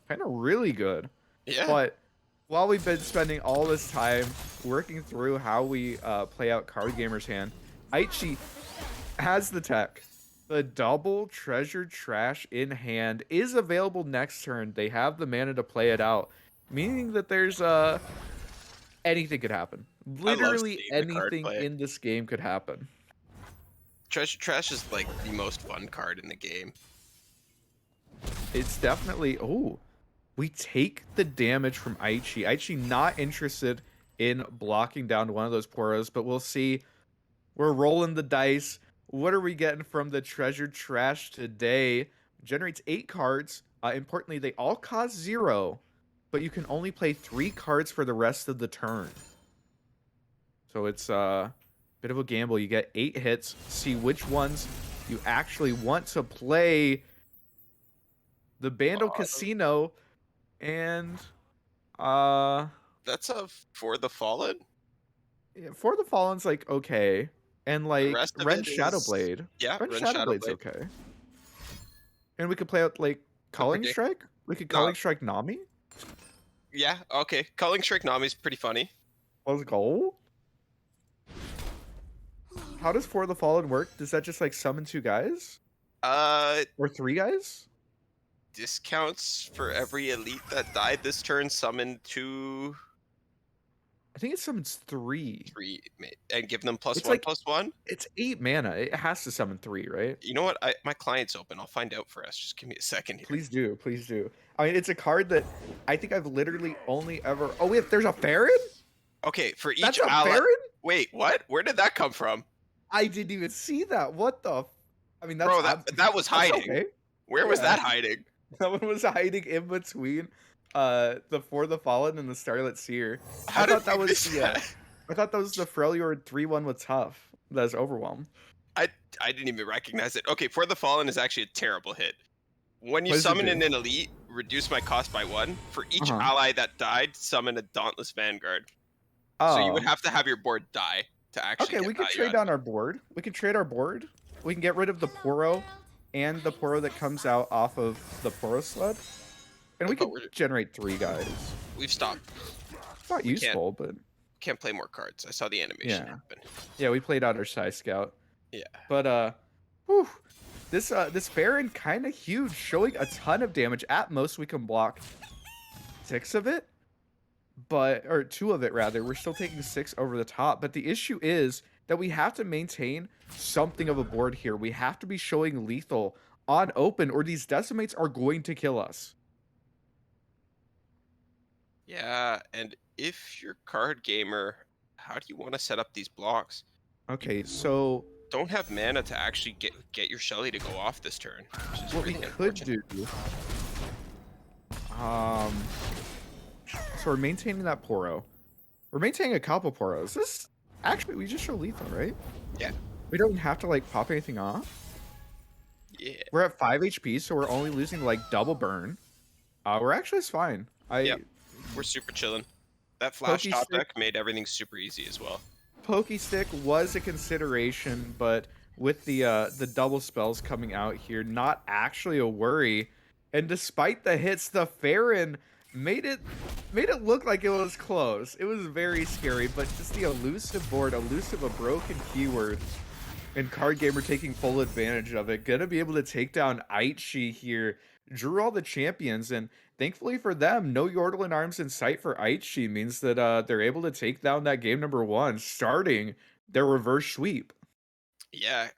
Kinda really good. Yeah. But while we've been spending all this time working through how we play out Card Gamer's hand, Aichi has the tech. The double Treasure Trash in hand is available next turn. They have the mana to play it out, meaning that there's anything could happen. Literally seeing the card anything play. in this game could happen. Treasure Trash is like the most fun card in the game. It's definitely... Oh, we take the damage from Aichi. Aichi not interested in blocking down one of those Poros, but we'll see. We're rolling the dice. What are we getting from the Treasure Trash today? Generates 8 cards. Importantly, they all cost 0, but you can only play 3 cards for the rest of the turn. So it's a bit of a gamble. You get 8 hits. See which ones you actually want to play. The Bando Casino, and That's a For the Fallen? yeah, For the Fallen's like okay, and like rest of Ren it is- Shadowblade. Yeah, Ren Ren Shadowblade's Shadowblade. okay. And we could play out like Calling predict- Strike. We could No. Calling Strike Nami. Yeah, okay. Calling Strike Nami's pretty funny. Let's go. How does For the Fallen work? Does that just like summon 2 guys? Or 3 guys? Discounts for every elite that died this turn, summon 2, I think it summons 3. 3, and give them It's +1, like +1. it's 8 mana. It has to summon 3, right? You know what? My client's open. I'll find out for us. Just give me a second here. Please do, please do. I mean, it's a card that I think I've literally only ever. Oh wait, there's a Farron? Okay, for each That's a ally. Farron? Wait, what? Where did that come from? I didn't even see that. What the? I mean, that's Bro, that was that's hiding. okay. Where was Yeah. that hiding? That one was hiding in between the For the Fallen and the Starlit Seer. How I did thought that we was miss the that? I thought that was the Freljord 3-1 with Tough. That's Overwhelm. I didn't even recognize it. Okay, For the Fallen is actually a terrible hit. When you What does it summon do? in an elite, reduce my cost by 1. For each Uh-huh. ally that died, summon a Dauntless Vanguard. So you would Oh. have to have your board die to actually Okay, get we could value trade out of down our board. We can trade our board. We can get rid of the Poro and the Poro that comes out off of the Poro sled. And we But could generate 3 guys. it. We've stopped. It's not useful, but Can't play more cards. I saw the animation Yeah. happen. yeah, we played out our Psy Scout. Yeah. But whew, this Farron kind of huge, showing a ton of damage. At most, we can block 6 of it, or 2 of it rather. We're still taking 6 over the top. But the issue is that we have to maintain something of a board here. We have to be showing lethal on open, or these decimates are going to kill us. Yeah, and if you're card gamer, how do you want to set up these blocks? Okay, so Don't have mana to actually get your Shelly to go off this turn, which is what we really could unfortunate. do, so we're maintaining that Poro. We're maintaining a couple Poros. This actually, we just show lethal, right? Yeah. We don't have to like pop anything off. Yeah. We're at 5 HP, so we're only losing like double burn. We're actually just fine. Yep. We're super chilling. That flash Pokey top stick. deck made everything super easy as well. Pokey Stick was a consideration, but with the double spells coming out here, not actually a worry. And despite the hits, the Farron made it look like it was close. It was very scary, but just the elusive board, elusive a broken keyword, and Card Gamer taking full advantage of it. Gonna be able to take down Aichi here. Drew all the champions, and thankfully for them, no Yordle and Arms in sight for Aichi means that they're able to take down that game number 1, starting their reverse sweep. Yeah,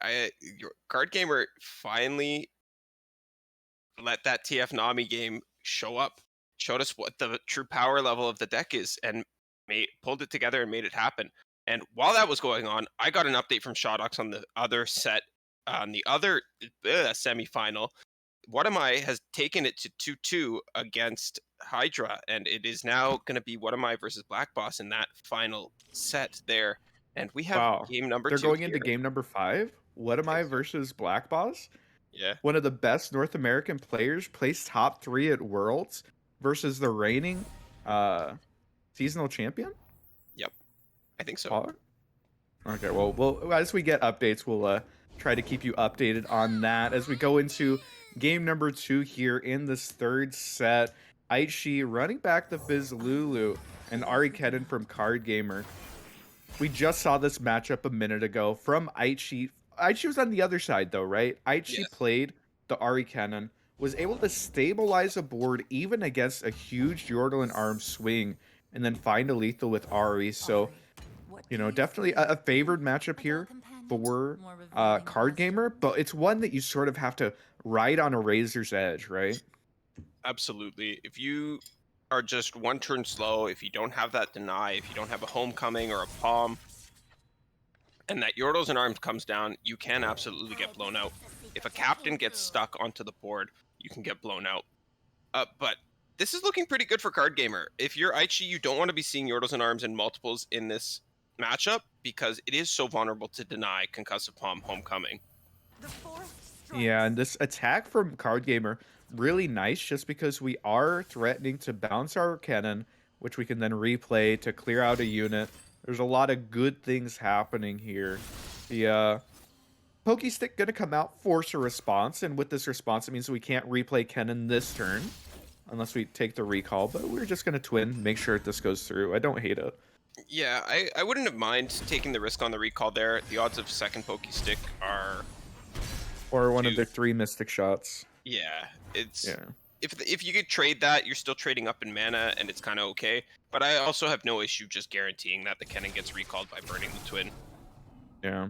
your card gamer finally let that TF Nami game show up, showed us what the true power level of the deck is, and pulled it together and made it happen. And while that was going on, I got an update from Shodox on the other set, on the other semifinal. What Am I has taken it to 2-2 against Hydra, and it is now going to be What Am I versus Black Boss in that final set there. And we have Wow. game number They're 2 going here. into game number 5. What Am I versus Black Boss? Yeah. One of the best North American players, placed top 3 at Worlds versus the reigning seasonal champion? Yep. I think so. Paul? Okay, well, as we get updates, we'll try to keep you updated on that as we go into game number 2 here in this third set. Aichi running back the Fizz Lulu and Ari Kedden from Card Gamer. We just saw this matchup a minute ago from Aichi. Aichi was on the other side though, right? Aichi Yes. played the Ari Kedden, was able to stabilize a board even against a huge Yordle and Arms swing, and then find a lethal with Ari. So, you know, definitely a favored matchup here for Card Gamer, but it's one that you sort of have to ride on a razor's edge, right? Absolutely. If you are just one turn slow, if you don't have that deny, if you don't have a homecoming or a palm, and that Yordles and Arms comes down, you can absolutely get blown out. If a captain gets stuck onto the board, you can get blown out. But this is looking pretty good for Card Gamer. If you're Aichi, you don't want to be seeing Yordles and Arms in multiples in this matchup because it is so vulnerable to deny Concussive Palm Homecoming. Yeah, and this attack from Card Gamer, really nice just because we are threatening to bounce our cannon, which we can then replay to clear out a unit. There's a lot of good things happening here. The Pokey Stick gonna come out, force a response, and with this response, it means we can't replay Kennen this turn, unless we take the recall, but we're just gonna twin, make sure this goes through. I don't hate it. Yeah, I wouldn't have mind taking the risk on the recall there. The odds of second Pokey Stick are Or one of to their 3 mystic shots. yeah, it's Yeah. if you could trade that, you're still trading up in mana, and it's kind of okay. But I also have no issue just guaranteeing that the cannon gets recalled by burning the twin. Yeah.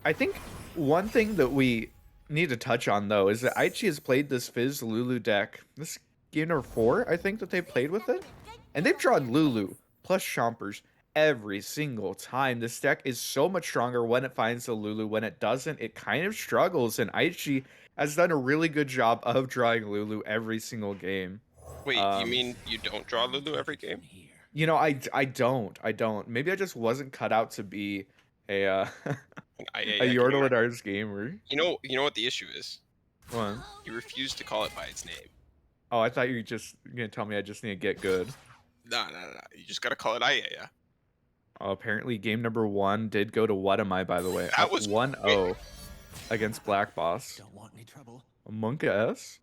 I think one thing that we need to touch on though is that Aichi has played this Fizz Lulu deck. This game number 4, I think, that they've played with it. And they've drawn Lulu plus Chompers every single time. This deck is so much stronger when it finds the Lulu. When it doesn't, it kind of struggles. And Aichi has done a really good job of drawing Lulu every single game. Wait, you Um, mean you don't draw Lulu every game? you know, I don't. Maybe I just wasn't cut out to be a a I can Yordle imagine. and Arts gamer. You know what the issue is? What? You refuse to call it by its name. Oh, I thought you were just gonna tell me I just need to get good. No. You just gotta call it Ayaya. Oh, apparently game number 1 did go to What Am I, by the way, That up was 1-0 against Black Boss. Don't want any trouble. Monka S?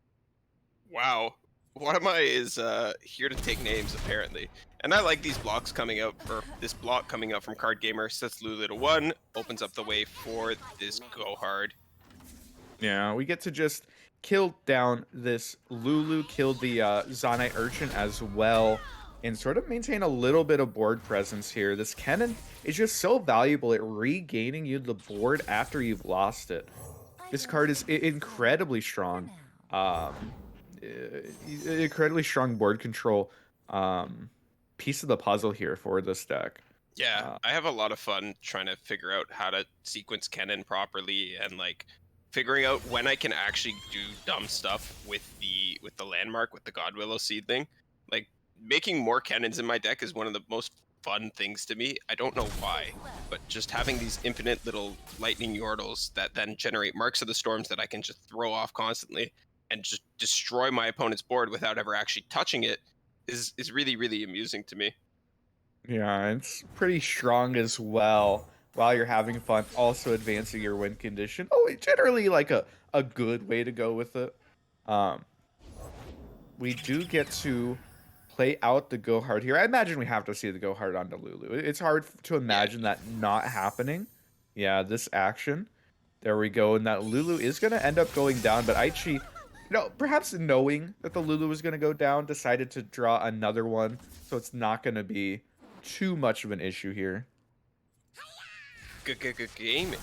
Wow. What am I is here to take names apparently. And I like these blocks coming out, or this block coming out from Card Gamer, sets Lulu to 1, opens up the way for this go hard. Yeah, we get to just kill down this Lulu, kill the Zanite Urchin as well, and sort of maintain a little bit of board presence here. This cannon is just so valuable at regaining you the board after you've lost it. This card is incredibly strong. Incredibly strong board control piece of the puzzle here for this deck. Yeah, I have a lot of fun trying to figure out how to sequence Kennen properly and like figuring out when I can actually do dumb stuff with the landmark with the Godwillow seedling. Like making more Kennens in my deck is one of the most fun things to me. I don't know why, but just having these infinite little lightning Yordles that then generate Marks of the Storms that I can just throw off constantly and just destroy my opponent's board without ever actually touching it is really, really amusing to me. Yeah, it's pretty strong as well. While you're having fun, also advancing your win condition. Oh, it's generally like a good way to go with it. Um, we do get to play out the go hard here. I imagine we have to see the go hard on Lulu. It's hard to imagine that not happening. Yeah, this action. There we go. And that Lulu is going to end up going down, but Aichi, perhaps knowing that the Lulu was going to go down, decided to draw another one. So it's not going to be too much of an issue here. Good gaming.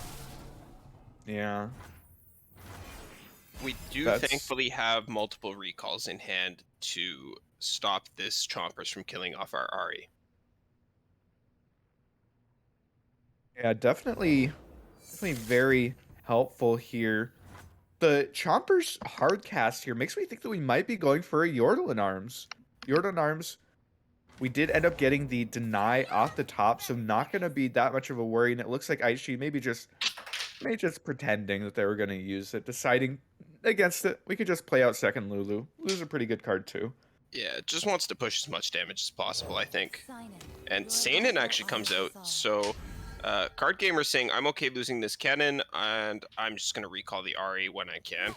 Yeah. We do thankfully have multiple recalls in hand to stop this Chompers from killing off our Ari. Yeah, definitely very helpful here. The Chompers hard cast here makes me think that we might be going for a Yordle in Arms. Yordle in Arms, we did end up getting the deny off the top, so not going to be that much of a worry. And it looks like Aichi maybe just pretending that they were going to use it, deciding against it. We could just play out second Lulu. Lulu's a pretty good card too. Yeah, it just wants to push as much damage as possible, I think. And Seinen actually comes out, so Card Gamer saying, I'm okay losing this cannon, and I'm just going to recall the Ari when I can.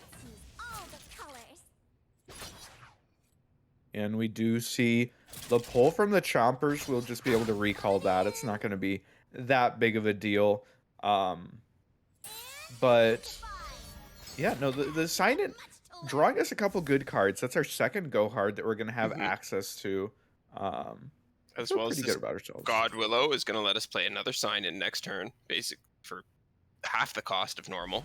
And we do see the pull from the Chompers. We'll just be able to recall that. It's not going to be that big of a deal. But yeah, no, the Seinen drawing us a couple good cards. That's our second go hard that we're going to have access to. As well as this good about ourselves. Godwillow is going to let us play another Seinen next turn, basic for half the cost of normal.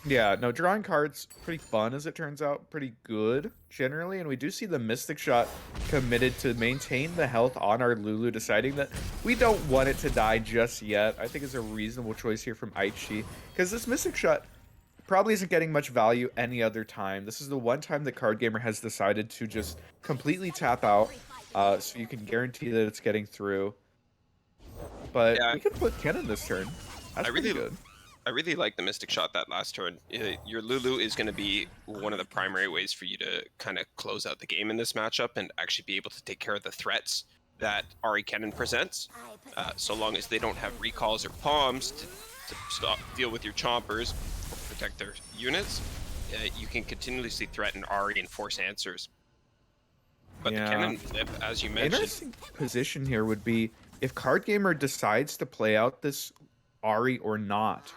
Yeah, no, drawing cards, pretty fun as it turns out, pretty good generally, and we do see the Mystic Shot committed to maintain the health on our Lulu, deciding that we don't want it to die just yet. I think it's a reasonable choice here from Aichi, because this Mystic Shot probably isn't getting much value any other time. This is the one time that Card Gamer has decided to just completely tap out, so you can guarantee that it's getting through. But yeah, we can put Kennen this turn. That's pretty good. I really like the Mystic Shot that last turn. Your Lulu is going to be one of the primary ways for you to kind of close out the game in this matchup and actually be able to take care of the threats that Ari Kennen presents. So long as they don't have recalls or palms to deal with your Chompers or protect their units, you can continuously threaten Ari and force answers. But the Kennen flip, as you mentioned... Interesting position here would be if Card Gamer decides to play out this Ari or not.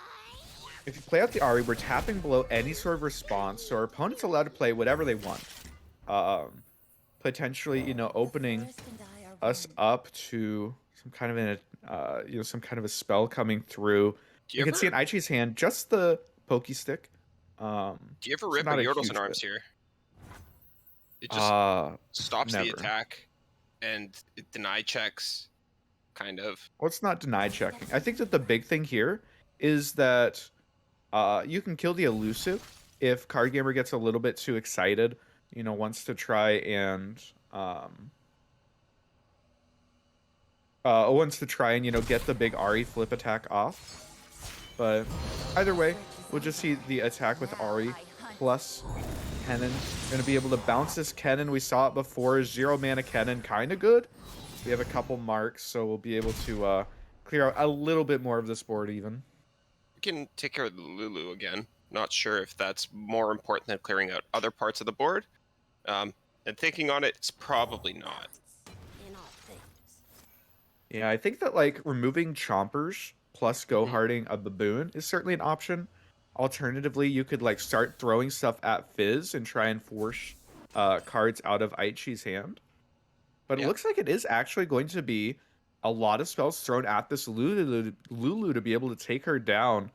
if you play out the Ari, we're tapping below any sort of response, so our opponent's allowed to play whatever they want. Potentially, you know, opening us up to some kind of you know, some kind of a spell coming through. Do You you can see ever in Aichi's hand just the pokey stick. do you ever So rip a not a Yordles huge and Arms bit. here? It just stops the Never. attack and it deny checks, kind of. Well, it's not deny checking. I think that the big thing here is that you can kill the elusive if Card Gamer gets a little bit too excited, you know, wants to try and you know, get the big Ari flip attack off. But either way, we'll just see the attack with Ari plus Kennen. Gonna be able to bounce this Kennen. We saw it before. 0 mana Kennen, kind of good. We have a couple marks, so we'll be able to clear out a little bit more of this board even. We can take care of the Lulu again. Not sure if that's more important than clearing out other parts of the board. And thinking on it, it's probably not. Yeah, I think that like removing Chompers plus Go Harding a Baboon is certainly an option. Alternatively, you could like start throwing stuff at Fizz and try and force cards out of Aichi's hand. But it Yeah. looks like it is actually going to be a lot of spells thrown at this Lulu to be able to take her down.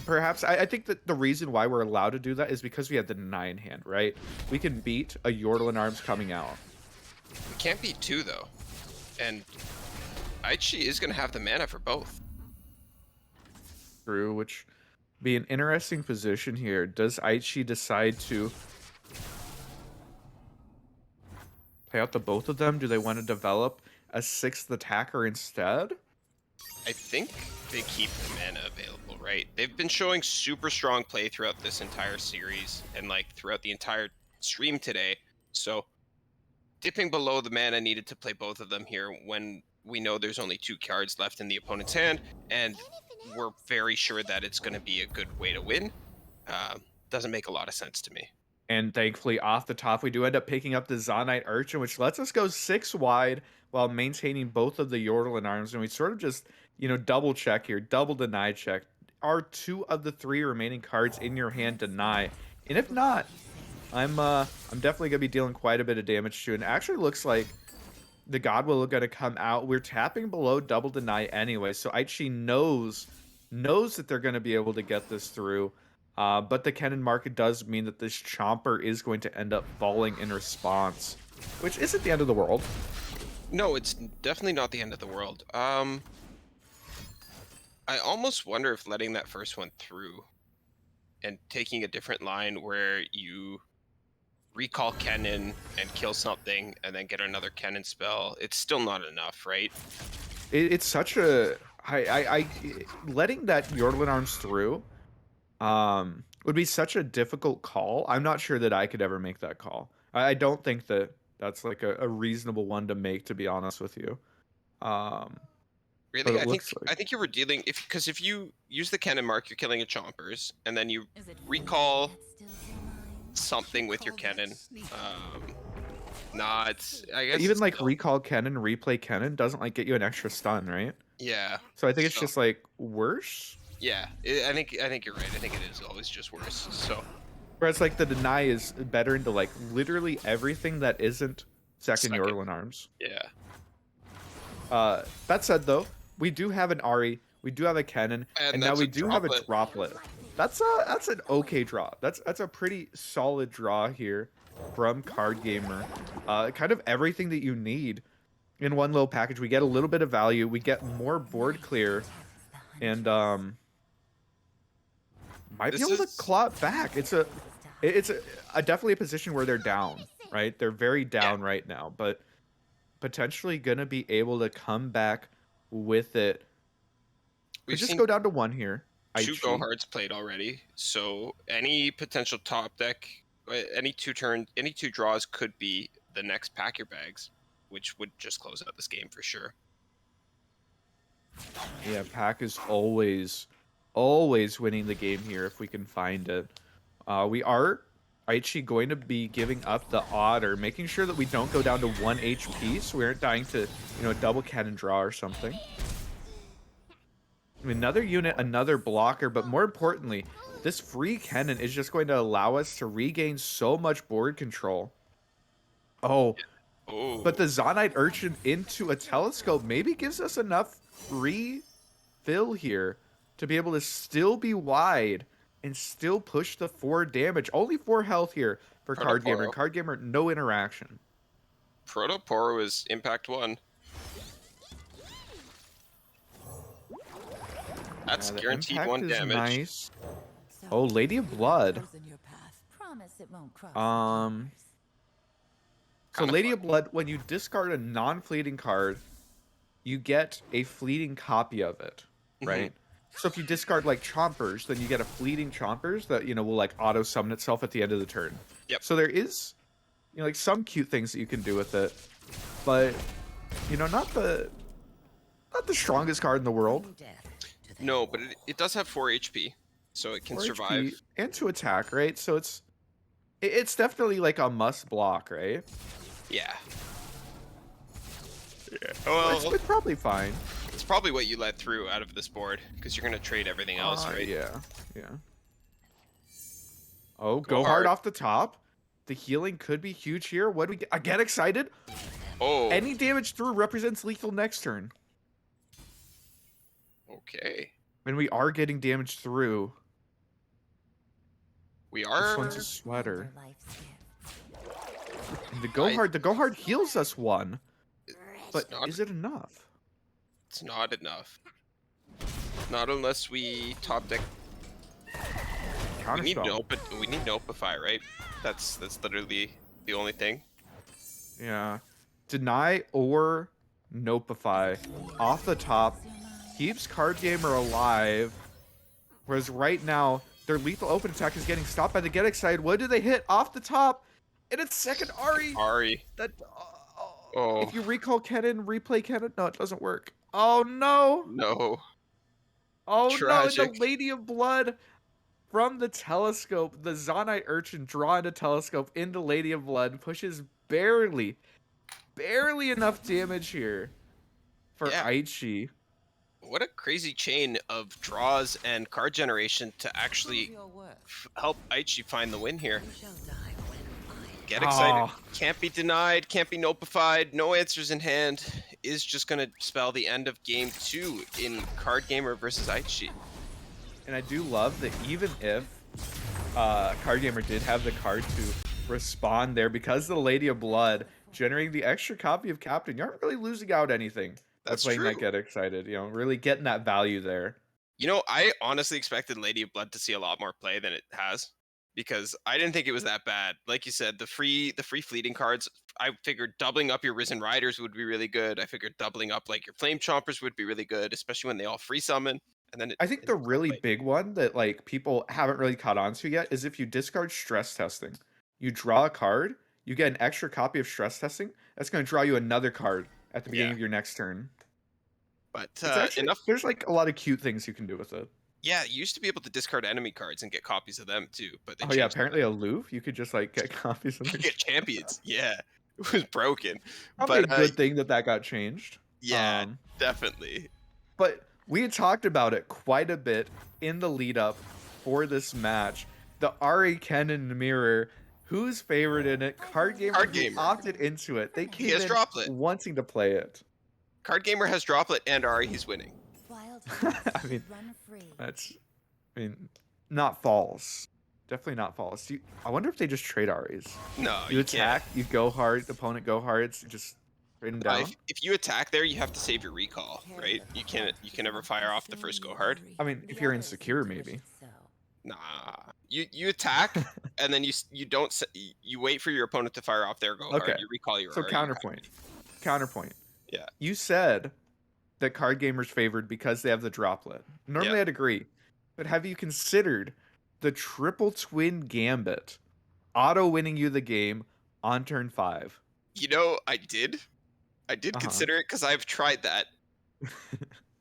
Perhaps I think that the reason why we're allowed to do that is because we have the 9 hand, right? We can beat a Yordle and Arms coming out. We can't beat 2 though. And Aichi is going to have the mana for both. True, which be an interesting position here. Does Aichi decide to play out the both of them? Do they want to develop a 6th attacker instead? I think they keep the mana available, right? They've been showing super strong play throughout this entire series and like throughout the entire stream today. So dipping below the mana needed to play both of them here when we know there's only 2 cards left in the opponent's hand, and we're very sure that it's going to be a good way to win. Doesn't make a lot of sense to me. And thankfully, off the top, we do end up picking up the Zonite Urchin, which lets us go 6 wide while maintaining both of the Yordle and Arms. And we sort of just, you know, double check here, double deny check. Are 2 of the 3 remaining cards in your hand deny? And if not, I'm definitely gonna be dealing quite a bit of damage to. And it actually looks like the Godwill are gonna come out. We're tapping below double deny anyway, so Aichi knows that they're gonna be able to get this through. But the Kennen market does mean that this Chomper is going to end up falling in response, which isn't the end of the world. No, it's definitely not the end of the world. I almost wonder if letting that first one through and taking a different line where you recall Kennen and kill something and then get another Kennen spell, it's still not enough, right? It's such a letting that Yordle and Arms through would be such a difficult call. I'm not sure that I could ever make that call. I don't think that that's like a reasonable one to make, to be honest with you. Really, it looks I think you were dealing if you use the Kennen mark, you're killing a Chompers, and then you recall something with your Kennen. I guess even like recall Kennen, replay Kennen doesn't like get you an extra stun, right? Yeah. So I think it's just like worse. Yeah, I think you're right. I think it is always just worse. So. Whereas like the deny is better into like literally everything that isn't second Yordle and Arms. Yeah. That said though, we do have an Ari, we do have a Kennen, and now we do have a Droplet. That's an okay draw. That's a pretty solid draw here from Card Gamer. Kind of everything that you need in one little package. We get a little bit of value, we get more board clear, and might be able to claw it back. It's a definitely a position where they're down, right? They're very down right now, but potentially gonna be able to come back with it. We just go down to 1 here. 2 go hards played already, so any potential top deck, any 2 draws could be the next pack your bags, which would just close out this game for sure. Yeah, pack is always winning the game here if we can find it. We are Aichi going to be giving up the Otter, making sure that we don't go down to 1 HP, so we aren't dying to, you know, a double cannon draw or something. I mean, another unit, another blocker, but more importantly, this free cannon is just going to allow us to regain so much board control. Oh, but the Oh, Zonite Urchin into a telescope maybe gives us enough refill here to be able to still be wide and still push the 4 damage. Only 4 health here for Card Gamer. And Protoporo. Card Gamer, no interaction. Protoporo is impact 1. That's Yeah, the guaranteed impact 1 is damage. nice. So, Oh, Lady of Blood. those in your path. Promise it won't cross Um, So Kinda Lady fun. of Blood, when you discard a non-fleeting card, you get a fleeting copy of it, right? So if you discard like Chompers, then you get a fleeting Chompers that, will like auto summon itself at the end of the turn. Yep. So there is, like some cute things that you can do with it, but not the strongest card in the world. No, but it does have 4 HP, so it can Or survive. HP and to attack, right? So it's definitely like a must block, right? Yeah. Yeah. Well, Well, it's probably fine. it's probably what you let through out of this board, because you're going to trade everything else, right? Yeah. Oh, Go go hard hard. off the top. The healing could be huge here. What do we get? I get excited. Oh, Any damage through represents lethal next turn. okay. And we are getting damage through. We This are... one's a sweater. Your life's gift. And the go hard heals us 1. But not- is it enough? It's not enough. Not unless we top deck. We need Counterspell. we need Notify, right? That's literally the only thing. Yeah. Deny or Notify off the top keeps Card Gamer alive. Whereas right now, their lethal open attack is getting stopped by the Get Excited. What do they hit off the top? And it's second Ari. Ari. That. Oh. If you recall Kennen, replay Kennen, no, it doesn't work. Oh no! No. Oh no! And Tragic. the Lady of Blood from the telescope, the Zonite Urchin drawing a telescope into Lady of Blood pushes barely enough damage here for Yeah. Aichi. What a crazy chain of draws and card generation to actually help Aichi find the win here. You shall die when I Get excited. Oh. Can't be denied, can't be notified, no answers in hand is just going to spell the end of game 2 in Card Gamer versus Aichi. And I do love that even if Card Gamer did have the card to respond there, because the Lady of Blood generating the extra copy of Captain, you aren't really losing out anything. That's playing that true. Get Excited, really getting that value there. You know, I honestly expected Lady of Blood to see a lot more play than it has, because I didn't think it was that bad. Like you said, the free fleeting cards, I figured doubling up your Risen Riders would be really good. I figured doubling up like your Flame Chompers would be really good, especially when they all free summon. And then I think the really big one that like people haven't really caught on to yet is if you discard Stress Testing, you draw a card, you get an extra copy of Stress Testing. That's going to draw you another card at the beginning of your next turn. But It's actually, enough. there's like a lot of cute things you can do with it. Yeah, you used to be able to discard enemy cards and get copies of them too. But they Oh yeah, changed that. apparently aloof, you could just like get copies of You it. get champions. Yeah, it was broken. Probably But a good thing that got changed. yeah, definitely. But we had talked about it quite a bit in the lead up for this match. The Ari Kennen mirror, who's favored in it? Card Gamer, Card who Gamer. opted into it. They came has in Droplet. wanting to play it. Card Gamer has Droplet and Ari. He's winning. wild I mean, run free. Not false. Definitely not false. I wonder if they just trade Aries. No, You you attack, can't. you go hard, opponent go hards, you just trade them down. If you attack there, you have to save your recall, right? You can never fire off the first go hard. I mean, if you're insecure, maybe. Nah, you attack and then you don't you wait for your opponent to fire off their go hard. Okay. You recall your So Ari, counterpoint. Counterpoint. Yeah. You said that Card Gamer's favored because they have the droplet. Normally Yeah. I'd agree. But have you considered the triple twin gambit auto winning you the game on turn 5? You know, I did consider it because I've tried that.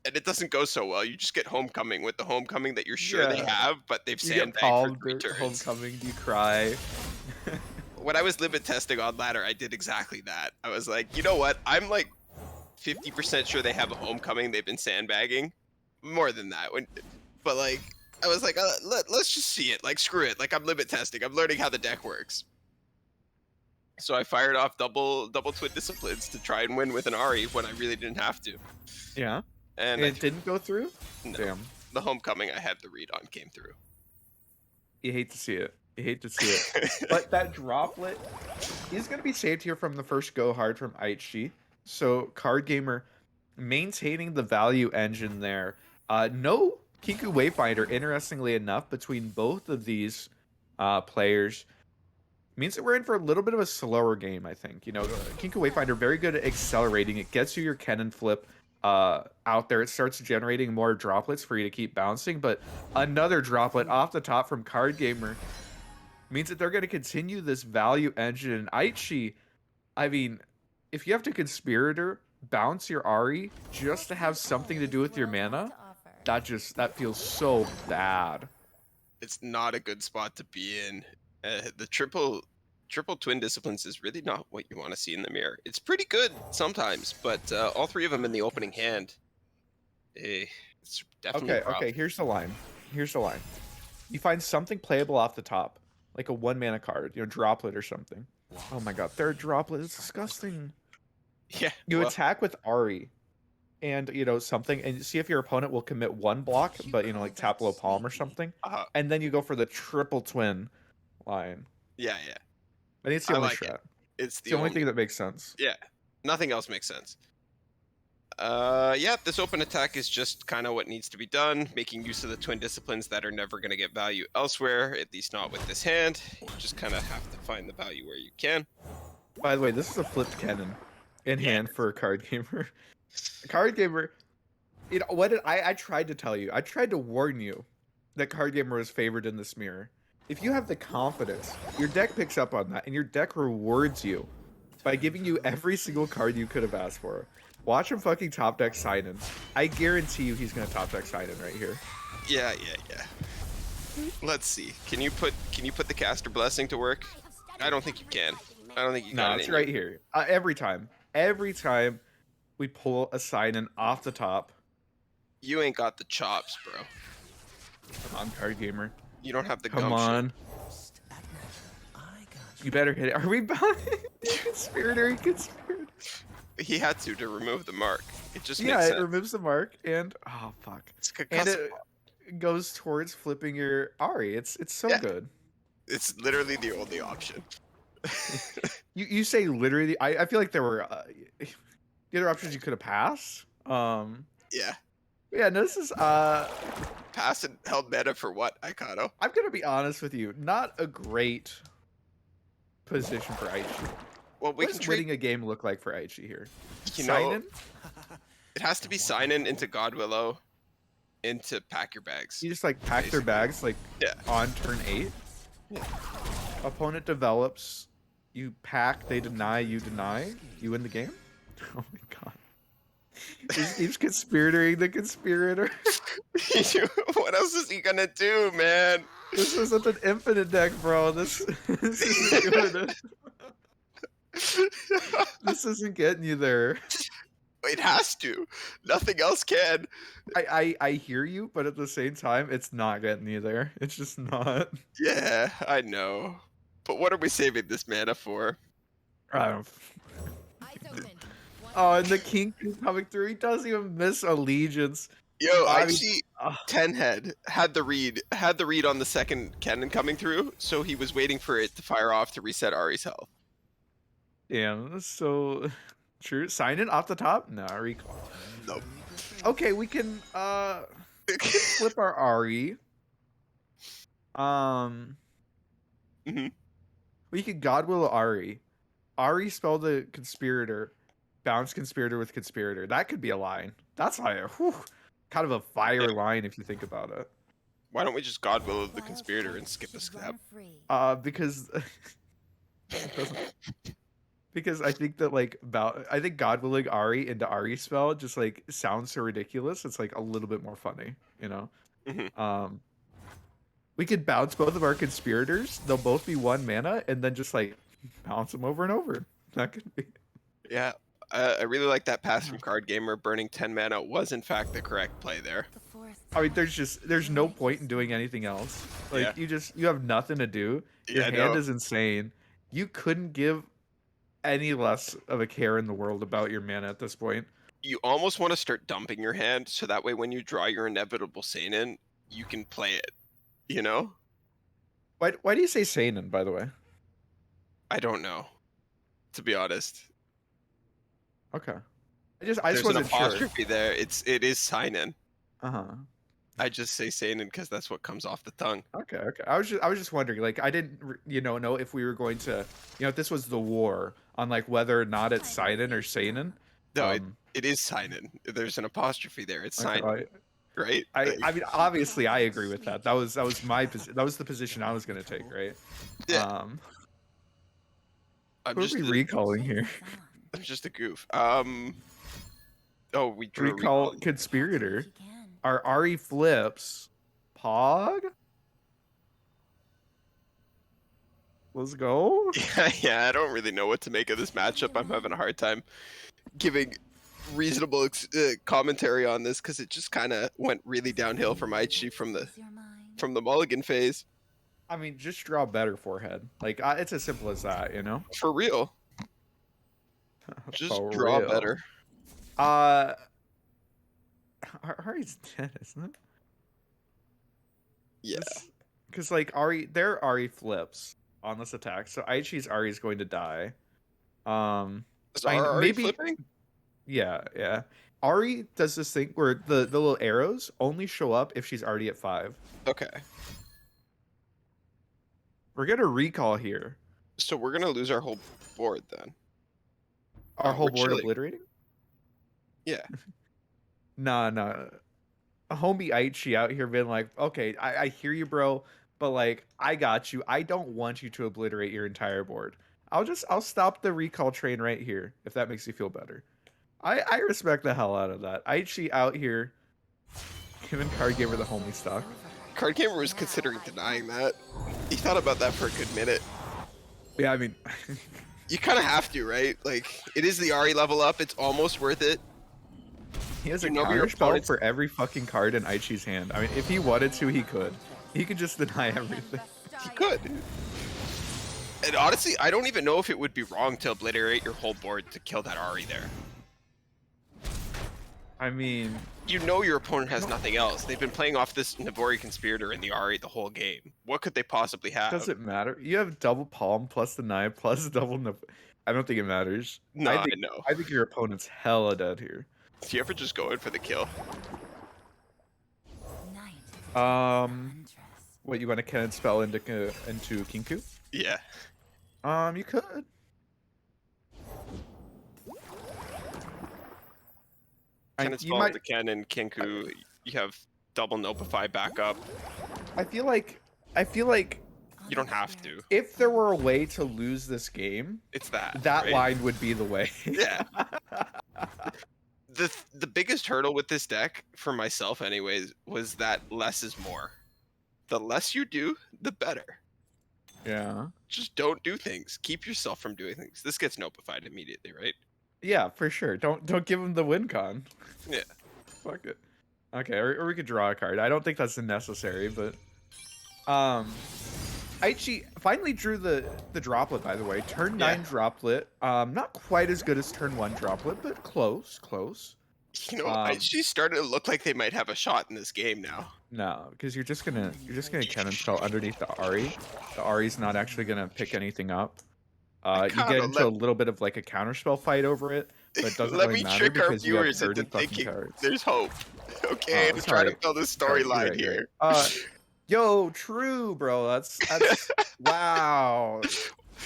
And it doesn't go so well. You just get homecoming with the homecoming that you're sure they Yeah. have, but they've You get sandbagged for palmed 3 or turns. homecoming, you cry. When I was limit testing on ladder, I did exactly that. I was like, you know what? I'm like 50% sure they have a homecoming. They've been sandbagging, more than that. But like, I was like, let's just see it. Like, screw it. Like, I'm limit testing. I'm learning how the deck works. So I fired off double twin disciplines to try and win with an Ari when I really didn't have to. Yeah. And It didn't go through? no, Damn. the homecoming I had the read on came through. You hate to see it. You hate to see it. But that droplet is going to be saved here from the first go hard from IHG. So Card Gamer maintaining the value engine there. No Kiku Wayfinder, interestingly enough, between both of these players. Means that we're in for a little bit of a slower game, I think. You know, Kiku Wayfinder, very good at accelerating. It gets you your cannon flip out there. It starts generating more droplets for you to keep bouncing. But another droplet off the top from Card Gamer means that they're going to continue this value engine. And Aichi, I mean, if you have to Conspirator, bounce your Ari just to have something to do with your mana, that feels so bad. It's not a good spot to be in. The triple twin disciplines is really not what you want to see in the mirror. It's pretty good sometimes, but all three of them in the opening hand, it's definitely a problem. Okay, here's the line. You find something playable off the top, like a 1-mana card, you know, droplet or something. Oh my god, third droplet is disgusting. Yeah. You attack with Ari and, you know, something, and see if your opponent will commit 1 block, but, you know, like tap below palm or something. And then you go for the triple twin line. Yeah. I think it's the only like strat. It's the only thing that makes sense. Yeah. Nothing else makes sense. Yeah, this open attack is just kind of what needs to be done, making use of the twin disciplines that are never going to get value elsewhere, at least not with this hand. You just kind of have to find the value where you can. By the way, this is a flipped cannon in hand for a Card Gamer. Card Gamer, you know, what did I tried to tell you. I tried to warn you that Card Gamer was favored in this mirror. If you have the confidence, your deck picks up on that, and your deck rewards you by giving you every single card you could have asked for. Watch him fucking top deck Sidon. I guarantee you he's gonna top deck Sidon right here. Yeah. Let's see. Can you put the caster blessing to work? I don't think you can. I don't think you can. No, it's right here. Every time we pull a Sidon off the top. You ain't got the chops, bro. Come on, Card Gamer. You don't have the Come gumption. on. You better hit it. Are we bound? Conspirator. He had to remove the mark. It just makes Yeah, sense. it removes the mark, and oh fuck. And it goes towards flipping your Ari. It's so good. It's literally the only option. You say literally. I feel like there were the other options you could have passed. Yeah. Yeah, no, this is Pass and held meta for what, Icano? I'm gonna be honest with you. Not a great position for Aichi. Well, we What can does trade. winning a game look like for Aichi here? You know, Sign in? it has to be sign in into Godwillow, into pack your bags. You just like pack their bags like Yeah. on turn 8. Yeah. Opponent develops. You pack. They deny. You deny. You win the game. Oh my god. He's conspirating the conspirator. What else is he gonna do, man? This isn't an infinite deck, bro. This isn't doing it. This isn't getting you there. It has to. Nothing else can. I hear you, but at the same time, it's not getting you there. It's just not. Yeah, I know. But what are we saving this mana for? I don't. Eyes open. Oh, and the king coming through. He doesn't even miss allegiance. Yo, I mean, see. ugh. 10 head had the read on the second cannon coming through, so he was waiting for it to fire off to reset Ari's health. Damn, that's so true. Sign in off the top? No, recall. Nope. Okay, we can flip our Ari. Mhm. We could Godwill Ari. Ari spell the conspirator. Bounce conspirator with conspirator. That could be a line. That's like a kind of a fire line if you think about it. Why don't we just Godwill the conspirator and skip a step? Because because I think that I think Godwilling Ari into Ari spell just like sounds so ridiculous. It's like a little bit more funny, you know. Mhm. We could bounce both of our conspirators. They'll both be 1 mana, and then just like bounce them over and over. That could be. Yeah. I really like that pass from Card Gamer. Burning 10 mana was in fact the correct play there. The forest I mean, there's no point in doing anything else. Like Yeah. you have nothing to do. Your Yeah, I hand know. is insane. You couldn't give any less of a care in the world about your mana at this point. You almost want to start dumping your hand so that way when you draw your inevitable Seinen, you can play it. You know? Why do you say Seinen, by the way? I don't know, to be honest. Okay. I just There's an wasn't sure. apostrophe there. It is Seinen. Uh-huh. I just say Seinen because that's what comes off the tongue. Okay. I was just wondering, like, I didn't know if we were going to, if this was the war on like whether or not it's Seinen or Seinen. No, it is Seinen. There's an apostrophe there. It's Okay, Seinen, right? I mean, obviously, I agree with that. That was the position I was gonna take, right? Yeah. I'm What just are we recalling here? I'm just a goof. Oh, we drew a Recall recall. Conspirator. you can. Our Ari flips. Pog. Let's go. Yeah, I don't really know what to make of this matchup. I'm having a hard time giving reasonable commentary on this because it just kind of went really downhill for Aichi from Is your mind? the mulligan phase. I mean, just draw better forehead. Like, it's as simple as that, you know? For real. Just For draw real. better. Ari's dead, isn't it? Yeah. Because, like, their Ari flips on this attack, so Aichi's Ari is going to die. Is I mean, Ari maybe- flipping? Yeah. Ari does this thing where the little arrows only show up if she's already at 5. Okay. We're gonna recall here. So we're gonna lose our whole board then. Our whole we're board chilling. obliterating? Yeah. Nah. Homie Aichi out here being like, okay, I hear you, bro, but like, I got you. I don't want you to obliterate your entire board. I'll stop the recall train right here, if that makes you feel better. I respect the hell out of that. Aichi out here giving Card Gamer the homie stock. Card Gamer was considering denying that. He thought about that for a good minute. Yeah, I mean, You kind of have to, right? Like, it is the Ari level up. It's almost worth it. he has a You know your counter spell opponent's- for every fucking card in Aichi's hand. I mean, if he wanted to, he could. He could just deny everything. He could. And honestly, I don't even know if it would be wrong to obliterate your whole board to kill that Ari there. I mean, You know your opponent has nothing else. They've been playing off this Navori Conspirator and the Ari the whole game. What could they possibly have? does it matter? You have double palm plus the knife plus double. I don't think it matters. No, I think, I know. I think your opponent's hella dead here. Do you ever just go in for the kill? Night. What, you want to cannon spell into Kinku? Yeah. You could. Cannon you spell might. the cannon, Kinku. You have double Nopify backup. I feel like You don't have to. if there were a way to lose this game, It's that. that right? line would be the way. Yeah. The biggest hurdle with this deck, for myself anyways, was that less is more. The less you do, the better. Yeah. Just don't do things. Keep yourself from doing things. This gets notified immediately, right? Yeah, for sure. Don't give him the win con. Yeah. Fuck it. Okay, or we could draw a card. I don't think that's necessary, but Aichi finally drew the droplet, by the way. Turn 9 droplet. Not quite as good as turn 1 droplet, but close. You know, she started to look like they might have a shot in this game now. No, because you're just gonna cannon spell underneath the Ari. The Ari's not actually gonna pick anything up. You get kinda into a little bit of like a counterspell fight over it, but it doesn't Let really me matter trick our because you have viewers 30 into fucking thinking cards. there's hope. Okay, I'm trying to build a Sorry, storyline you're here. right. Yo, true, bro. That's wow.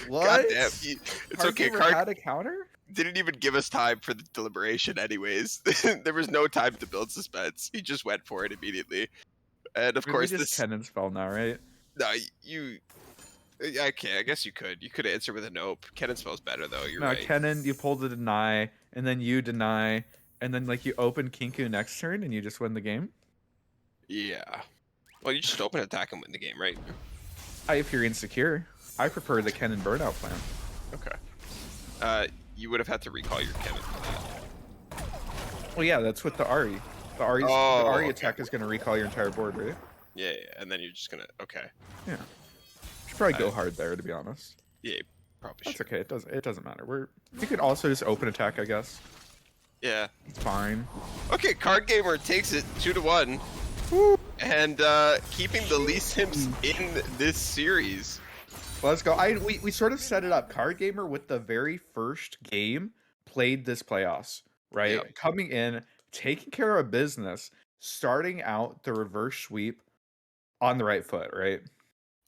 What? God damn. It's Card okay. Gamer Card had a counter? didn't even give us time for the deliberation anyways. There was no time to build suspense. He just went for it immediately. And of course we just this cannon spell now, right? no, you okay, I guess you could. You could answer with a nope. Cannon spell's better though, you're No, right. Kennen, you pull the deny, and then you deny, and then like you open Kinku next turn, and you just win the game. Yeah. Well, you just open attack and win the game, right? If you're insecure, I prefer the Kennen burnout plan. Okay. you would have had to recall your cannon for that. Well, yeah, that's with the Ari. The the Ari Okay. attack is going to recall your entire board, right? Yeah, and then you're just gonna okay. Yeah. Should probably go I- hard there, to be honest. Yeah, probably That's should. okay. It doesn't matter. We could also just open attack, I guess. Yeah. It's fine. Okay, Card Gamer takes it 2-1, and keeping the least Sims in this series. Let's go. We sort of set it up. Card Gamer with the very first game played this playoffs, right? Yep. Coming in, taking care of business, starting out the reverse sweep on the right foot, right?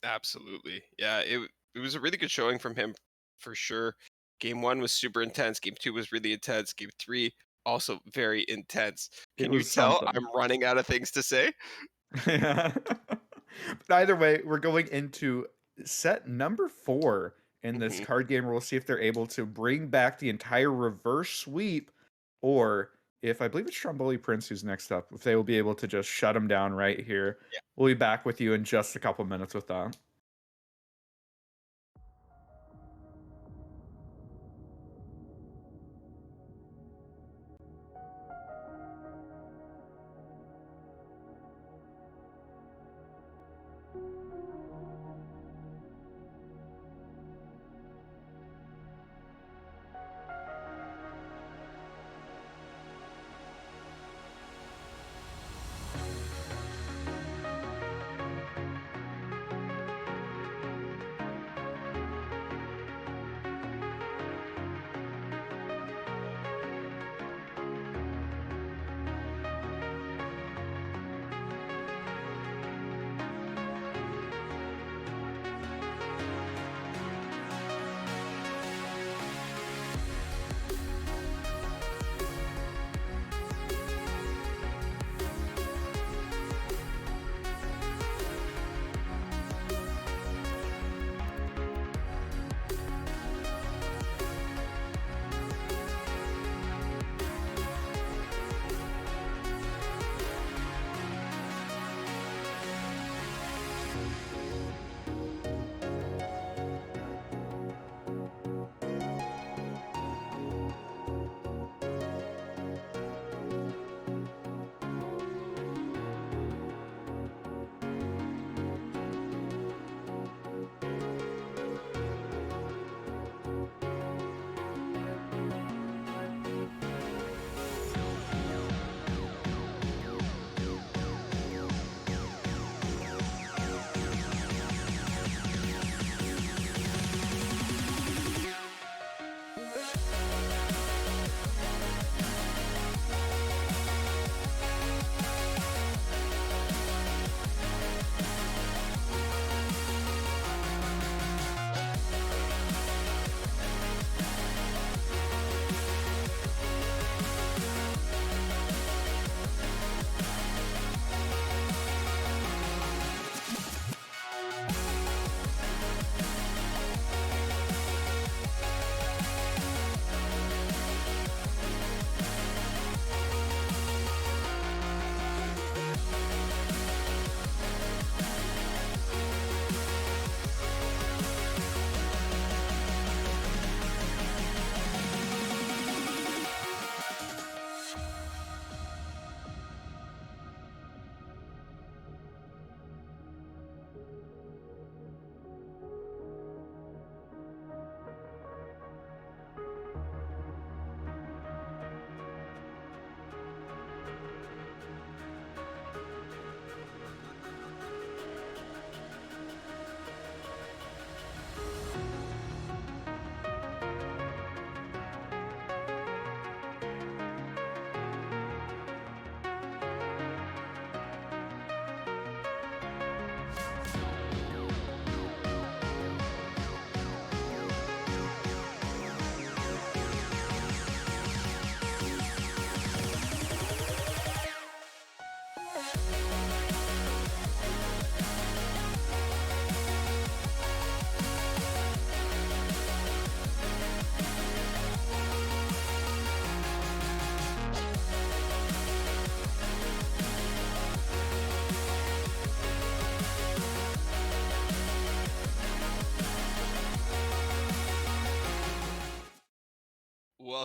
Absolutely. Yeah, it was a really good showing from him for sure. Game 1 was super intense. Game 2 was really intense. Game 3 also very intense. It Can you was tell something. I'm running out of things to say? But either way, we're going into set number 4 in this Mhm. card game. We'll see if they're able to bring back the entire reverse sweep, or if I believe it's Stromboli Prince who's next up, if they will be able to just shut him down right here. Yeah. We'll be back with you in just a couple minutes with that.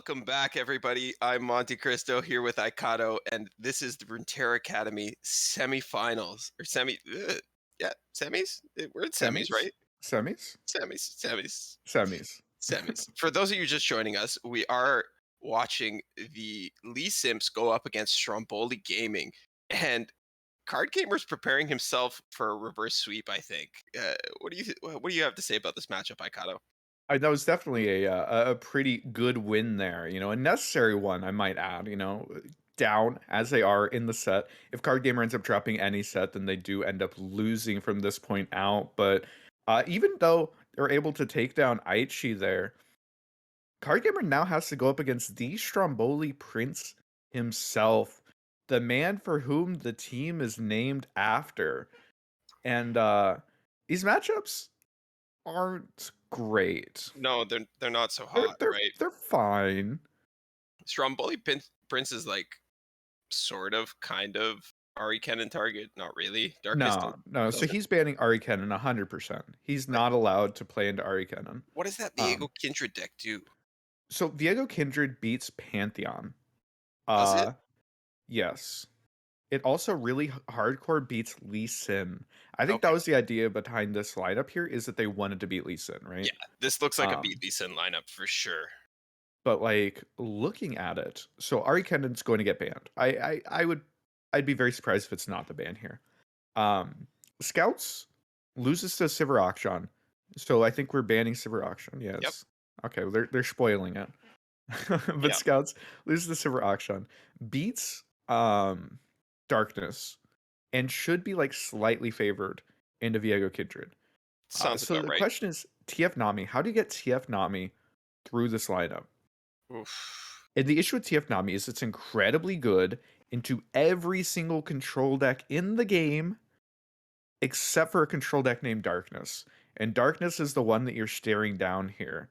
Welcome back, everybody. I'm Monte Cristo here with Aikato, and this is the Runeterra Academy semifinals or yeah, semis. We're in semis, Semis? right? Semis? Semis. Semis. Semis. For those of you just joining us, we are watching the Lee Simps go up against Stromboli Gaming, and Card Gamer's preparing himself for a reverse sweep. I think. What do you have to say about this matchup, Aikato? That was definitely a pretty good win there, a necessary one, I might add, down as they are in the set. If Card Gamer ends up dropping any set, then they do end up losing from this point out. But even though they're able to take down Aichi there, Card Gamer now has to go up against the Stromboli Prince himself, the man for whom the team is named after. And these matchups aren't great. No, they're not so They're hot, they're right? they're fine. Stromboli Prince is like sort of, kind of Ari Kennen target, not really. Darkness No, no. So doesn't he's banning Ari Kennen 100%. He's like. not allowed to play into Ari Kennen. What does that Um, Viego Kindred deck do? so Viego Kindred beats Pantheon. Does it? Uh, yes. It also really hardcore beats Lee Sin. I think that Okay. was the idea behind this lineup here is that they wanted to beat Lee Sin, right? Yeah, this looks like a Um, beat Lee Sin lineup for sure. but like looking at it, so Ari Kennen's going to get banned. I'd be very surprised if it's not the ban here. Um, Scouts loses to Sivir Auction, so I think we're banning Sivir Auction. Yep. Yes. Okay, well, they're spoiling it. But Yep. Scouts loses to Sivir Auction, beats Darkness, and should be like slightly favored into Viego Kindred. Sounds So about the right. question is TF Nami. How do you get TF Nami through this lineup? Oof. And the issue with TF Nami is it's incredibly good into every single control deck in the game except for a control deck named Darkness. And Darkness is the one that you're staring down here.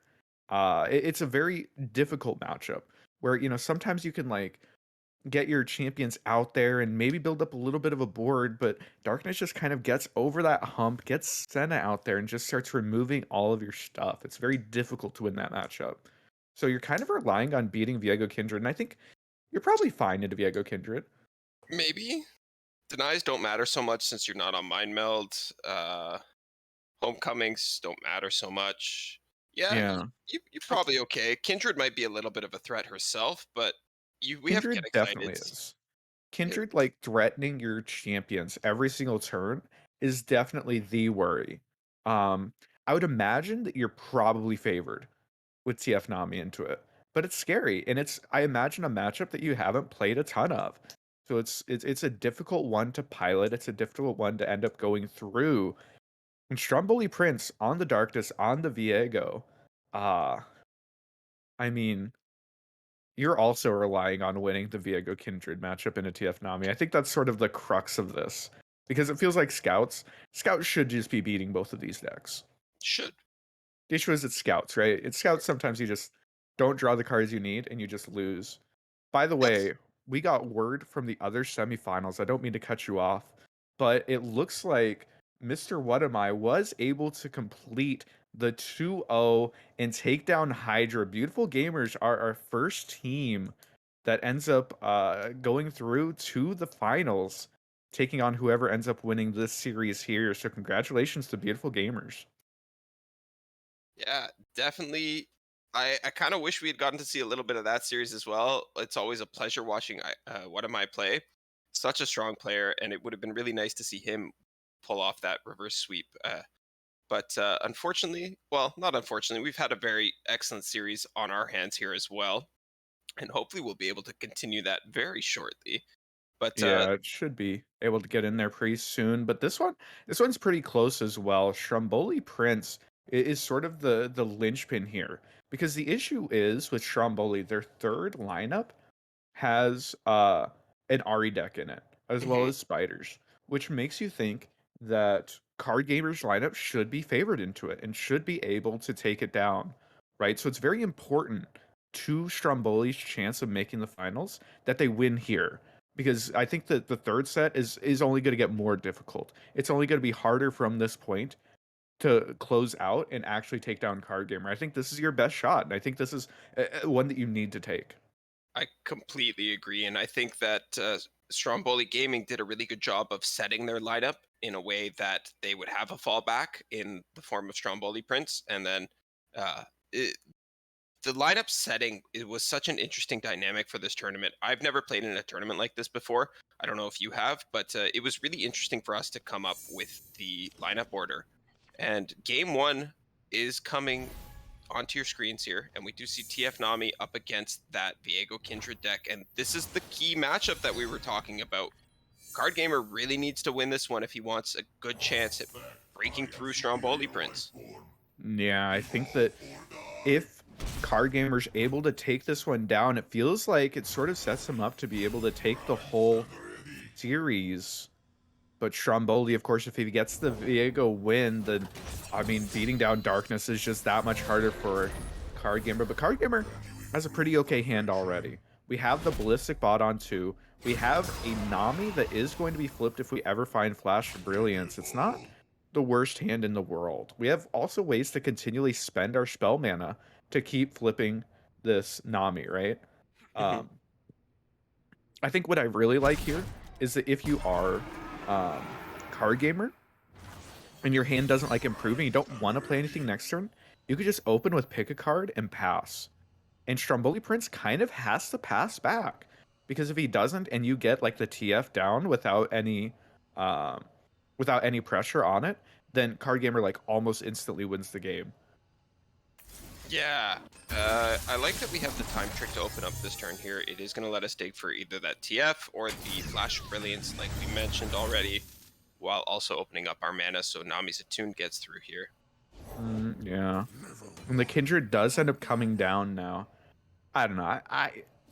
It's a very difficult matchup where, sometimes you can like get your champions out there and maybe build up a little bit of a board, but Darkness just kind of gets over that hump, gets Senna out there and just starts removing all of your stuff. It's very difficult to win that matchup. So you're kind of relying on beating Viego Kindred, and I think you're probably fine into Viego Kindred. Maybe denies don't matter so much since you're not on Mind Meld. Homecomings don't matter so much. Yeah, Yeah. you're probably okay. Kindred might be a little bit of a threat herself, but we have to get Kindred definitely excited. is. Kindred, like, threatening your champions every single turn is definitely the worry. Um, I would imagine that you're probably favored with TF Nami into it, but it's scary, and it's I imagine a matchup that you haven't played a ton of. So it's a difficult one to pilot. It's a difficult one to end up going through. And Stromboli Prince on the Darkness on the Viego. Uh, I mean, you're also relying on winning the Viego Kindred matchup in a TF Nami. I think that's sort of the crux of this. Because it feels like Scouts should just be beating both of these decks. Should. The issue is it's Scouts, right? It's Scouts, sometimes you just don't draw the cards you need and you just lose. By the Yes. way, we got word from the other semifinals. I don't mean to cut you off, but it looks like Mr. What Am I was able to complete the 2-0 and take down Hydra. Beautiful Gamers are our first team that ends up going through to the finals, taking on whoever ends up winning this series here. So congratulations to Beautiful Gamers. Yeah, definitely. I kind of wish we had gotten to see a little bit of that series as well. It's always a pleasure watching What Am I play. Such a strong player, and it would have been really nice to see him pull off that reverse sweep. But unfortunately, well, not unfortunately, we've had a very excellent series on our hands here as well, and hopefully we'll be able to continue that very shortly. But Yeah, it should be able to get in there pretty soon. But this one's pretty close as well. Stromboli Prince is sort of the linchpin here because the issue is with Stromboli, their third lineup has an Ari deck in it, as well mhm, as spiders, which makes you think that Card Gamer's lineup should be favored into it and should be able to take it down, right? So it's very important to Stromboli's chance of making the finals that they win here. Because I think that the third set is only going to get more difficult. It's only going to be harder from this point. to close out and actually take down Card Gamer. I think this is your best shot, and I think this is one that you need to take. I completely agree, and I think that Stromboli Gaming did a really good job of setting their lineup in a way that they would have a fallback in the form of Stromboli Prince, and then uh, it, the lineup setting, it was such an interesting dynamic for this tournament. I've never played in a tournament like this before. I don't know if you have, but it was really interesting for us to come up with the lineup order. And game one is coming onto your screens here, and we do see TF Nami up against that Viego Kindred deck, and this is the key matchup that we were talking about. Card Gamer really needs to win this one if he wants a good chance at breaking through Stromboli Prince. Yeah, I think that if Card Gamer's able to take this one down, it feels like it sort of sets him up to be able to take the whole series. But Stromboli, of course, if he gets the Viego win, then, I mean, beating down Darkness is just that much harder for Card Gamer. But Card Gamer has a pretty okay hand already. We have the Ballistic Bot on 2. We have a Nami that is going to be flipped if we ever find Flash Brilliance. It's not the worst hand in the world. We have also ways to continually spend our spell mana to keep flipping this Nami, right? Mhm. I think what I really like here is that if you are Card Gamer and your hand doesn't like improving, you don't want to play anything next turn, you could just open with pick a card and pass. And Stromboli Prince kind of has to pass back, because if he doesn't and you get like the TF down um, without any pressure on it, then Card Gamer like almost instantly wins the game. Yeah, I like that we have the time trick to open up this turn here. It is going to let us dig for either that TF or the Flash Brilliance, like we mentioned already, while also opening up our mana so Nami's Attune gets through here. Yeah. And the Kindred does end up coming down now. I don't know.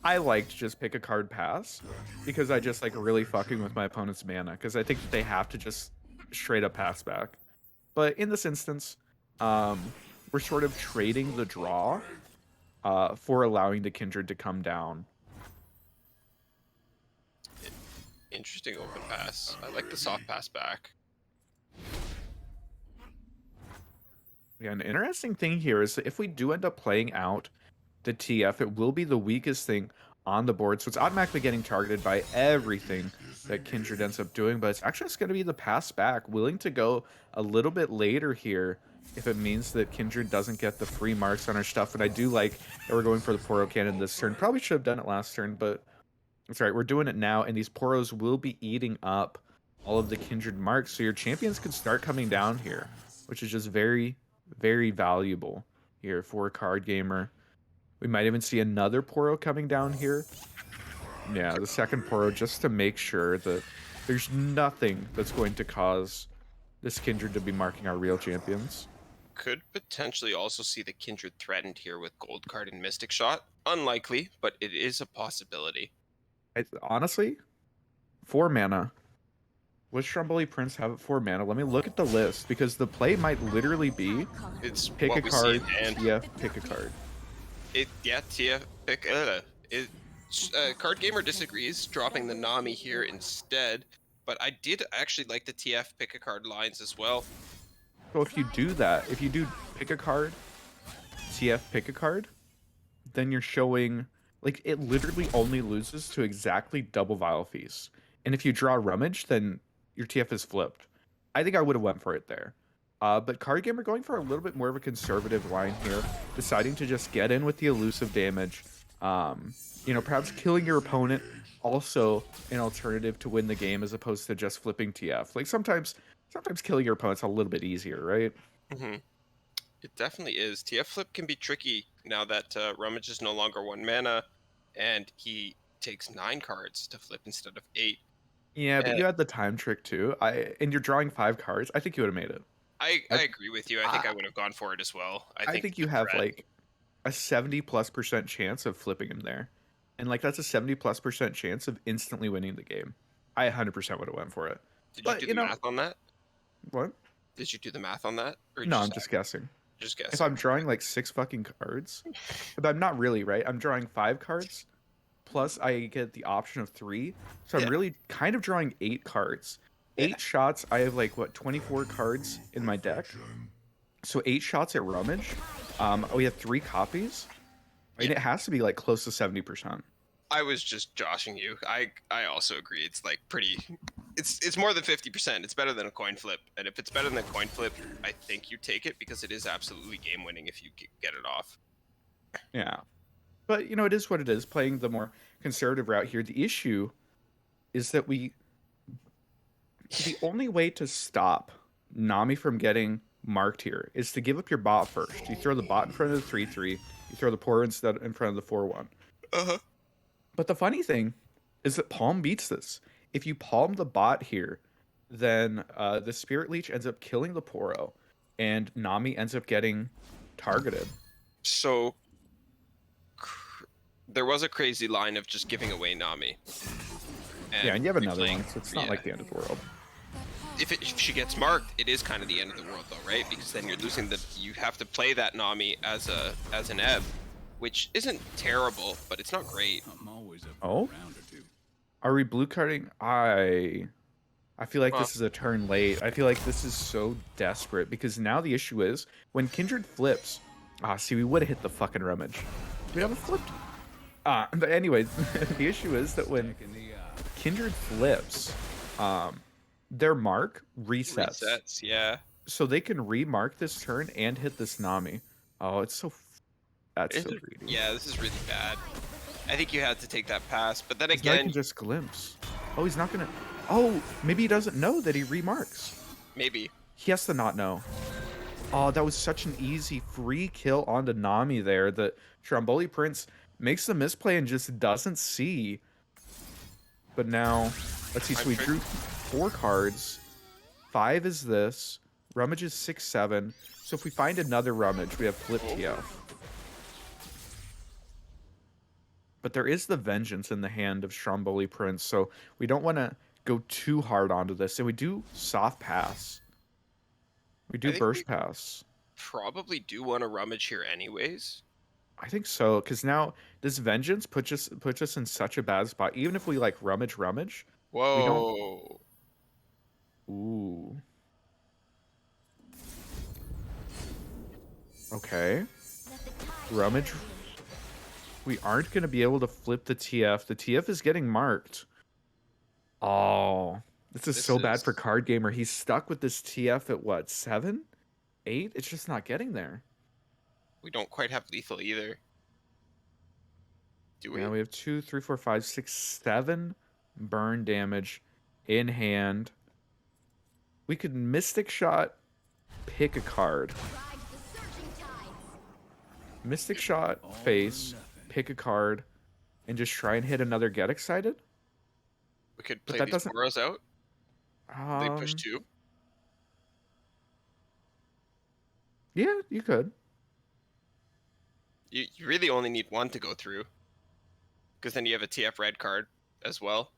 I like to just pick a card pass because I just like really fucking with my opponent's mana, because I think that they have to just straight up pass back. But in this instance, we're sort of trading the draw for allowing the Kindred to come down. Interesting open pass. I like the soft pass back. Yeah, an interesting thing here is that if we do end up playing out the TF, it will be the weakest thing on the board. So it's automatically getting targeted by everything that Kindred ends up doing, but it's actually just going to be the pass back, willing to go a little bit later here if it means that Kindred doesn't get the free marks on our stuff. And I do like that we're going for the Poro Cannon this turn. Probably should have done it last turn, but that's right. We're doing it now, and these Poros will be eating up all of the Kindred marks. So your champions can start coming down here, which is just very, very valuable here for Card Gamer. We might even see another Poro coming down here. Yeah, the second Poro, just to make sure that there's nothing that's going to cause this Kindred to be marking our real champions. Could potentially also see the Kindred threatened here with Gold Card and Mystic Shot. Unlikely, but it is a possibility. Honestly, 4 mana. What Stromboli Prince have at 4 mana? Let me look at the list, because the play might literally be It's pick a what we see card, in hand. TF, pick a card. Yeah, TF pick. Card Gamer disagrees, dropping the Nami here instead. But I did actually like the TF pick a card lines as well. So if you do that, if you do pick a card, TF pick a card, then you're showing, like, it literally only loses to exactly double Vile Feast. And if you draw Rummage, then your TF is flipped. I think I would have went for it there. But Card Gamer going for a little bit more of a conservative line here, deciding to just get in with the elusive damage. Perhaps killing your opponent, also an alternative to win the game as opposed to just flipping TF. Like sometimes killing your opponent's a little bit easier, right? Mm-hmm. It definitely is. TF flip can be tricky now that Rummage is no longer 1 mana, and he takes 9 cards to flip instead of 8. Yeah, but And you had the time trick too. And you're drawing 5 cards. I think you would have made it. I agree with you. I think I, I would have gone for it as well. I think you the have threat. like a 70+% chance of flipping him there. And like that's a 70+% chance of instantly winning the game. I 100% would have went for it. Did you But do the math on that? what? Did you do the math on that, or No, I'm just guessing. just If guessing? I'm drawing like 6 fucking cards, but I'm not really, right? I'm drawing 5 cards, plus I get the option of 3. So I'm Yeah. really kind of drawing 8 cards. Yeah. 8 shots, I have like, what, 24 cards in my deck? So 8 shots at Rummage. We have 3 copies. I mean, Yeah. it has to be like close to 70%. I was just joshing you. I also agree. It's like pretty. It's more than 50%. It's better than a coin flip. And if it's better than a coin flip, I think you take it because it is absolutely game winning if you get it off. Yeah. But, you know, it is what it is, playing the more conservative route here. The issue is that the only way to stop Nami from getting marked here is to give up your bot first. You throw the bot in front of the 3-3. You throw the poor instead in front of the 4-1. Uh-huh. But the funny thing is that Palm beats this. If you palm the bot here, then the Spirit Leech ends up killing the Poro, and Nami ends up getting targeted. So there was a crazy line of just giving away Nami. Yeah, and you have another replaying- one, so it's not yeah. like the end of the world. If she gets marked, it is kind of the end of the world, though, right? Because then you're losing you have to play that Nami as an Ebb, which isn't terrible, but it's not great. I'm always up Oh? for a round or two. Are we blue carding? I feel like Huh. this is a turn late. I feel like this is so desperate because now the issue is when Kindred flips. See, we would have hit the fucking Rummage. We haven't flipped. But anyway, the issue is that when In the Kindred flips, their mark resets. Resets, yeah. So they can remark this turn and hit this Nami. Oh, it's so. That's so greedy. Yeah, this is really bad. I think you had to take that pass, but then Now he again, can just glimpse. Oh, he's not gonna. Oh, maybe he doesn't know that he remarks. maybe. He has to not know. Oh, that was such an easy free kill onto Nami there that Stromboli Prince makes the misplay and just doesn't see. But now, let's see. So we drew 4 cards. 5 is this. Rummage is 6, 7. So if we find another Rummage, we have flip TF. But there is the Vengeance in the hand of Stromboli Prince, so we don't want to go too hard onto this. And we do soft pass. We do think burst we- pass. Probably do want to rummage here anyways. I think so, because now this Vengeance puts us in such a bad spot. Even if we like rummage, Whoa. ooh, okay, rummage. We aren't gonna be able to flip the TF. The TF is getting marked. Oh, this is so bad for Card Gamer. He's stuck with this TF at what, 7, 8? It's just not getting there. We don't quite have lethal either. Do we? Yeah, we have 2, 3, 4, 5, 6, 7 burn damage in hand. We could Mystic Shot, pick a card. Mystic Shot, face, pick a card, and just try and hit another Get Excited. We could But play that these doesn't- Boros out. They push Um, 2. Yeah, you could. You really only need 1 to go through. Because then you have a TF red card as well.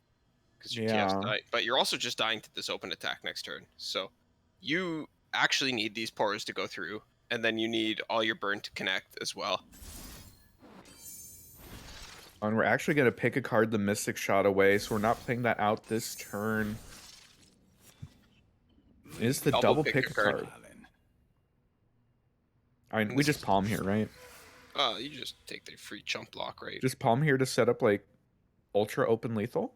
Because your TF's Yeah. dying. But you're also just dying to this open attack next turn. So you actually need these Poros to go through. And then you need all your burn to connect as well. And we're actually going to pick a card the Mystic Shot away, so we're not playing that out this turn. Is the double pick a card? I mean, we just palm here, right? You just take the free chump block, right? Just palm here to set up like ultra open lethal.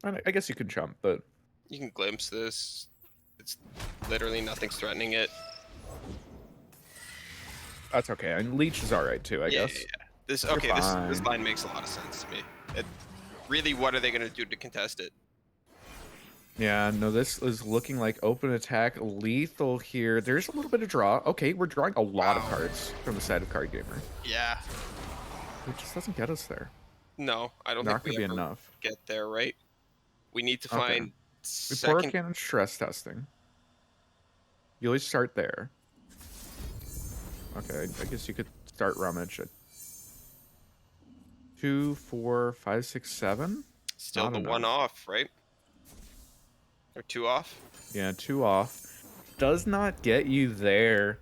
I guess you can jump, but You can glimpse this. It's literally nothing's threatening it. that's okay. And Leech is all right too, I guess. Yeah. This You're okay. This fine. line makes a lot of sense to me. Really, what are they gonna do to contest it? Yeah, no, this is looking like open attack lethal here. There's a little bit of draw. Okay, we're drawing a lot of Wow. cards from the side of Card Gamer. Yeah. It just doesn't get us there. No, I don't Not think gonna we be ever enough. get there. Right. We need to Okay. find We pour second. cannon stress testing. You always start there. Okay, I guess you could start rummage at 2, 4, 5, 6, 7. Still not the enough. 1 off, right? Or 2 off. Yeah, 2 off. Does not get you there.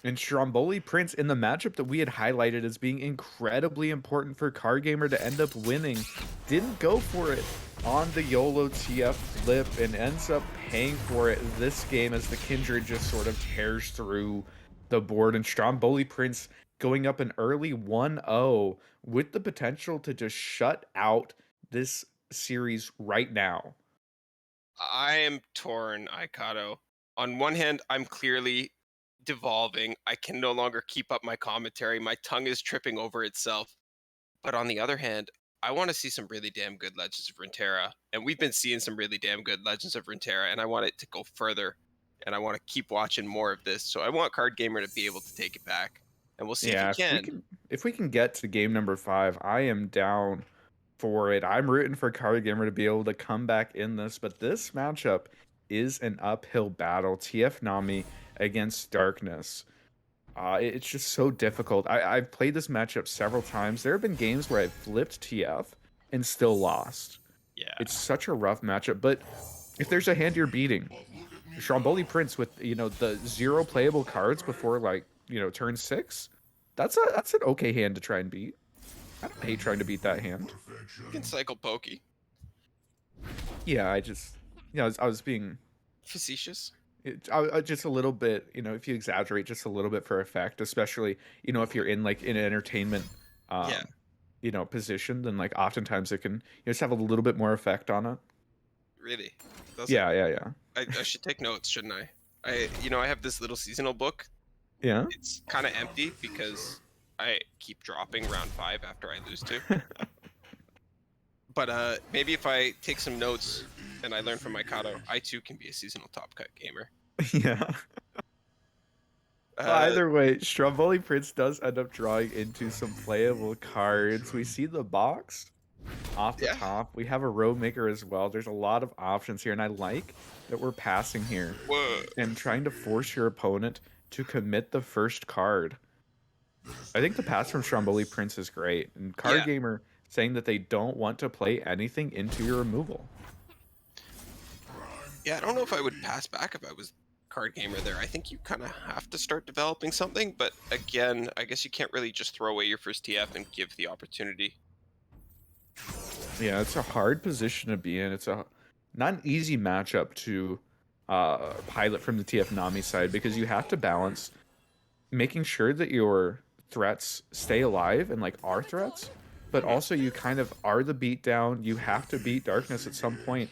And Stromboli Prince in the matchup that we had highlighted as being incredibly important for Card Gamer to end up winning didn't go for it. on the YOLO TF flip and ends up paying for it this game as the Kindred just sort of tears through the board, and Stromboli Prince going up an early 1-0 with the potential to just shut out this series right now. I am torn, Aikato. On one hand, I'm clearly devolving. I can no longer keep up my commentary. My tongue is tripping over itself. But on the other hand, I want to see some really damn good Legends of Runeterra. And we've been seeing some really damn good Legends of Runeterra, and I want it to go further. And I want to keep watching more of this. So I want Card Gamer to be able to take it back. And we'll see if he Yeah, can. if we can get to game number 5, I am down for it. I'm rooting for Card Gamer to be able to come back in this, but this matchup is an uphill battle. TF Nami against Darkness. It's just so difficult. I've played this matchup several times. There have been games where I've flipped TF and still lost. Yeah. It's such a rough matchup, but if there's a hand you're beating, Stromboli Prince with, the 0 playable cards before, like, turn 6, that's an okay hand to try and beat. I don't hate trying to beat that hand. You can cycle Pokey. Yeah, I was being Facetious. just a little bit, if you exaggerate just a little bit for effect, especially, if you're in like in an entertainment, Yeah. Position, then like oftentimes it can just have a little bit more effect on it. Really? Does it? Yeah. I should take notes, shouldn't I? I have this little seasonal book. Yeah. It's kind of empty because I keep dropping round 5 after I lose 2. But maybe if I take some notes and I learn from my Kato, I too can be a seasonal top cut gamer. Yeah. Either way, Stromboli Prince does end up drawing into some playable cards. We see the box off the Yeah. top. We have a row maker as well. There's a lot of options here, and I like that we're passing here Whoa. and trying to force your opponent to commit the first card. I think the pass from Stromboli Prince is great, and Card Yeah. Gamer saying that they don't want to play anything into your removal. Yeah, I don't know if I would pass back if I was card gamer there. I think you kind of have to start developing something, but again, I guess you can't really just throw away your first TF and give the opportunity. Yeah, it's a hard position to be in. It's not an easy matchup to pilot from the TF Nami side, because you have to balance making sure that your threats stay alive and like are threats, but also you kind of are the beatdown. You have to beat Darkness at some point.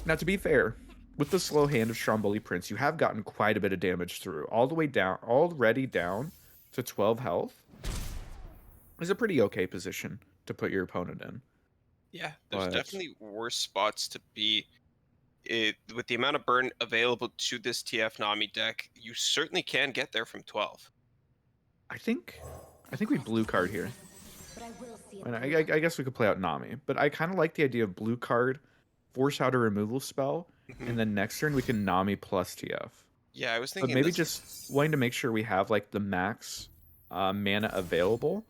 Now, to be fair, with the slow hand of Stromboli Prince, you have gotten quite a bit of damage through. Already down to 12 health is a pretty okay position to put your opponent in. Yeah, there's But definitely worse spots to be. With the amount of burn available to this TF Nami deck, you certainly can get there from 12. I think we blue card here. But I will see it And through. I guess we could play out Nami, but I kind of like the idea of blue card, force out a removal spell, Mhm. and then next turn we can Nami plus TF. Yeah, I was But thinking maybe this. just wanting to make sure we have like the max mana available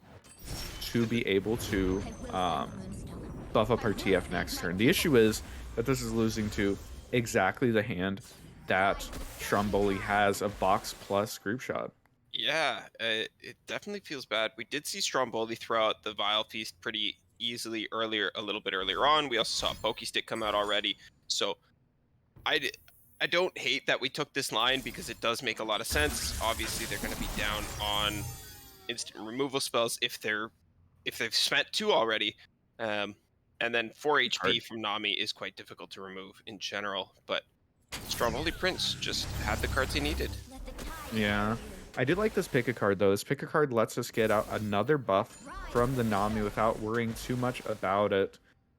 to be able to I will find Moonstone. buff up our TF next turn. The issue is that this is losing to exactly the hand that Stromboli has of box plus group shot. Yeah, it definitely feels bad. We did see Stromboli throw out the Vile Feast pretty easily a little bit earlier on. We also saw Pokestick come out already. So I don't hate that we took this line because it does make a lot of sense. Obviously, they're going to be down on instant removal spells if they've spent 2 already. And then 4 HP hard. from Nami is quite difficult to remove in general. But Stromboli Prince just had the cards he needed. Let the tide Yeah. I did like this pick a card though. This pick a card lets us get out another buff from the Nami without worrying too much about it.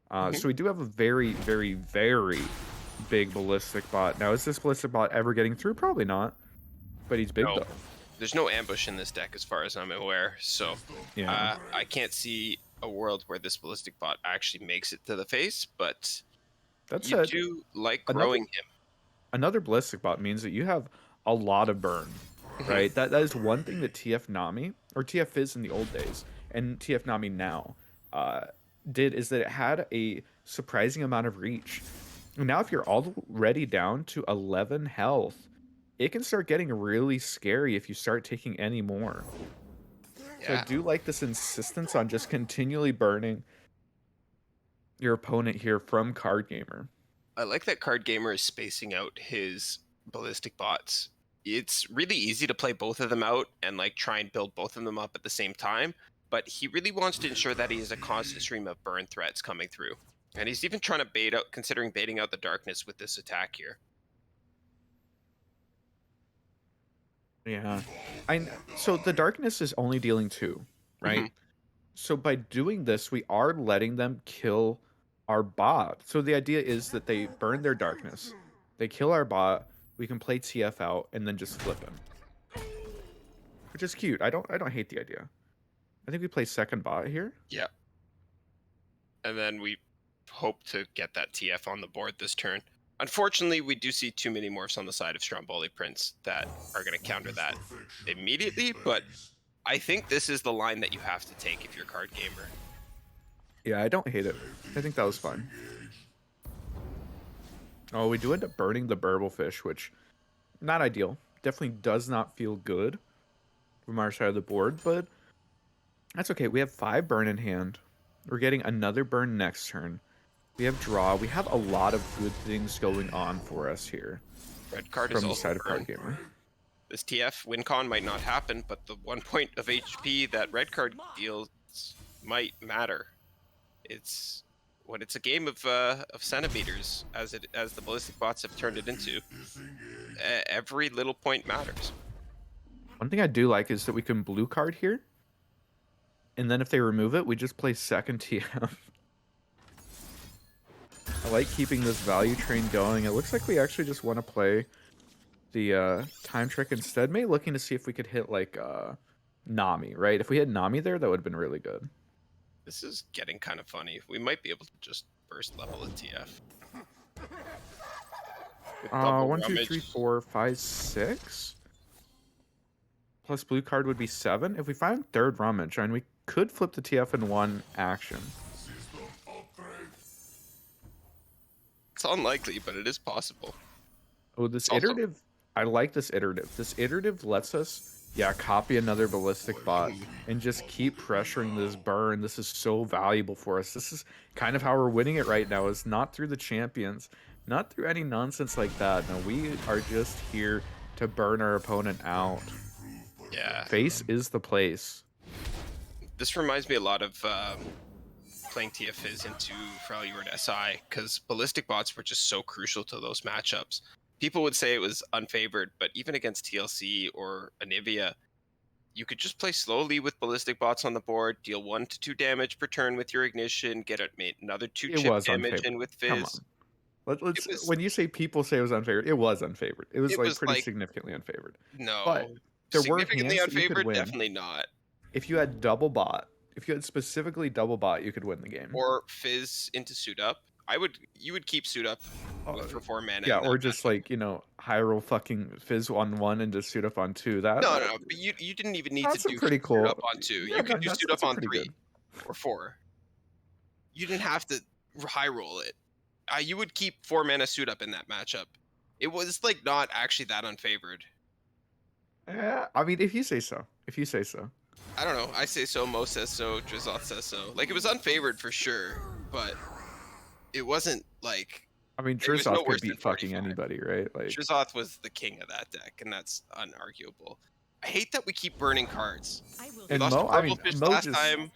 So we do have a very, very, very big ballistic bot. Now, is this ballistic bot ever getting through? Probably not. But he's big No. though. There's no ambush in this deck as far as I'm aware, so Yeah. I can't see a world where this ballistic bot actually makes it to the face, but That's you it. do like Another growing him. another ballistic bot means that you have a lot of burn, right? That is one thing that TF Nami, or TF Fizz in the old days, and TF Nami now did, is that it had a surprising amount of reach. Now, if you're already down to 11 health, it can start getting really scary if you start taking any more. So I Yeah. do like this insistence on just continually burning. your opponent here from Card Gamer. I like that Card Gamer is spacing out his ballistic bots. It's really easy to play both of them out and like try and build both of them up at the same time, but he really wants to ensure that he has a constant stream of burn threats coming through. And he's even trying to considering baiting out the darkness with this attack here. Yeah. So the darkness is only dealing 2, right? Mhm. So by doing this, we are letting them kill our bot. So the idea is that they burn their darkness, they kill our bot, we can play TF out and then just flip him. Which is cute. I don't hate the idea. I think we play second bot here. Yeah. And then we hope to get that TF on the board this turn. Unfortunately, we do see too many morphs on the side of Stromboli Prince that are going to counter that immediately, but I think this is the line that you have to take if you're Card Gamer. Yeah, I don't hate it. I think that was fun. Oh, we do end up burning the burble fish, which not ideal. Definitely does not feel good from our side of the board, but that's okay. We have 5 burn in hand. We're getting another burn next turn. We have draw. We have a lot of good things going on for us here. Red card from is the also side of burn. Card Gamer. This TF win con might not happen, but the 1 point of HP that red card deals might matter. It's when it's a game of centimeters, as the ballistic bots have turned it into. Every little point matters. One thing I do like is that we can blue card here, and then if they remove it, we just play second TF. I like keeping this value train going. It looks like we actually just want to play the time trick instead. Maybe looking to see if we could hit like Nami, right? If we had Nami there, that would have been really good. This is getting kind of funny. We might be able to just burst level a TF. With double 1, 2, rummage. 3, 4, 5, 6. Plus blue card would be 7. If we find third rummage, I mean, we could flip the TF in 1 action. It's unlikely, but it is possible. Oh, this Also- iterative. I like this iterative. This iterative lets us, copy another ballistic bot and just keep pressuring this burn. This is so valuable for us. This is kind of how we're winning it right now, is not through the champions, not through any nonsense like that. No, we are just here to burn our opponent out. Yeah. Face is the place. This reminds me a lot of playing TFIz into Freljord SI, because ballistic bots were just so crucial to those matchups. People would say it was unfavored, but even against TLC or Anivia, you could just play slowly with ballistic bots on the board, deal 1 to 2 damage per turn with your ignition, get another 2 It chip was damage unfavored. in with Come Fizz. on. Let's. It was- When you say people say it was unfavored, it was unfavored. It was It like was, pretty like- significantly unfavored. No. But there were Significantly hands that you could unfavored? win. Definitely not. If you had double bot, if you had specifically double bot, you could win the game. Or Fizz into suit up. You would keep suit up for 4 mana. Yeah, in or that just matchup. like, high roll fucking Fizz on 1 and just suit up on 2. That No, but you didn't even need to that's a do pretty suit cool. up on 2. Yeah, You could do that's- suit up that's a on pretty 3 good. or 4. You didn't have to high roll it. You would keep 4 mana suit up in that matchup. It was like not actually that unfavored. I mean, if you say so. If you say so. I don't know. I say so. Mo says so. Drizoth says so. Like, it was unfavored for sure, but it wasn't like I mean, It was no Drizoth worse could than beat fucking 45. anybody, right? Like, Drizoth was the king of that deck, and that's unarguable. I hate that we keep burning cards. We and lost Mo, to I mean, Purple Fish Mo last just, time.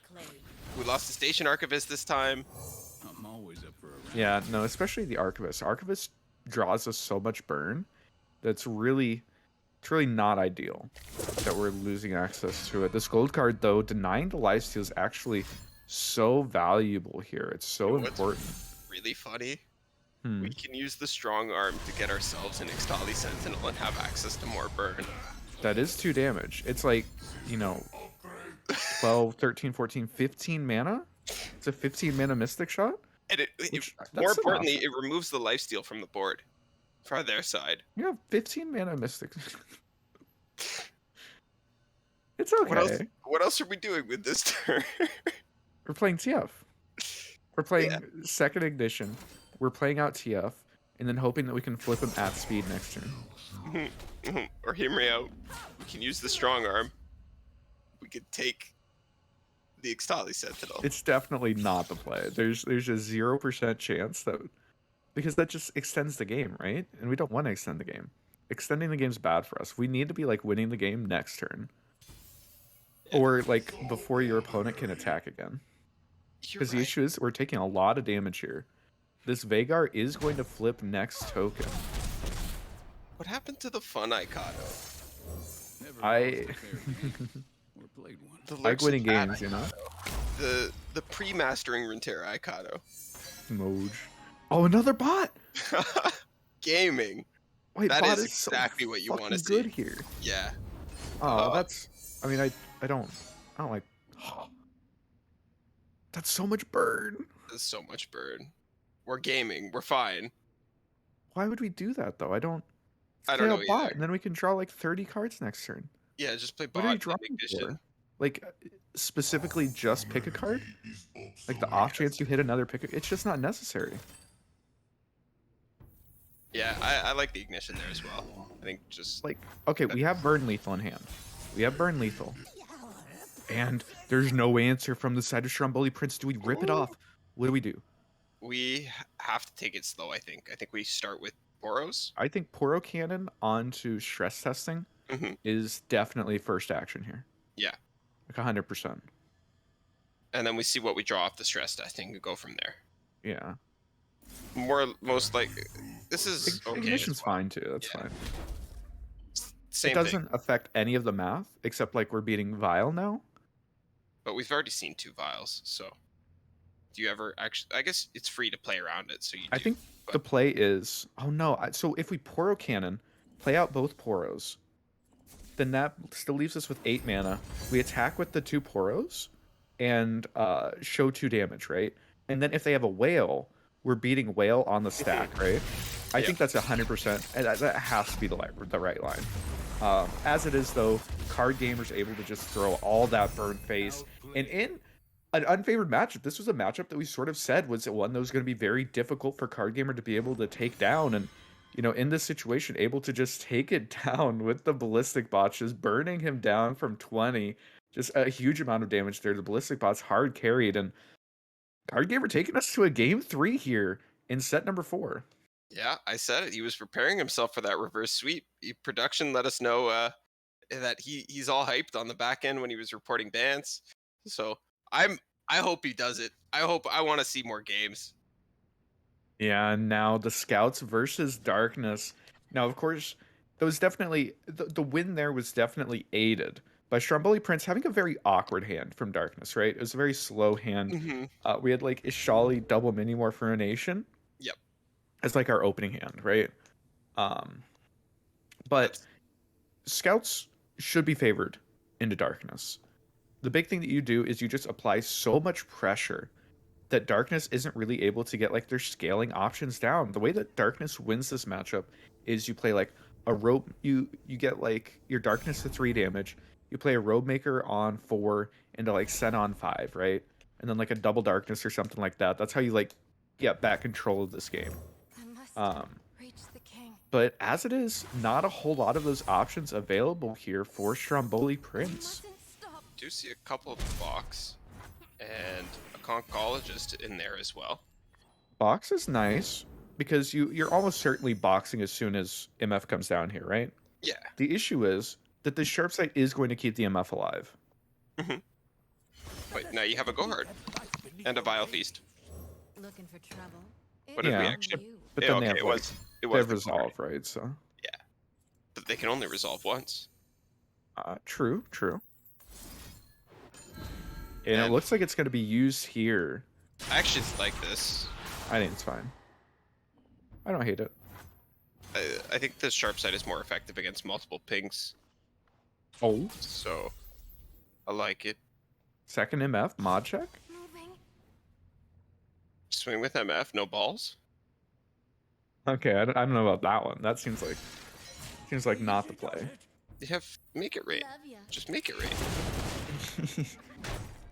We lost to Station Archivist this time. I'm always up for a round. yeah, no, especially the Archivist. Archivist draws us so much burn that's really, it's really not ideal that we're losing access to it. This gold card, though, denying the lifesteal is actually so valuable here. It's so You know what's important. Really funny. Hmm. We can use the strong arm to get ourselves an Ixtali Sentinel and have access to more burn. That is 2 damage. It's like, 12, 13, 14, 15 mana? It's a 15 mana Mystic Shot? And Which, more that's importantly, enough. it removes the lifesteal from the board for their side. You have 15 mana Mystic. It's What else? okay. What else are we doing with this turn? We're playing TF. We're playing second ignition. We're playing out TF, and then hoping that we can flip him at speed next turn. Or hear me out. We can use the strong arm. We could take the Ixtali Sentinel. It's definitely not the play. There's a 0% chance that, because that just extends the game, right? And we don't want to extend the game. Extending the game's bad for us. We need to be like winning the game next turn, Yeah. or like before your opponent can attack again. You're Because the right. issue is we're taking a lot of damage here. This Veigar is going to flip next token. What happened to the fun Icado? Never I lost a fair game or played one. The like Lurks winning of Bad games, you know. the pre-mastering Runeterra Icado. Moj. Oh, another bot. Gaming. Wait, That bot is is exactly so what you want to fucking see. good here. Yeah. Oh, that's. I mean, I don't like. That's so much burn. There's so much burn. We're gaming. We're fine. Why would we do that though? I don't. I Play don't a know bot, either. and then we can draw like 30 cards next turn. Yeah, just play What are you bot. drawing Ignition. for? Like, specifically just pick a card? Like the off chance you hit another pick. It's just not necessary. Yeah, I like the ignition there as well. I think just Like, okay, we have burn lethal in hand. We have burn lethal. And there's no answer from the side of Stromboli Prince. Do we rip it off? What do? we have to take it slow. I think we start with Boros. I think Poro Cannon onto stress testing Mhm. is definitely first action here. Yeah, Like 100%. and then we see what we draw off the stress testing and go from there. Yeah. Most like this is okay. Ignition's as well. fine too. That's Yeah. fine. Same It thing, doesn't affect any of the math, except like we're beating Vile now. but we've already seen 2 vials. So, do you ever actually? I guess it's free to play around it. So you. I do, think the but- play is, oh no, so if we Poro Cannon, play out both Poros, then that still leaves us with 8 mana. We attack with the 2 Poros and show 2 damage, right? And then if they have a Whale, we're beating Whale on the stack, right? I Yeah. think that's 100%, and that has to be the right line. As it is though, Card Gamer's able to just throw all that burn face, and in an unfavored matchup, this was a matchup that we sort of said was one that was going to be very difficult for Card Gamer to be able to take down, and in this situation, able to just take it down with the Ballistic Bots, just burning him down from 20, just a huge amount of damage there. The Ballistic Bots hard carried, and Card Gamer taking us to a game 3 here in set number 4. Yeah, I said it. He was preparing himself for that reverse sweep. Production let us know that he's all hyped on the back end when he was reporting bans. So I hope he does it. I want to see more games. Yeah, and now the Scouts versus Darkness. Now, of course, that was definitely the win there was definitely aided by Stromboli Prince having a very awkward hand from Darkness, right? It was a very slow hand. Mm-hmm. We had like Ishali double mini morph ruination. Yep. As like our opening hand, right? But Scouts should be favored into Darkness. The big thing that you do is you just apply so much pressure that Darkness isn't really able to get like their scaling options down. The way that Darkness wins this matchup is you play like a rope. You get like your Darkness to 3 damage. You play a Robe Maker on 4 into like Sen on 5, right? And then like a double Darkness or something like that. That's how you like get back control of this game. I must reach the king. But as it is, not a whole lot of those options available here for Stromboli I Prince. mustn't stop. Do see a couple of blocks and a Concologist in there as well. Box is nice because you're almost certainly boxing as soon as MF comes down here, right? Yeah. The issue is that the Sharp Sight is going to keep the MF alive. But now you have a Gohard and a Vile Feast. Looking for trouble? What did we Yeah. actually? You. But Yeah, then they okay, have, it like, was they the have Gohard, resolve, right? So but they can only resolve once. true. And it And- looks like it's going to be used here. I actually like this. I think it's fine. I don't hate it. I think the sharp side is more effective against multiple pings, Oh, so I like it. second MF mod check. Moving. Swing with MF, no balls. Okay, I don't know about that one. That seems like not the play. You have make it rain. Love ya. Just make it rain.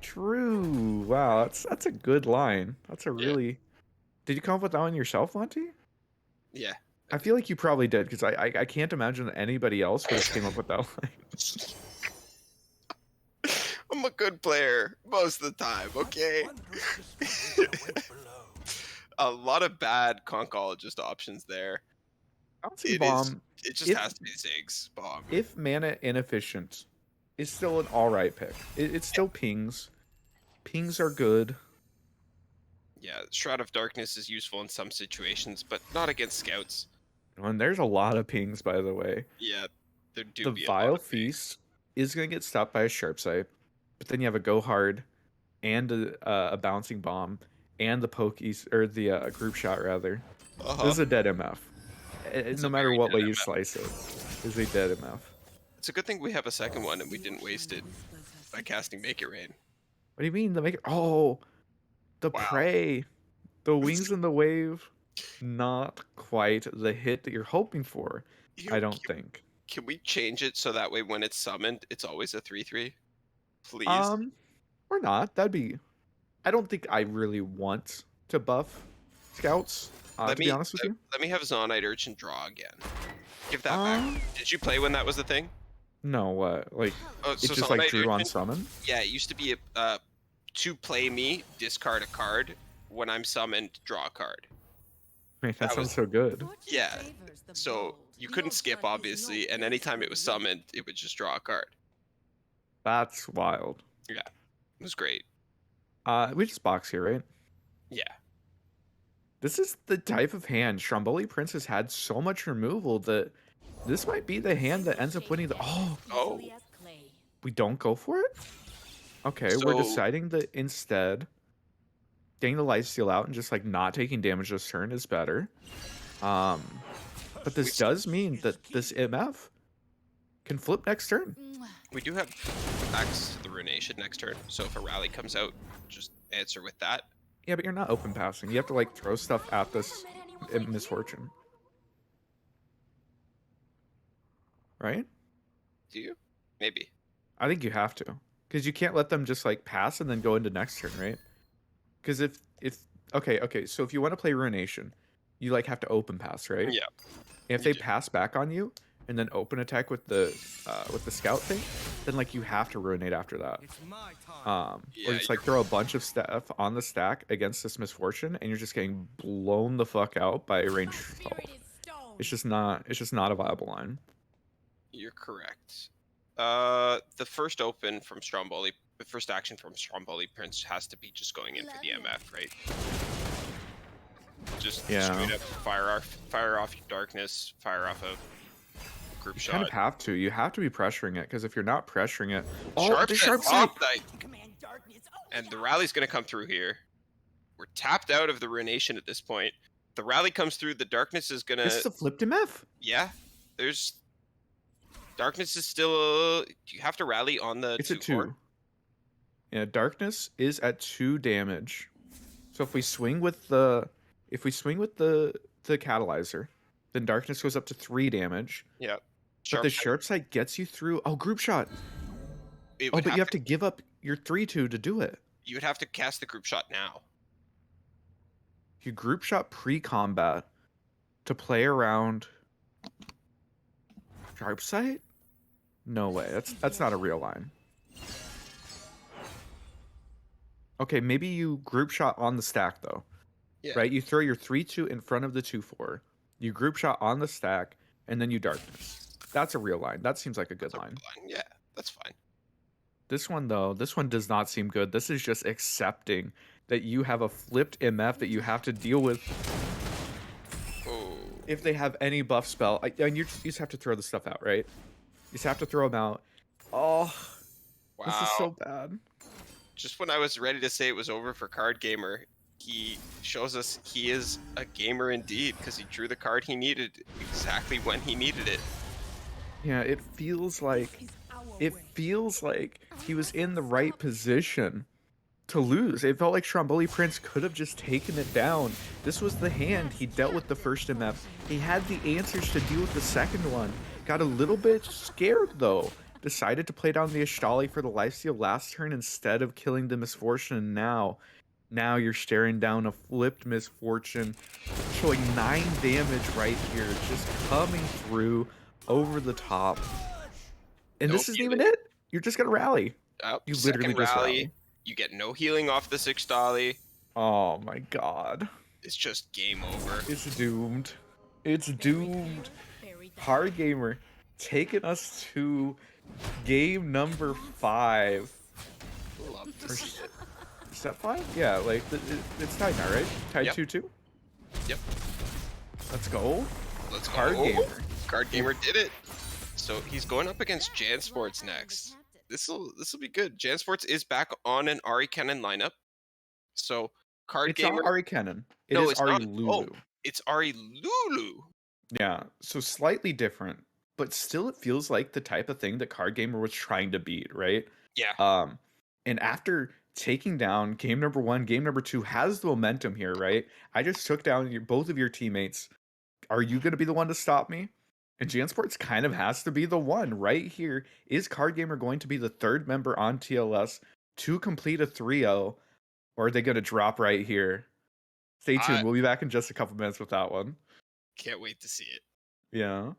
True. Wow, that's a good line. That's a really. Did you come up with that one yourself, Monty? Yeah. I feel like you probably did because I can't imagine that anybody else would have came up with that line. I'm a good player most of the time, okay? A lot of bad concologist options there. Bouncing It is. bomb, It just if has to be Ziggs bomb. if mana inefficient, is still an alright pick. It still pings. Pings are good. Yeah, Shroud of Darkness is useful in some situations, but not against scouts. And there's a lot of pings, by the way. Yeah, there do The be a lot Vile of things. Feast is gonna get stopped by a sharp sight, but then you have a go hard, and a bouncing bomb, and the pokies or the group shot rather. This is a dead MF. It's No a matter very what dead way you MF. slice it, is a dead MF. It's a good thing we have a second one and we didn't waste it by casting Make It Rain. What do you mean the make? Oh, the Wow. prey, the wings in the wave. Not quite the hit that you're hoping for. I don't think. Can we change it so that way when it's summoned, it's always a 3/3? Please. Or not. That'd be. I don't think I really want to buff scouts. To be honest with you. Let me have Zonite Urchin draw again. Give that back. Did you play when that was the thing? No, what? Like, Oh, it so just like Zonite drew on Urchin? summon? Yeah, it used to be to play me, discard a card. When I'm summoned, draw a card. Man, That that was- sounds so good. Yeah, so you couldn't skip, obviously, and anytime it was summoned, it would just draw a card. That's wild. Yeah, it was great. We just box here, right? Yeah. This is the type of hand Stromboli Prince has had so much removal that this might be the hand that ends up winning the. Oh, we don't go for it? Okay, we're So- deciding that instead getting the lifesteal out and just like not taking damage this turn is better. But this does mean that this MF can flip next turn. We do have access to the Runation next turn, so if a rally comes out, just answer with that. Yeah, but you're not open passing. You have to like throw stuff at this misfortune. Right? Do you? Maybe. I think you have to. Because you can't let them just like pass and then go into next turn, right? Because if okay, so if you want to play Ruination, you like have to open pass, right? Yeah. And if You they do. pass back on you and then open attack with the scout thing, then like you have to ruinate after that. Or Yeah, just like throw a bunch of stuff on the stack against this misfortune, and you're just getting blown the fuck out by a ranged assault. It's just not a viable line. You're correct. The first action from Stromboli Prince has to be just going in for the MF, right? Just Yeah. straight up fire off your darkness, fire off a group You kind shot. of have to. You have to be pressuring it, because if you're not pressuring it, the Sharp sharp set, sight. and the rally's gonna come through here. We're tapped out of the Ruination at this point. The rally comes through. The darkness is gonna. This is a flipped MF. Yeah, there's. Darkness is still. Do you have to rally on the? It's a 2/4? 2. Yeah, darkness is at 2 damage. So if we swing with the catalyzer, then darkness goes up to 3 damage. Yeah. But the sharp sight gets you through. Oh, group shot. It Oh, would but you have to give up your 3/2 to do it. You would have to cast the group shot now. You group shot pre-combat to play around sharp sight? No way. That's not a real line. Okay, maybe you group shot on the stack though. Yeah. Right? You throw your 3/2 in front of the 2/4. You group shot on the stack, and then you darkness. That's a real line. That seems like a good line. Yeah, that's fine. This one though, this one does not seem good. This is just accepting that you have a flipped MF that you have to deal with Oh. if they have any buff spell. And you just have to throw the stuff out, right? You just have to throw them out. Oh, Wow. this is so bad. Just when I was ready to say it was over for Card Gamer, he shows us he is a gamer indeed, because he drew the card he needed exactly when he needed it. Yeah, it feels like he was in the right position to lose. It felt like Stromboli Prince could have just taken it down. This was the hand he dealt with the first MF. He had the answers to deal with the second one. Got a little bit scared though. Decided to play down the Ashtali for the lifesteal last turn instead of killing the misfortune. And now you're staring down a flipped misfortune, showing 9 damage right here, just coming through over the top. And this isn't even it. You're just gonna rally. You literally Second just rally, rally. you get no healing off the 6 dolly. Oh my god. It's just game over. It's doomed. It's doomed. Hard Gamer taking us to game number 5. Love to Or see it. is that 5? Yeah, like it's tied now, right? Tied Yep. 2-2. Yep. Let's go. Let's go. Hard Gamer. Card Gamer did it. So he's going up against Jansports next. This'll be good. Jansports is back on an Ari Kennen lineup. So Card It's Gamer. not Ari Kennen. It No, is it's Ari not. Lulu. Oh, it's Ari Lulu. Yeah, so slightly different, but still it feels like the type of thing that Card Gamer was trying to beat, right? Yeah. And after taking down game number 1, game number 2 has the momentum here, right? I just took down both of your teammates. Are you going to be the one to stop me? And Jansports kind of has to be the one right here. Is Card Gamer going to be the third member on TLS to complete a 3-0? Or are they going to drop right here? Stay tuned. We'll be back in just a couple minutes with that one. Can't wait to see it. Yeah.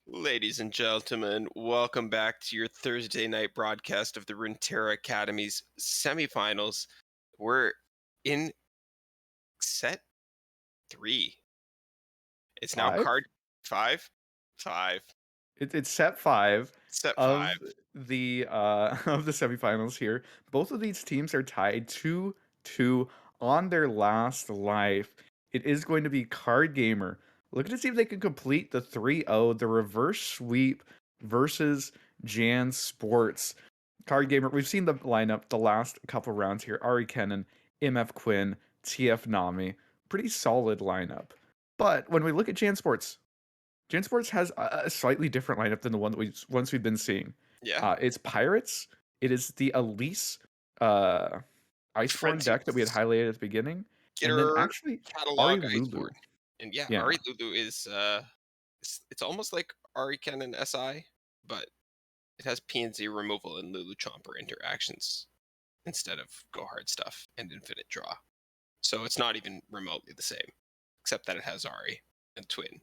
Ladies and gentlemen, welcome back to your Thursday night broadcast of the Runeterra Academy's semifinals. We're in set 3. It's now 5? card 5? 5. It's set 5 Set 5. of the of the semifinals here. Both of these teams are tied 2-2 on their last life. It is going to be Card Gamer looking to see if they can complete the 3-0, the reverse sweep versus Jan Sports. Card Gamer, we've seen the lineup the last couple rounds here. Ari Kennan, MF Quinn, TF Nami. Pretty solid lineup. But when we look at Jan Sports, Jan Sports has a slightly different lineup than the one that we've been seeing. Yeah. It's Pirates. It is the Elise uh, Iceborne deck that we had Frenzies, highlighted at the beginning, and then Gitter, actually Ari Catalog, Lulu. Iceborne. And yeah, Yeah, Ari Lulu is it's almost like Ari Cannon SI, but it has PNZ removal and Lulu Chomper interactions instead of go hard stuff and infinite draw. So it's not even remotely the same, except that it has Ari and Twin.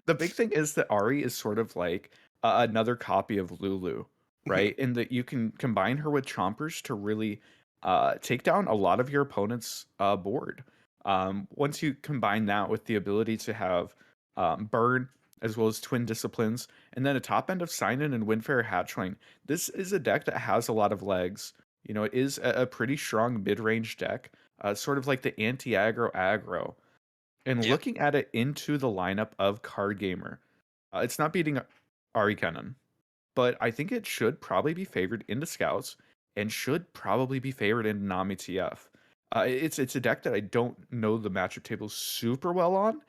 the big thing is that Ari is sort of like another copy of Lulu, Mhm. right? In that you can combine her with Chompers to really take down a lot of your opponent's board. Once you combine that with the ability to have Burn as well as Twin Disciplines, and then a top end of Sign-In and Windfare Hatchling, this is a deck that has a lot of legs. You know, it is a pretty strong mid-range deck, sort of like the anti-aggro aggro. And Yeah, looking at it into the lineup of Card Gamer, it's not beating Ari Kennan, but I think it should probably be favored into Scouts and should probably be favored in Nami TF. It's a deck that I don't know the matchup table super well on,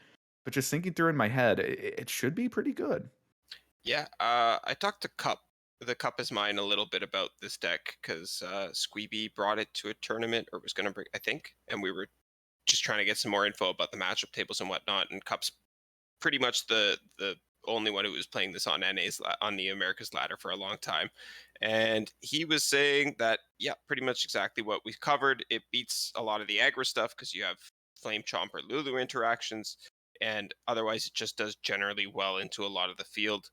but just thinking through in my head, it should be pretty good. yeah. I talked to Cup. The Cup is mine a little bit about this deck because Squeeby brought it to a tournament or was going to bring, I think, and we were just trying to get some more info about the matchup tables and whatnot. And Cup's pretty much the only one who was playing this on on the America's Ladder for a long time, and he was saying that yeah, pretty much exactly what we covered. It beats a lot of the aggro stuff because you have Flame Chomper Lulu interactions, and otherwise it just does generally well into a lot of the field.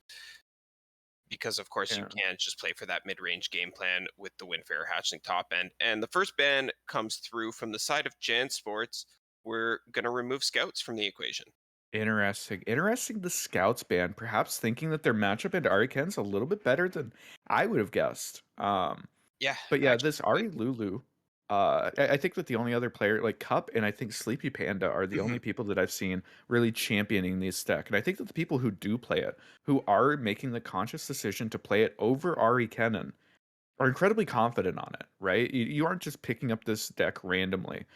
Because of course you Yeah. can't just play for that mid-range game plan with the Windfare Hatchling top end. And the first ban comes through from the side of Jan Sports. We're gonna remove scouts from the equation. Interesting. Interesting the Scouts ban, perhaps thinking that their matchup into Ariken's a little bit better than I would have guessed. Yeah, But yeah, actually, this Ari Lulu, I think that the only other player like Cup and I think Sleepy Panda are the only mhm, people that I've seen really championing this deck. And I think that the people who do play it, who are making the conscious decision to play it over Ari Kennan, are incredibly confident on it, right? You aren't just picking up this deck randomly.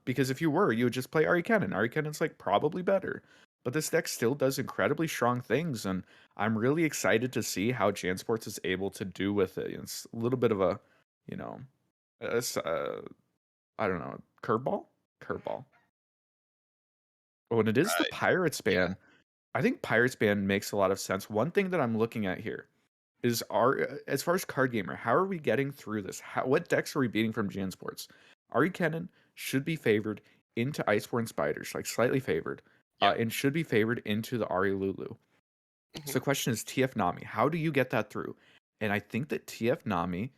Because if you were, you would just play Ari Kennan. Ari Kennan's like probably better. But this deck still does incredibly strong things, and I'm really excited to see how Jansports is able to do with it. It's a little bit of a, you know, I don't know, curveball? Curveball. When it is the Pirates yeah. ban, I think Pirates ban makes a lot of sense. One thing that I'm looking at here is as far as card gamer, how are we getting through this? What decks are we beating from Jansports? Ari Kennan should be favored into Iceborne Spiders, like slightly favored, Yep. and should be favored into the Ari Lulu. Mhm. So the question is TF Nami. How do you get that through? And I think that TF Nami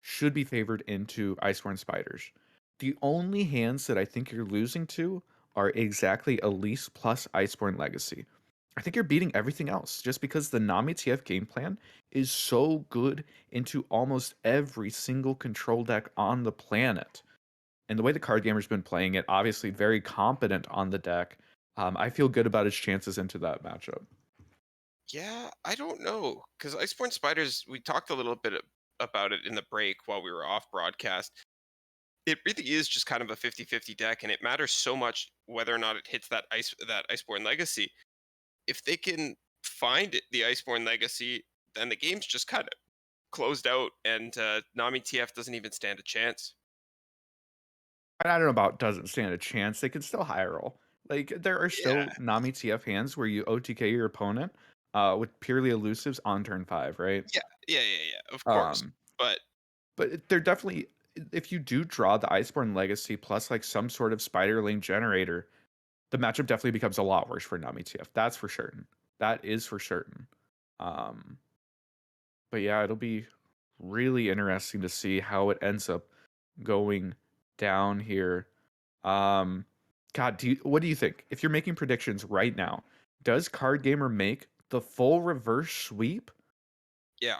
should be favored into Iceborne Spiders. The only hands that I think you're losing to are exactly Elise plus Iceborne Legacy. I think you're beating everything else just because the Nami TF game plan is so good into almost every single control deck on the planet. And the way the card gamer's been playing it, obviously very competent on the deck. I feel good about his chances into that matchup. Yeah, I don't know because Iceborne Spiders. We talked a little bit about it in the break while we were off broadcast. It really is just kind of a 50-50 deck, and it matters so much whether or not it hits that Iceborne Legacy. If they can find the Iceborne Legacy, then the game's just kind of closed out, and Nami TF doesn't even stand a chance. I don't know about doesn't stand a chance. They could still high roll. Like there are Yeah, still Nami TF hands where you OTK your opponent with purely elusives on turn 5, right? yeah, of course. Um, But but they're definitely if you do draw the Iceborne Legacy plus like some sort of Spiderling generator, the matchup definitely becomes a lot worse for Nami TF. That's for certain. That is for certain. Um, but yeah, it'll be really interesting to see how it ends up going down here. God, what do you think? If you're making predictions right now, does Card Gamer make the full reverse sweep? Yeah,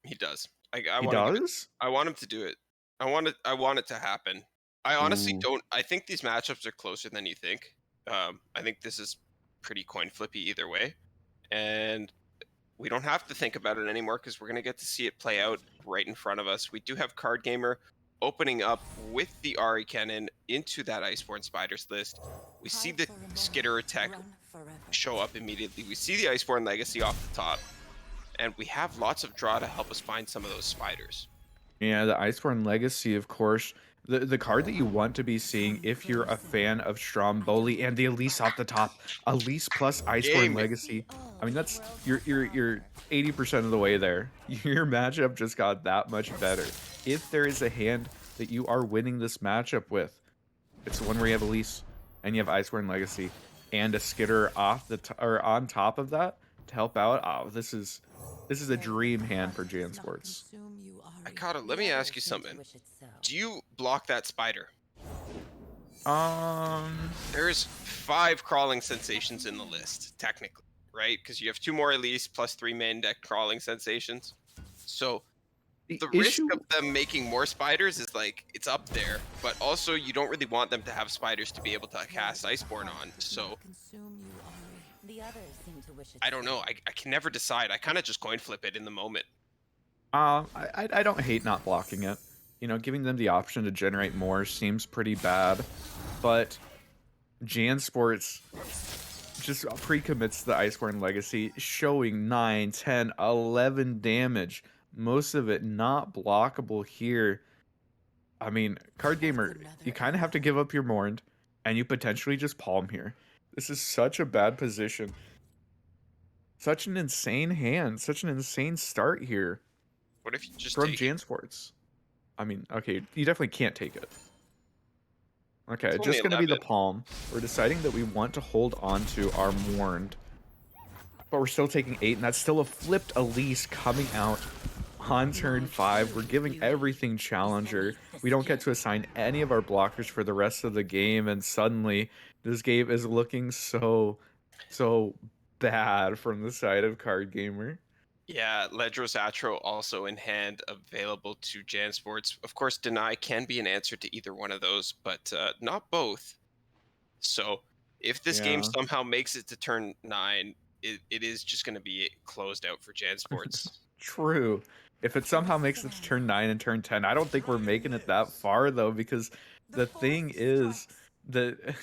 he does. I He want to give it. does? I want him to do it. I want it to happen. I honestly Ooh. don't. I think these matchups are closer than you think. I think this is pretty coin flippy either way, and we don't have to think about it anymore because we're gonna get to see it play out right in front of us. We do have Card Gamer opening up with the Ari cannon into that Iceborne Spiders list. We see the Skitter attack show up immediately. We see the Iceborne Legacy off the top, and we have lots of draw to help us find some of those spiders. Yeah, the Iceborne Legacy, of course. The card that you want to be seeing if you're a fan of Stromboli and the Elise off the top. Elise plus Iceborne Game. Legacy. I mean, that's you're 80% of the way there. Your matchup just got that much better. If there is a hand that you are winning this matchup with, it's the one where you have Elise and you have Iceborne Legacy and a Skitter off the or on top of that to help out. Oh, this is a dream hand for Jan Sports. Akata, let me ask you something. Do you block that spider? There's 5 crawling sensations in the list, technically, right? Because you have 2 more Elise plus 3 main deck crawling sensations. So the risk of them making more spiders is like, it's up there, but also you don't really want them to have spiders to be able to cast Iceborne on. So I don't know. I can never decide. I kind of just coin flip it in the moment. I don't hate not blocking it. You know, giving them the option to generate more seems pretty bad, but Jan Sports just pre-commits the Iceborne Legacy, showing 9, 10, 11 damage. Most of it not blockable here. I mean, Card Gamer, you kind of have to give up your Mourned, and you potentially just palm here. This is such a bad position. Such an insane hand. Such an insane start here. What if you just from take Jan Sports? I mean, okay, you definitely can't take it. Okay, It's just only gonna be the 11. palm. We're deciding that we want to hold on to our Mourned, but we're still taking 8, and that's still a flipped Elise coming out on turn 5. We're giving everything Challenger. We don't get to assign any of our blockers for the rest of the game, and suddenly this game is looking so bad from the side of Card Gamer. Yeah, Ledros Atro also in hand, available to Jan Sports. Of course, Deny can be an answer to either one of those, but not both. So if this game Yeah. somehow makes it to turn 9, it is just going to be closed out for Jan Sports. True. If it somehow makes it to turn 9 and turn 10, I don't think we're making it that far, though, because the thing is that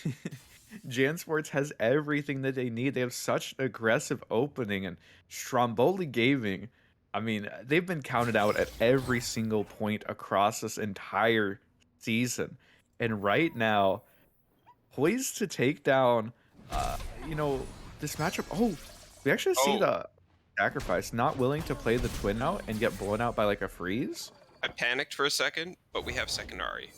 Jan Sports has everything that they need. They have such an aggressive opening, and Stromboli Gaming, I mean, they've been counted out at every single point across this entire season. And right now, poised to take down, you know, this matchup. Oh, we actually see Oh. the sacrifice, not willing to play the twin out and get blown out by like a freeze. I panicked for a second, but we have secondary.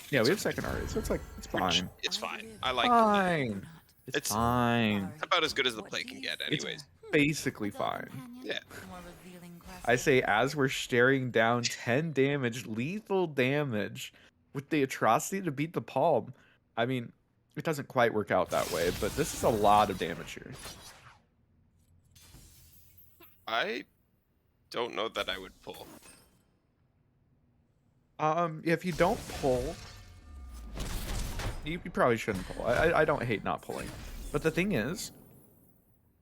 Yeah, we have second Ari, so it's like it's fine. It's fine. I like Fine. It's It's- fine. It's about as good as the play can get, anyways. Basically fine. Yeah. I say as we're staring down 10 damage, lethal damage, with the atrocity to beat the palm. I mean, it doesn't quite work out that way, but this is a lot of damage here. I don't know that I would pull. If you don't pull, you probably shouldn't pull. I don't hate not pulling. But the thing is,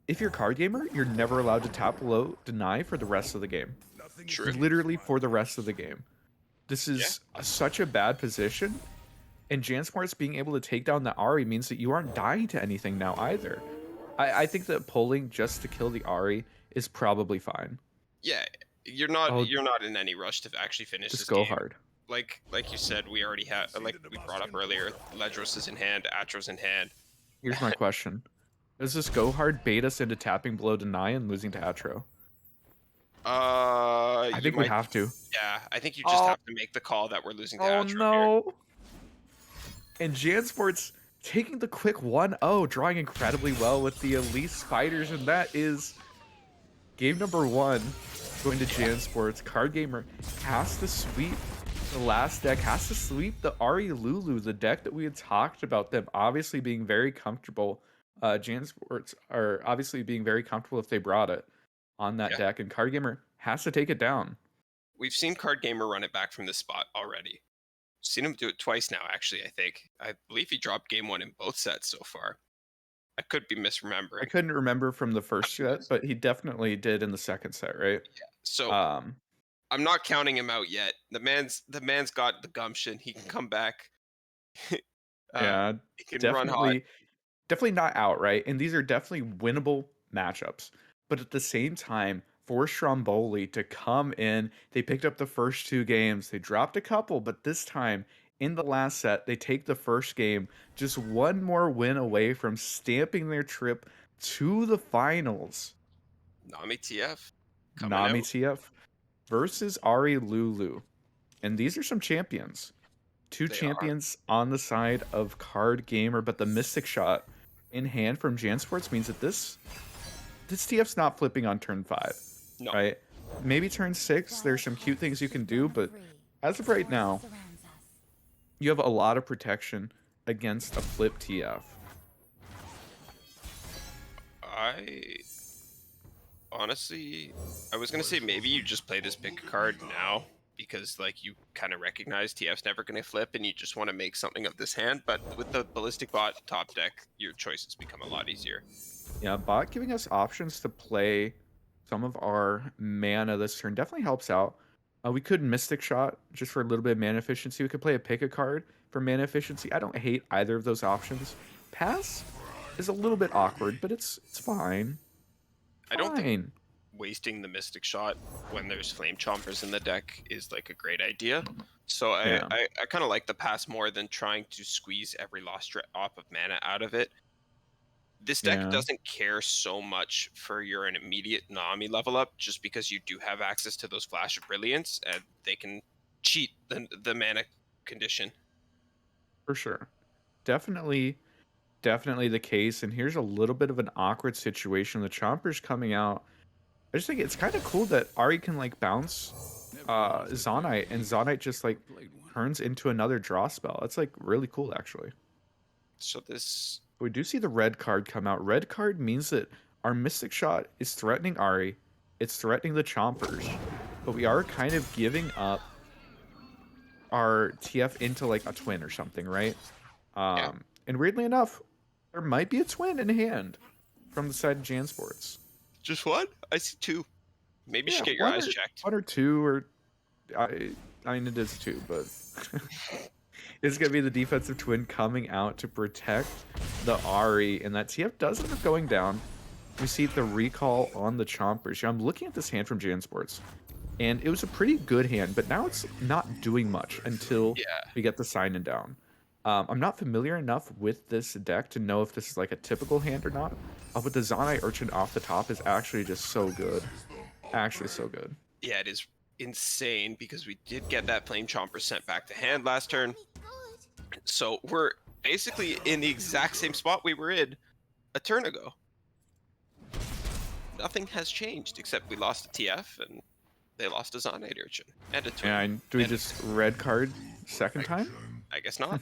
if you're Card Gamer, you're never allowed to tap low deny for the rest of the game. True. Literally for the rest of the game. This is such a bad position, and Jansports being able to take down the Ari means that you aren't dying to anything now either. I think that pulling just to kill the Ari is probably fine. Yeah, you're not in any rush to actually finish Just this go game. hard. Like you said, we already have, like we brought up earlier, Ledros is in hand, Atro's in hand. Here's my question. Does this go hard bait us into tapping below deny and losing to Atro? I think we have to. Yeah, I think you just have to make the call that we're losing to Atro here. No. And Jansports taking the quick 1-0, drawing incredibly well with the Elite Spiders, and that is game number 1 going to Jansports. Card Gamer has to sweep The last deck has to sweep the Ari Lulu, the deck that we had talked about them obviously being very comfortable. Jansports are obviously being very comfortable if they brought it on that Yeah. deck, and Card Gamer has to take it down. We've seen Card Gamer run it back from this spot already. Seen him do it twice now, actually, I think. I believe he dropped game one in both sets so far. I could be I misremembering. couldn't remember from the first set, but he definitely did in the second set, right? So Um, I'm not counting him out yet. The man's got the gumption. He can come back. uh, yeah, he can run hot. definitely not out, right? And these are definitely winnable matchups. But at the same time, for Stromboli to come in, they picked up the first two games. They dropped a couple, but this time in the last set, they take the first game, just one more win away from stamping their trip to the finals. Nami TF coming Nami out. TF versus Ari Lulu. And these are some champions. Two They are. champions on the side of Card Gamer, but the Mystic Shot in hand from Jansports means that this TF's not flipping on turn 5, No. right? Maybe turn 6, there's some cute things you can do, but as of right now, you have a lot of protection against a flip TF. Honestly, I was gonna say maybe you just play this pick card now because like you kind of recognize TF's never gonna flip and you just want to make something of this hand. But with the ballistic bot top deck, your choices become a lot easier. Yeah, bot giving us options to play some of our mana this turn definitely helps out. We could Mystic Shot just for a little bit of mana efficiency. We could play a pick a card for mana efficiency. I don't hate either of those options. Pass is a little bit awkward, but it's fine. I don't think Fine. wasting the Mystic Shot when there's Flame Chompers in the deck is like a great idea. So Yeah. I kind of like the pass more than trying to squeeze every lost drop of mana out of it. This deck Yeah. doesn't care so much for your an immediate Nami level up, just because you do have access to those Flash of Brilliance, and they can cheat the mana condition. For sure. Definitely, definitely the case. And here's a little bit of an awkward situation. The Chomper's coming out. I just think it's kind of cool that Ari can like bounce Zonite, and Zonite just like turns into another draw spell. That's like really cool actually. So this, We do see the red card come out. Red card means that our Mystic Shot is threatening Ari. It's threatening the Chompers. But we are kind of giving up our TF into like a twin or something, right? yeah, And weirdly enough, there might be a twin in hand from the side of Jansports. just what? I see two. Maybe you should get your eyes checked. One or two, or I mean it is two, but it's gonna be the defensive twin coming out to protect the Ari, and that TF does end up going down. We see the recall on the Chompers. I'm looking at this hand from Jansports, and it was a pretty good hand, but now it's not doing much until Yeah. we get the sign and down. I'm not familiar enough with this deck to know if this is like a typical hand or not. But the Zonai Urchin off the top is actually just so good. Actually so good. Yeah, it is insane because we did get that Flame Chomper sent back to hand last turn. So we're basically in the exact same spot we were in a turn ago. Nothing has changed except we lost a TF and they lost a Zonite Urchin and a twin. And do we And just red card second time? I guess not.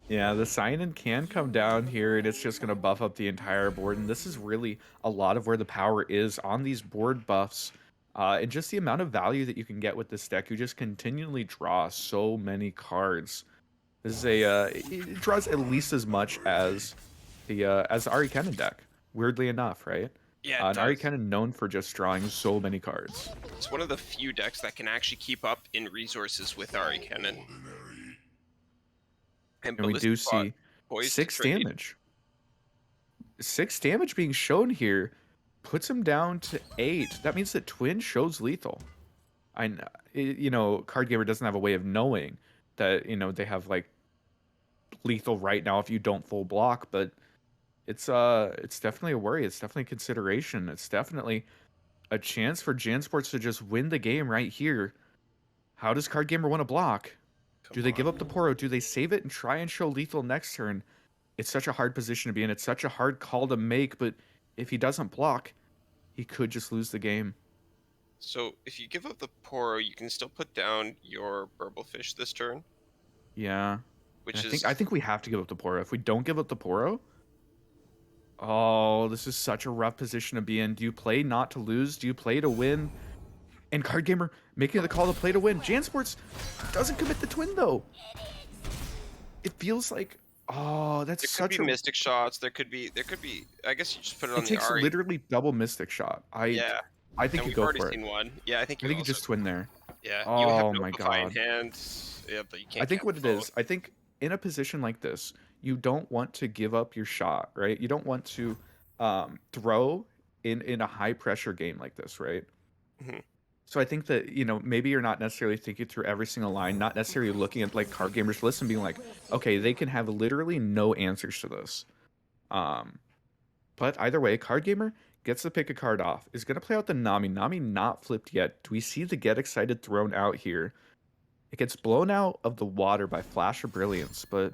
Yeah, the sign-in can come down here, and it's just going to buff up the entire board. And this is really a lot of where the power is on these board buffs. And just the amount of value that you can get with this deck. You just continually draw so many cards. This is it draws at least as much as the Ari Kennen deck. Weirdly enough, right? Yeah, it and Ari does. Kennen known for just drawing so many cards. It's one of the few decks that can actually keep up in resources with Ari Kennen. And we do see 6 damage. 6 damage being shown here puts him down to 8. That means that Twin shows lethal. Card Gamer doesn't have a way of knowing that, they have like lethal right now if you don't full block, but it's definitely a worry. It's definitely a consideration. It's definitely a chance for Jansports to just win the game right here. How does Card Gamer want to block? Do they give up the Poro? Do they save it and try and show lethal next turn? It's such a hard position to be in. It's such a hard call to make, but if he doesn't block, he could just lose the game. So if you give up the Poro, you can still put down your Burblefish this turn, Yeah. And which I is think we have to give up the Poro. If we don't give up the Poro, oh, this is such a rough position to be in. Do you play not to lose? Do you play to win? And Card Gamer making the call to play to win. Jansports doesn't commit the twin though. It feels like, oh, that's there could such be a. Mystic shots. There could be. I guess you just put it on It the takes Ari. literally double Mystic Shot. Yeah, I think and you we've go already for it. seen one. Yeah, I think I you think you also. just twin there. Yeah, you have Oh my Notify in god. hand. Yeah, but you can't. I think cancel what it both. is, I think in a position like this, you don't want to give up your shot, right? You don't want to throw in a high pressure game like this, right? Mhm. So I think that, maybe you're not necessarily thinking through every single line, not necessarily looking at like Card Gamer's list and being like, okay, they can have literally no answers to this. But either way, Card Gamer gets to pick a card off, is going to play out the Nami. Nami not flipped yet. Do we see the Get Excited thrown out here? It gets blown out of the water by Flash of Brilliance, but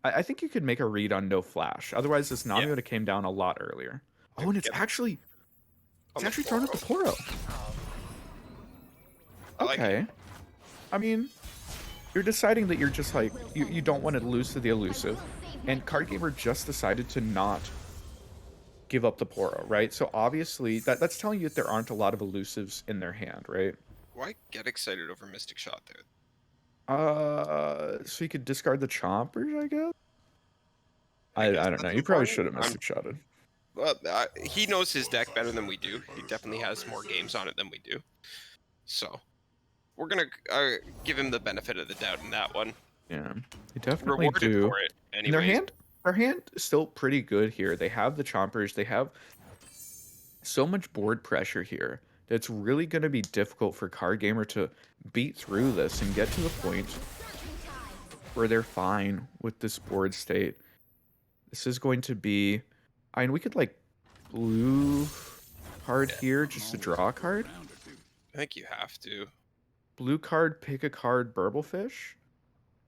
I think you could make a read on no Flash. Otherwise, this Nami Yeah. would have came down a lot earlier. Oh, and it's Get actually on the thrown at the Poro. I like it. Okay. I mean, you're deciding that you're just like, you don't want to lose to the elusive, and Card Gamer just decided to not give up the Poro, right? So obviously, that's telling you that there aren't a lot of elusives in their hand, right? Why get excited over Mystic Shot there? So you could discard the Chompers, I guess? I I guess don't know. that's You probably important. should have Mystic Shotted. Well, he knows his deck better than we do. He definitely has more games on it than we do. So we're gonna give him the benefit of the doubt in that one. Yeah, they definitely Rewarded do. for it, And their anyways. hand is still pretty good here. They have the Chompers. They have so much board pressure here that it's really going to be difficult for Card Gamer to beat through this and get to the point where they're fine with this board state. This is going to be... I mean, we could, like, blue card here just to draw a card. I think you have to. Blue card, pick a card, Burblefish.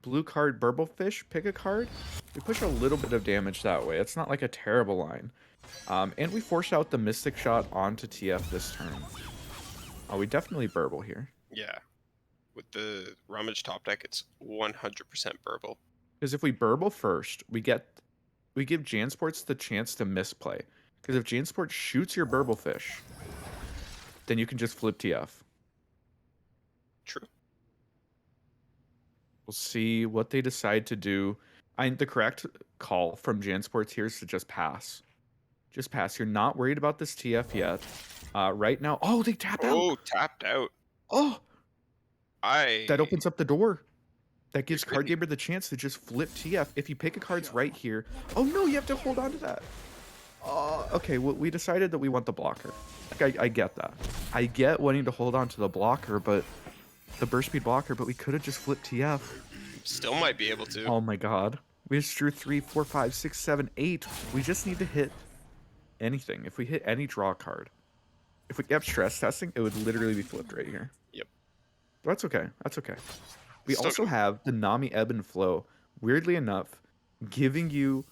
Blue card, Burblefish, pick a card. We push a little bit of damage that way. It's not like a terrible line. And we force out the Mystic Shot onto TF this turn. Oh, we definitely burble here. Yeah. With the Rummage top deck, it's 100% burble. Because if we burble first, we give Jansports the chance to misplay. Because if Jansport shoots your Burblefish, then you can just flip TF. True. We'll see what they decide to do. The correct call from Jansports here is to just pass. Just pass. You're not worried about this TF yet. Right now... Oh, they tapped out! Oh, tapped out. Oh! That opens up the door. That gives Really? Card Gamer the chance to just flip TF. If you pick a card's right here... Oh, no, you have to hold on to that. Okay, well, we decided that we want the blocker. Like, I get that. I get wanting to hold on to the blocker, but... The burst speed blocker, but we could have just flipped TF. Still might be able to. Oh my god. We just drew 3, 4, 5, 6, 7, 8. We just need to hit anything. If we hit any draw card. If we kept stress testing, it would literally be flipped right here. Yep. But that's okay. That's okay. We Still also gonna- have the Nami Ebb and Flow, weirdly enough, giving you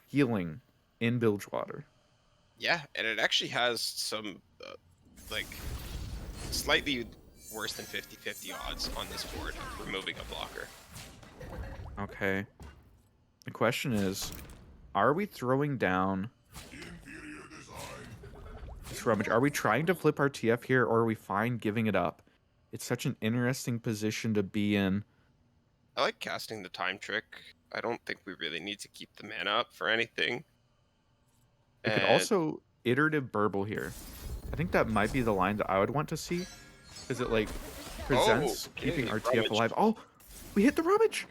healing in Bilgewater. Yeah, and it actually has some, like, slightly worse than 50-50 odds on this board of removing a blocker. Okay. The question is, are we throwing down this rummage? Are we trying to flip our TF here, or are we fine giving it up? It's such an interesting position to be in. I like casting the time trick. I don't think we really need to keep the mana up for anything. We could also iterative burble here. I think that might be the line that I would want to see. Because it, like, presents keeping our TF Rummage. alive. Oh, we hit the rummage!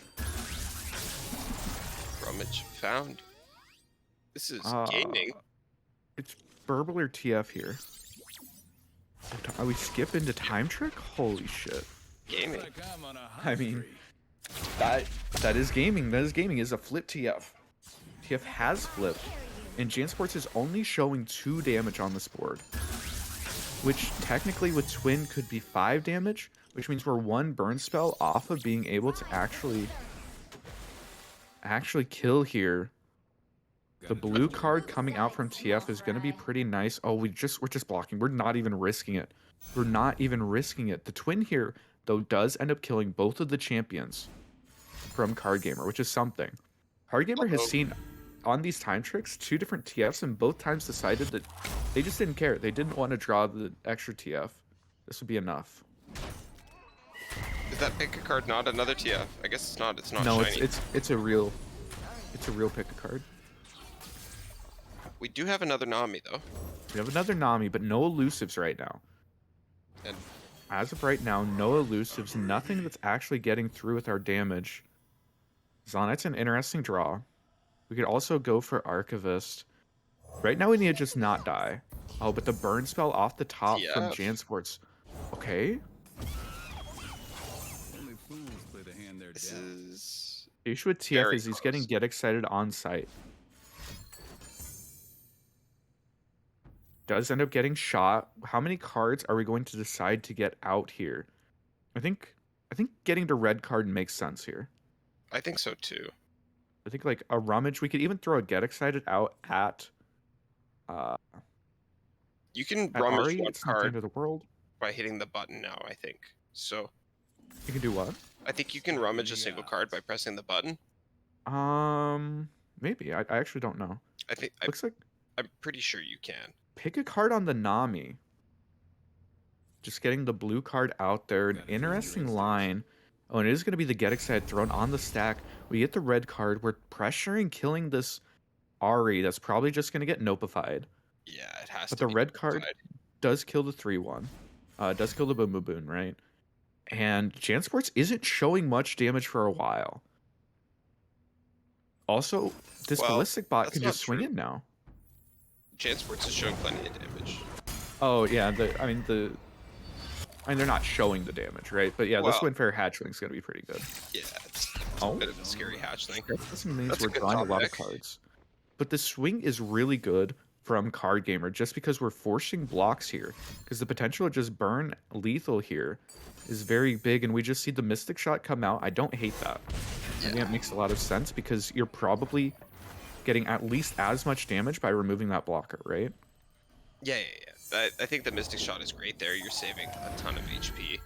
Rummage found. This is gaming. It's burble or TF here. Are we skip into time trick? Holy shit. Gaming. I mean, that is gaming. That is gaming. Is a flip TF. TF has flipped. And Jansports is only showing 2 damage on this board. Which technically with Twin could be 5 damage. Which means we're 1 burn spell off of being able to actually kill here. The blue card coming out from TF is going to be pretty nice. Oh, we're just blocking. We're not even risking it. We're not even risking it. The twin here, though, does end up killing both of the champions from Card Gamer, which is something. Card Gamer has seen on these time tricks 2 different TFs, and both times decided that they just didn't care. They didn't want to draw the extra TF. This would be enough. Is that pick a card not another TF? I guess it's not. It's not No, shiny. it's a real pick a card. We do have another Nami though. We have another Nami, but no elusives right now. And As of right now, no elusives, nothing that's actually getting through with our damage. Zonet's an interesting draw. We could also go for Archivist. Right now we need to just not die. Oh, but the burn spell off the top from TF. Jansports. Okay. Only fools play the hand they're this dealt. is The issue with TF very is he's getting close. get excited on site. Does end up getting shot. How many cards are we going to decide to get out here? I think getting to red card makes sense here. I think so too. I think like a rummage. We could even throw a get excited out at You can at rummage Ari. one It's not the end card of the world. by hitting the button now, I think. So You can do what? I think you can rummage a single card by pressing the button. Maybe. I actually don't know. I think Looks like I'm pretty sure you can. pick a card on the Nami. Just getting the blue card out there. An Gotta change interesting your race line. Oh, and it is going to be the get excited thrown on the stack. We get the red card. We're pressuring killing this Ari that's probably just going to get nopified. Yeah, it has But to the be red card notified. does kill the 3-1. Does kill the Boom Boom Boon, right? And Jansports isn't showing much damage for a while. Also, this Well, Ballistic Bot that's can not just swing true. in now. Jansports is showing plenty of damage. Oh, yeah. I mean, they're not showing the damage, right? But yeah, this Well- Windfare Hatchling's going to be pretty good. Yeah, it's Oh. a bit of a scary hatchling. That doesn't mean That's a we're good drawing a top lot of deck. cards. But the swing is really good from Card Gamer just because we're forcing blocks here. Because the potential to just burn lethal here is very big, and we just see the Mystic Shot come out. I don't hate that. I think it makes a lot of sense because you're probably getting at least as much damage by removing that blocker, right? Yeah. I think the Mystic Shot is great there. You're saving a ton of HP.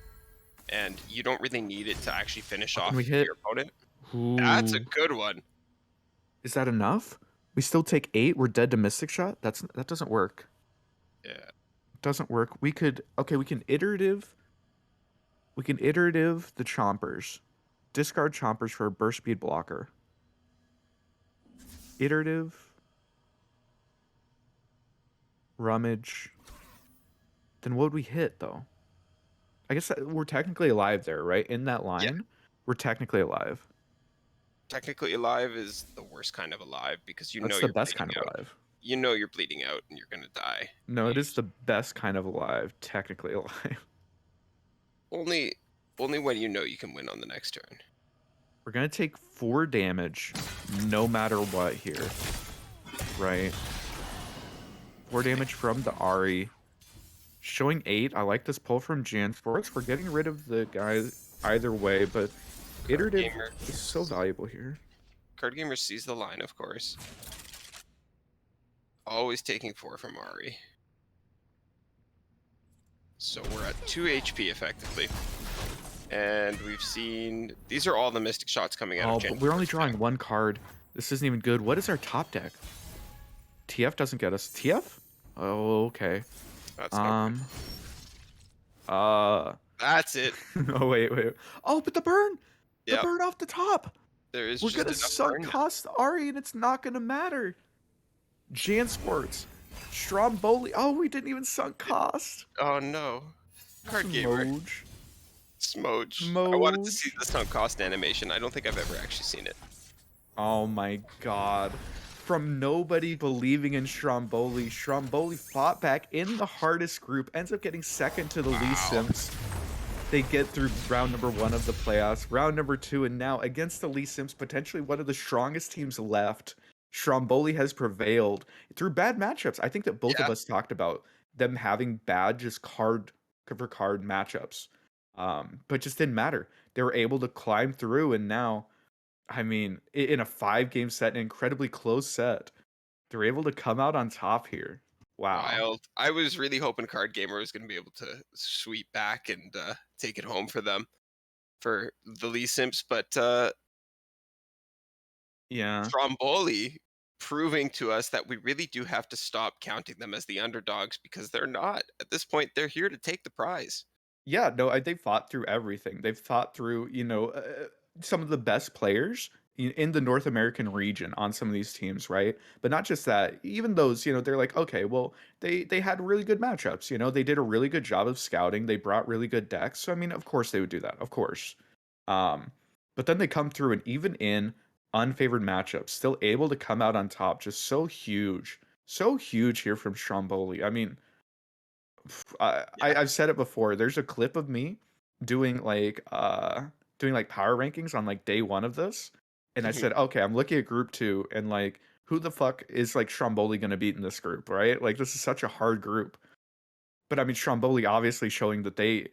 And you don't really need it to actually finish What off can we hit? your opponent. That's a Ooh. good one. Is that enough? We still take 8. We're dead to Mystic Shot? That doesn't work. Yeah. Doesn't work. We can iterative the Chompers. Discard Chompers for a burst speed blocker. Iterative. Rummage. Then what would we hit though? I guess we're technically alive there, right? In that line, we're technically alive. Technically alive is the worst kind of alive because you That's know the you're best kind bleeding of out. alive. You know you're bleeding out and you're gonna die. No, it is the best kind of alive. Technically alive. Only when you know you can win on the next turn. We're gonna take 4 damage, no matter what here, right? 4 damage from the Ari. Showing 8. I like this pull from Jansports. We're getting rid of the guys either way, but iterative Gamer. is so valuable here. Card Gamer sees the line, of course. Always taking 4 from Ari. So we're at 2 HP effectively. And we've seen... These are all the Mystic Shots coming out Oh, of but we're only Jansport's drawing deck. 1 card. This isn't even good. What is our top deck? TF doesn't get us. TF? Oh, okay. That's not good. That's it. Oh, wait. Oh, but the burn! The Yep. burn off the top! There is We're just gonna enough sunk burn now. cost Ari, and it's not gonna matter. Jansports, Stromboli. Oh, we didn't even sunk cost. Oh no. Card Gamer. Moj. Smoge. I wanted to Moj. see the sunk cost animation. I don't think I've ever actually seen it. Oh my god. From nobody believing in Stromboli, Stromboli fought back in the hardest group, ends up getting second to the Lee Simps. They get through round number 1 of the playoffs, round number 2, and now against the Lee Simps, potentially one of the strongest teams left. Stromboli has prevailed through bad matchups. I think that both of us talked about them having bad just card for card matchups, but just didn't matter. They were able to climb through, and now, I mean, in a 5-game set, an incredibly close set, they're able to come out on top here. Wow. Wild. I was really hoping Card Gamer was going to be able to sweep back and take it home for them for the Lee Simps, but Yeah. Stromboli proving to us that we really do have to stop counting them as the underdogs because they're not. At this point, they're here to take the prize. Yeah, no, they've fought through everything. They've fought through, some of the best players in the North American region on some of these teams, right? But not just that, even those, they're like, okay, well, they had really good matchups. They did a really good job of scouting. They brought really good decks. So I mean, of course they would do that, of course. Um, but then they come through and even in unfavored matchups, still able to come out on top, just so huge here from Stromboli. I mean, Yeah. I've said it before. There's a clip of me doing like power rankings on like day one of this, and I said, okay, I'm looking at group two, and like who the fuck is like Stromboli gonna beat in this group, right? Like this is such a hard group. But I mean Stromboli obviously showing that they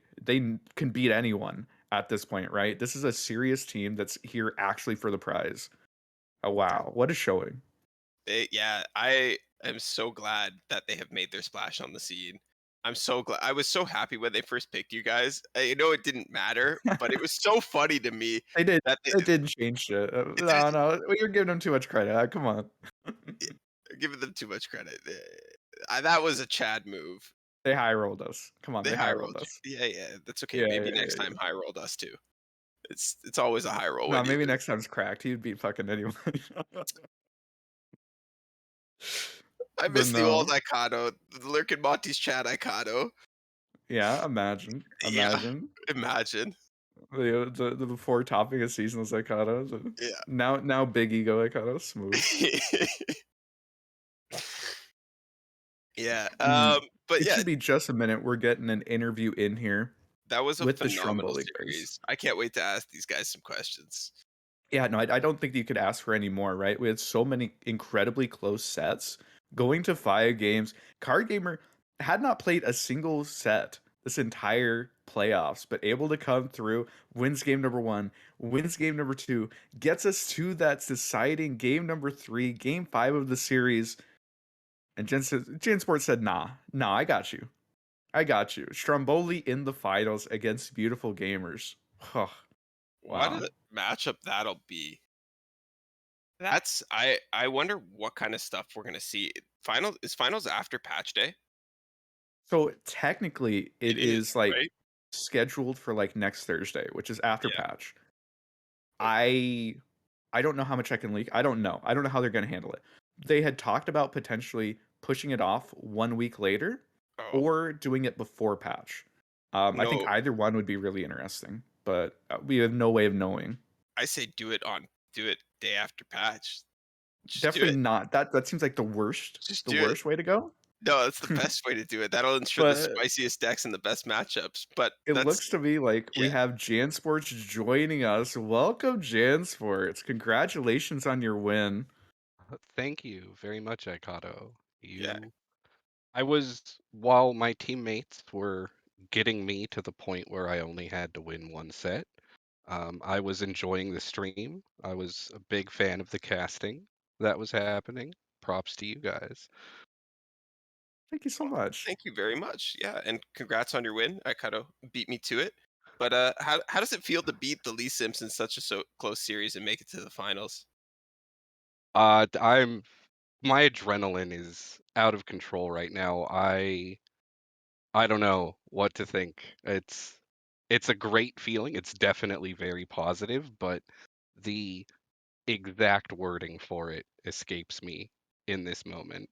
can beat anyone at this point, right? This is a serious team that's here actually for the prize. Oh wow, what a showing. Yeah, I am so glad that they have made their splash on the scene. I'm so glad. I was so happy when they first picked you guys. I know it didn't matter, but it was so funny to me They did. that They didn't change shit. it No, no, you're giving them too much credit. Come on. they're giving them too much credit. That was a Chad move. They high rolled us. Come on, They they high high rolled rolled us. you. Yeah, yeah, that's okay. Yeah, Maybe yeah, next yeah, time yeah. high rolled us too. It's always a high roll No, when you maybe lose. next time's cracked. He'd beat fucking anyone. I But miss the old no. Icado, the Lurkin Monty's Chad Icado. Yeah, imagine. Yeah, Imagine. imagine. The before topping a seasonal Icado. Now big ego Icado. Smooth. Yeah. Yeah. Mm. But It yeah, should be just a minute. We're getting an interview in here that was a with the phenomenal Stromboli guys. series. I can't wait to ask these guys some questions. Yeah, no, I don't think you could ask for any more, right? We had so many incredibly close sets going to 5 games. Card Gamer had not played a single set this entire playoffs, but able to come through, wins game number one, wins game number two, gets us to that deciding game number three, game five of the series. And Gen Sports said, nah, I got you. I got you. Stromboli in the finals against beautiful gamers. What Wow. a matchup that'll be. I wonder what kind of stuff we're gonna see. Finals after patch day? So technically, It it is, is like right? scheduled for like next Thursday, which is after Yeah. patch. Oh, I I don't know how much I can leak. I don't know. I don't know how they're going to handle it. They had talked about potentially pushing it off 1 week later oh, or doing it before patch. I think no. either one would be really interesting, but we have no way of knowing. I say do it day after patch. Just do Definitely it. not. That seems like Just the do it. worst way to go. No, that's the best way to do it. That'll ensure the But spiciest decks and the best matchups. But it that's looks to me like we yeah, have Jansports joining us. Welcome, Jansports. Congratulations on your win. Thank you very much, Ikato. yeah. While my teammates were getting me to the point where I only had to win one set, I was enjoying the stream. I was a big fan of the casting that was happening. Props to you guys. Thank you so much. Thank you very much. Yeah, and congrats on your win. I kind of beat me to it. But how does it feel to beat the Lee Simpsons such a close series and make it to the finals? I'm My adrenaline is out of control right now. I don't know what to think. It's a great feeling. It's definitely very positive, but the exact wording for it escapes me in this moment.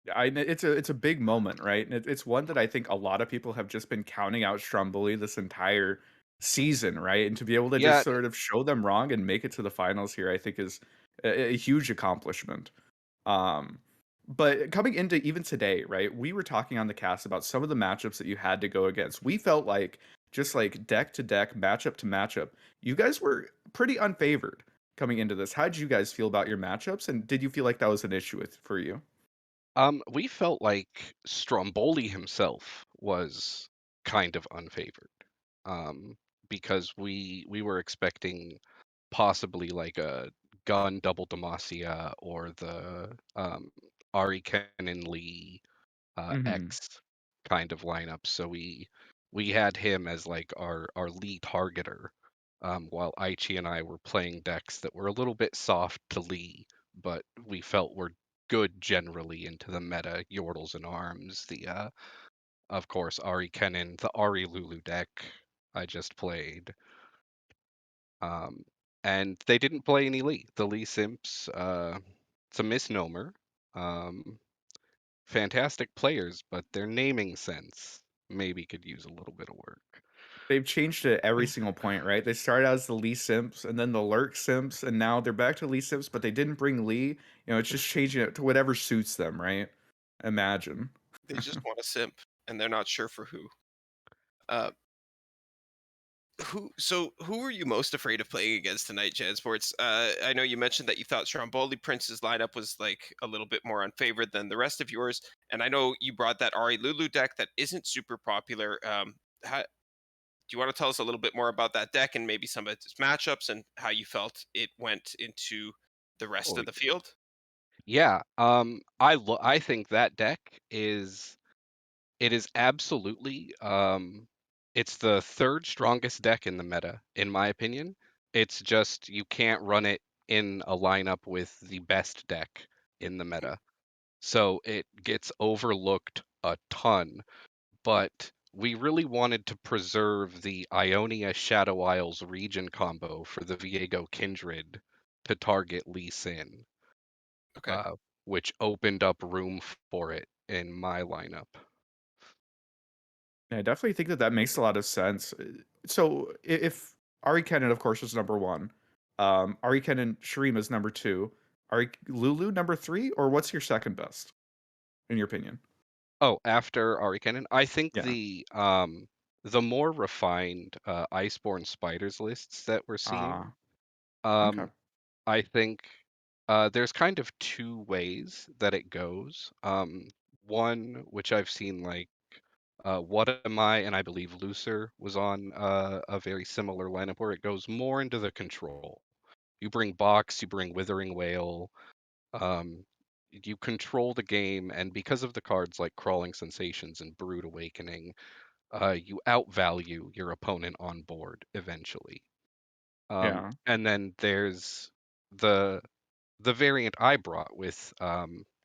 It's a big moment, right? And it's one that I think a lot of people have just been counting out Stromboli this entire season, right? And to be able to just Yeah, sort of show them wrong and make it to the finals here, I think is a huge accomplishment. Um, but coming into even today, right? We were talking on the cast about some of the matchups that you had to go against. We felt like just like deck to deck, matchup to matchup, you guys were pretty unfavored coming into this. How did you guys feel about your matchups, and did you feel like that was an issue for you? we felt like Stromboli himself was kind of unfavored. Um, because we were expecting possibly like a gun double Demacia or the Ari Kennen Lee Hmm. X kind of lineup. So we had him as like our Lee targeter, while Aichi and I were playing decks that were a little bit soft to Lee, but we felt were good generally into the meta. Yordles and Arms, the of course Ari Kennen, the Ari Lulu deck I just played. Um, and they didn't play any Lee. The Lee Simps, it's a misnomer. Um, Fantastic players, but their naming sense maybe could use a little bit of work. They've changed it every single point, right? They started out as the Lee Simps and then the Lurk Simps, and now they're back to Lee Simps, but they didn't bring Lee. It's just changing it to whatever suits them, right? Imagine. They just want a simp, and they're not sure for who. Uh, who were you most afraid of playing against tonight, Jansports? I know you mentioned that you thought Stromboli Prince's lineup was like a little bit more unfavored than the rest of yours, and I know you brought that Ari Lulu deck that isn't super popular. Do you want to tell us a little bit more about that deck and maybe some of its matchups and how you felt it went into the rest Oh of the field? yeah, I think that deck is it is absolutely it's the third strongest deck in the meta, in my opinion. It's just you can't run it in a lineup with the best deck in the meta. So it gets overlooked a ton, but we really wanted to preserve the Ionia Shadow Isles region combo for the Viego Kindred to target Lee Sin, Okay. uh, which opened up room for it in my lineup. Yeah, I definitely think that that makes a lot of sense. So if Ari Kennen, of course, is number one, Ari Kennen Shreem is number two, Ari Lulu number three, or what's your second best in your opinion? Oh, after Arcane, I think Yeah. the more refined Iceborne Spiders lists that we're seeing, Ah. Okay. um, I think there's kind of two ways that it goes. One, which I've seen like What Am I, and I believe Looser was on a very similar lineup where it goes more into the control. You bring Box, you bring Withering Whale, um, you control the game, and because of the cards like Crawling Sensations and Brood Awakening, you outvalue your opponent on board eventually. Yeah. And then there's the the variant I brought with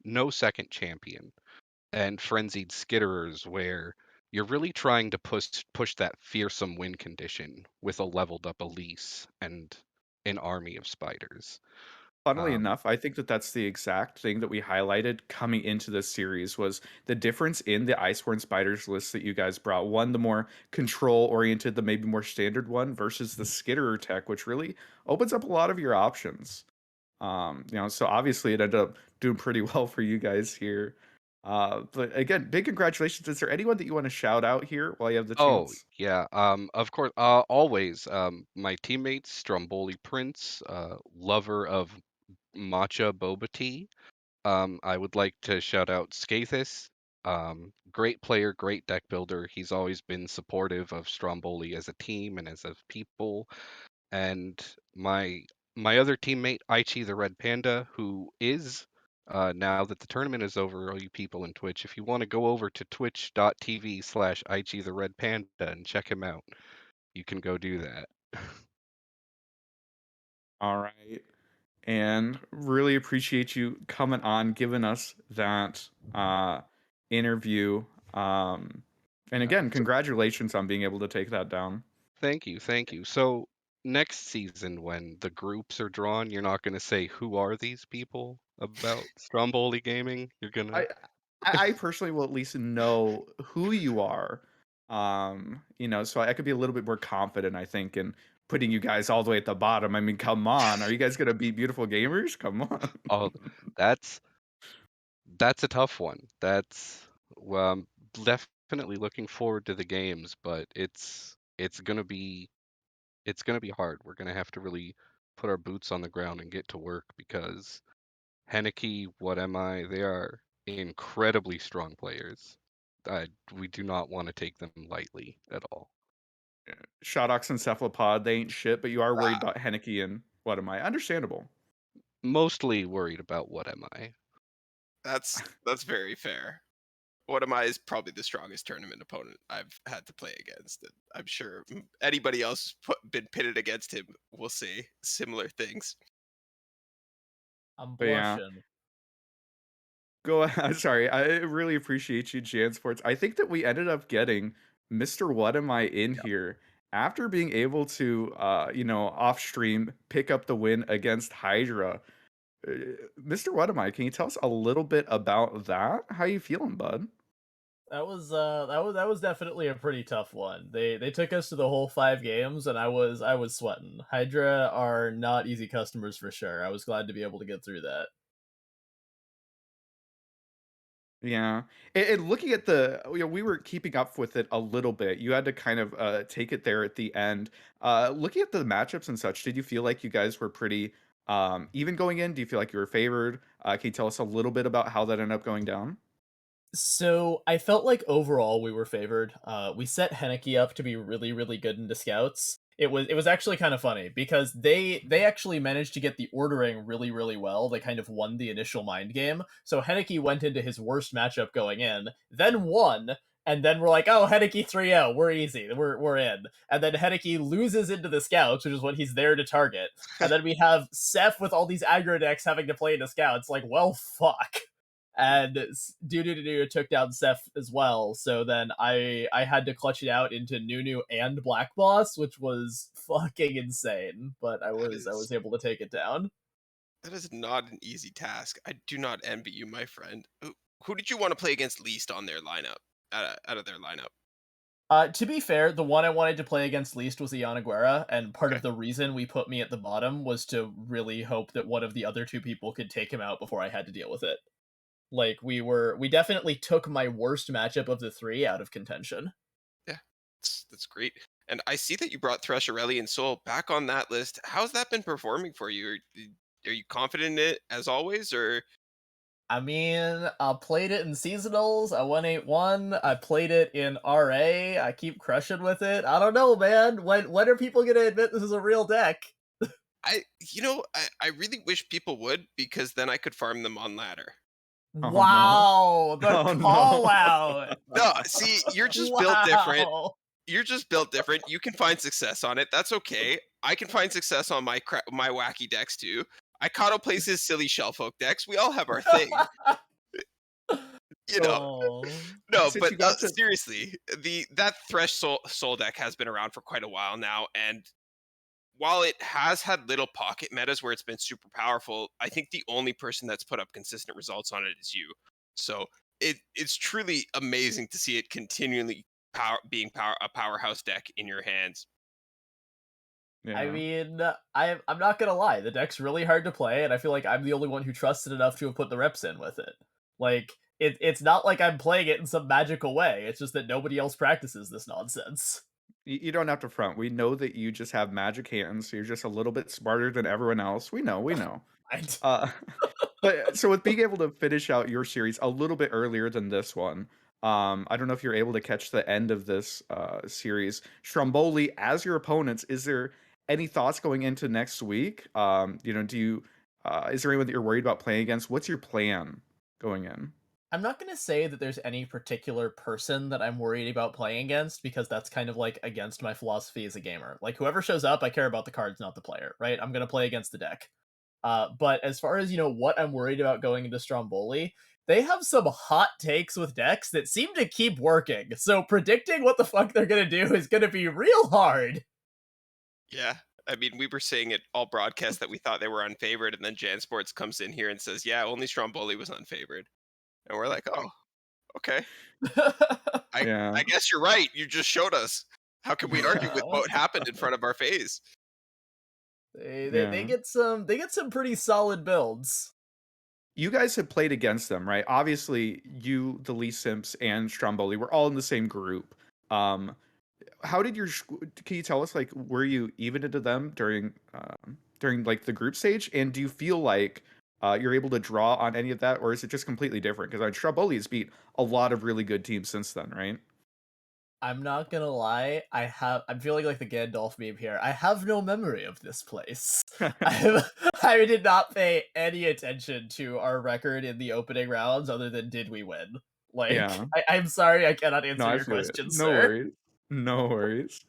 no second champion and frenzied skitterers, where you're really trying to push that fearsome win condition with a leveled up Elise and an army of spiders. Funnily Um, enough, I think that that's the exact thing that we highlighted coming into this series was the difference in the Iceborne Spiders list that you guys brought. One, the more control-oriented, the maybe more standard one, versus the Skitterer tech, which really opens up a lot of your options. So obviously it ended up doing pretty well for you guys here. But again, big congratulations. Is there anyone that you want to shout out here while you have the Oh, chance? yeah. Of course, always. My teammates, Stromboli Prince, lover of matcha boba tea. I would like to shout out Skathis. Great player, great deck builder. He's always been supportive of Stromboli as a team and as a people. And my other teammate, Aichi the Red Panda, who is now that the tournament is over, all you people in Twitch, if you want to go over to twitch.tv/Aichi the Red Panda and check him out, you can go do that. All right. And really appreciate you coming on, giving us that interview. And Yeah. again, congratulations on being able to take that down. Thank you, thank you. So next season, when the groups are drawn, you're not going to say who are these people about Stromboli Gaming. You're gonna. I I personally will at least know who you are. So I could be a little bit more confident, I think, in putting you guys all the way at the bottom. I mean, come on. Are you guys gonna beat beautiful gamers? Come on. Oh, that's that's a tough one. That's well, I'm definitely looking forward to the games, but it's gonna be hard. We're gonna have to really put our boots on the ground and get to work because Henneke, What Am I? They are incredibly strong players. We do not want to take them lightly at all. Shotox and Cephalopod, they ain't shit, but you are worried Ah, about Henneke and what am I? Understandable. Mostly worried about What Am I? That's very fair. What am I is probably the strongest tournament opponent I've had to play against. And I'm sure anybody else been pitted against him will say similar things. I'm But yeah, blushing. go ahead. Sorry, I really appreciate you, Jan Sports. I think that we ended up getting Mr. What Am I in here after being able to, off stream pick up the win against Hydra. Uh, Mr. What Am I? Can you tell us a little bit about that? How you feeling, bud? That was definitely a pretty tough one. They took us to the whole 5 games, and I was sweating. Hydra are not easy customers for sure. I was glad to be able to get through that. Yeah. And looking at the, we were keeping up with it a little bit. You had to kind of take it there at the end. Looking at the matchups and such, did you feel like you guys were pretty even going in? Do you feel like you were favored? Can you tell us a little bit about how that ended up going down? So I felt like overall we were favored. We set Henneke up to be really, really good into scouts. It was actually kind of funny because they actually managed to get the ordering really, really well. They kind of won the initial mind game. So Henneke went into his worst matchup going in, then won, and then we're like, oh, Henneke 3-0, we're easy, we're in. And then Henneke loses into the scouts, which is what he's there to target. And then we have Seth with all these aggro decks having to play into scouts. Like, well, fuck. And Doo took down Seth as well. So then I had to clutch it out into Nunu and Black Boss, which was fucking insane. But I was able to take it down. That is not an easy task. I do not envy you, my friend. Who did you want to play against least on their lineup? Out of their lineup. To be fair, the one I wanted to play against least was Ian Aguera, and part Okay. of the reason we put me at the bottom was to really hope that one of the other two people could take him out before I had to deal with it. Like we definitely took my worst matchup of the 3 out of contention. Yeah, that's great. And I see that you brought Thresherelli and Soul back on that list. How's that been performing for you? Are you confident in it as always, or I mean, I played it in seasonals. I won 8-1. I played it in RA. I keep crushing with it. I don't know, man. When are people gonna admit this is a real deck? I really wish people would, because then I could farm them on ladder. Oh no. Wow, the Oh call no. out. No, see, you're just built different. Wow. You're just built different. You can find success on it. That's okay. I can find success on my wacky decks too. I Kato plays his silly Shellfolk decks. We all have our thing. You know, Oh. no, Since but you got to seriously, that Soul deck has been around for quite a while now, and while it has had little pocket metas where it's been super powerful, I think the only person that's put up consistent results on it is you. So it's truly amazing to see it continually being a powerhouse deck in your hands. I Yeah. mean, I'm not gonna lie, the deck's really hard to play, and I feel like I'm the only one who trusted enough to have put the reps in with it. Like, it's not like I'm playing it in some magical way, it's just that nobody else practices this nonsense. You don't have to front. We know that you just have magic hands. So you're just a little bit smarter than everyone else. We know, we know. I, Uh, but so with being able to finish out your series a little bit earlier than this one, I don't know if you're able to catch the end of this series. Stromboli, as your opponents, is there any thoughts going into next week? Do you is there anyone that you're worried about playing against? What's your plan going in? I'm not gonna say that there's any particular person that I'm worried about playing against, because that's kind of like against my philosophy as a gamer. Like, whoever shows up, I care about the cards, not the player, right? I'm gonna play against the deck. But as far as, what I'm worried about going into Stromboli, they have some hot takes with decks that seem to keep working. So predicting what the fuck they're gonna do is gonna be real hard. Yeah. I mean, we were saying it all broadcast that we thought they were unfavored, and then Jan Sports comes in here and says, "Yeah, only Stromboli was unfavored," and we're like, "Oh, okay. I Yeah. guess you're right. You just showed us. How can we argue with what happened in front of our face?" They Yeah. get some pretty solid builds. You guys have played against them, right? Obviously, you, the Lee Simps, and Stromboli were all in the same group. Um, how did can you tell us, like, were you even into them during like the group stage? And do you feel like you're able to draw on any of that, or is it just completely different? Because Stromboli has beat a lot of really good teams since then, right? I'm not gonna lie, I'm feeling like the Gandalf meme here. I have no memory of this place. I did not pay any attention to our record in the opening rounds other than did we win? Like, Yeah. I'm sorry I cannot No, answer I your feel it. question, No sir. worries. No worries.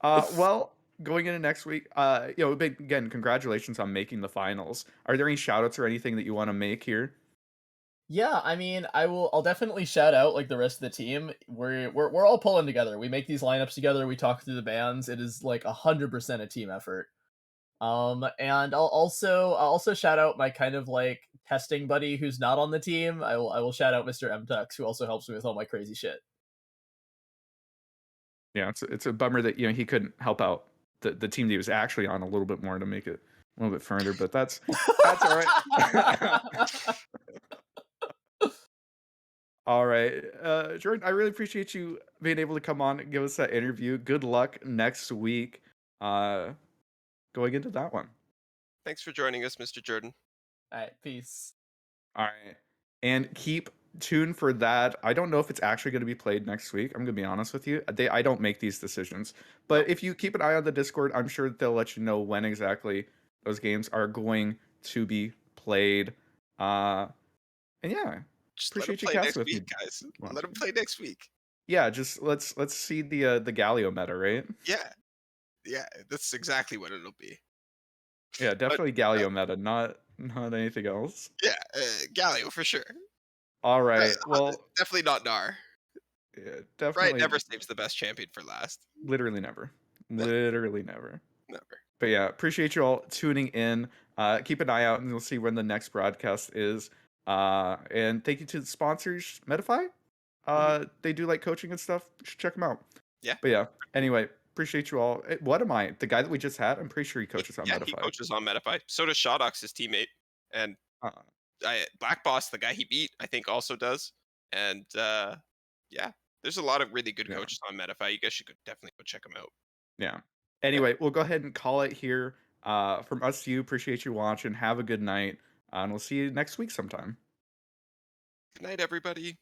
Well, going into next week, again, congratulations on making the finals. Are there any shout outs or anything that you want to make here? Yeah, I mean, I'll definitely shout out like the rest of the team. We're all pulling together. We make these lineups together, we talk through the bands. It is like 100% a team effort. And I'll also shout out my kind of like testing buddy who's not on the team. I will shout out Mr. MTux who also helps me with all my crazy shit. Yeah, it's a bummer that he couldn't help out the team that he was actually on a little bit more to make it a little bit further, but that's all right. All right, Jordan, I really appreciate you being able to come on and give us that interview. Good luck next week, uh, going into that one. Thanks for joining us, Mr. Jordan. All right, peace. All right, and keep tuned for that. I don't know if it's actually going to be played next week. I'm going to be honest with you. I don't make these decisions, but if you keep an eye on the Discord, I'm sure they'll let you know when exactly those games are going to be played. And yeah, Just let him appreciate you play casting next with week, me. guys. Well, Let him play next week. yeah, just let's see the Galio meta, right? Yeah, that's exactly what it'll be. Yeah, But definitely Galio meta, not anything else. yeah, Galio for sure. All right, well, Definitely not Nar. yeah, Right, definitely, never saves the best champion for last. literally never, No. literally never. Never. But yeah, appreciate you all tuning in. Keep an eye out, and we'll see when the next broadcast is. And thank you to the sponsors, Metafy. They do like coaching and stuff. You should check them out. Yeah. But yeah, anyway, appreciate you all. What am I? The guy that we just had? I'm pretty sure he coaches on Yeah, Metafy. he coaches on Metafy. So does Shodox, his teammate. And Uh, Black Boss, the guy he beat, I think also does. And yeah, there's a lot of really good Yeah. coaches on Metafy. You guys should definitely go check them out. Yeah. Anyway, we'll go ahead and call it here. From us to you, appreciate you watching. Have a good night. And we'll see you next week sometime. Good night, everybody.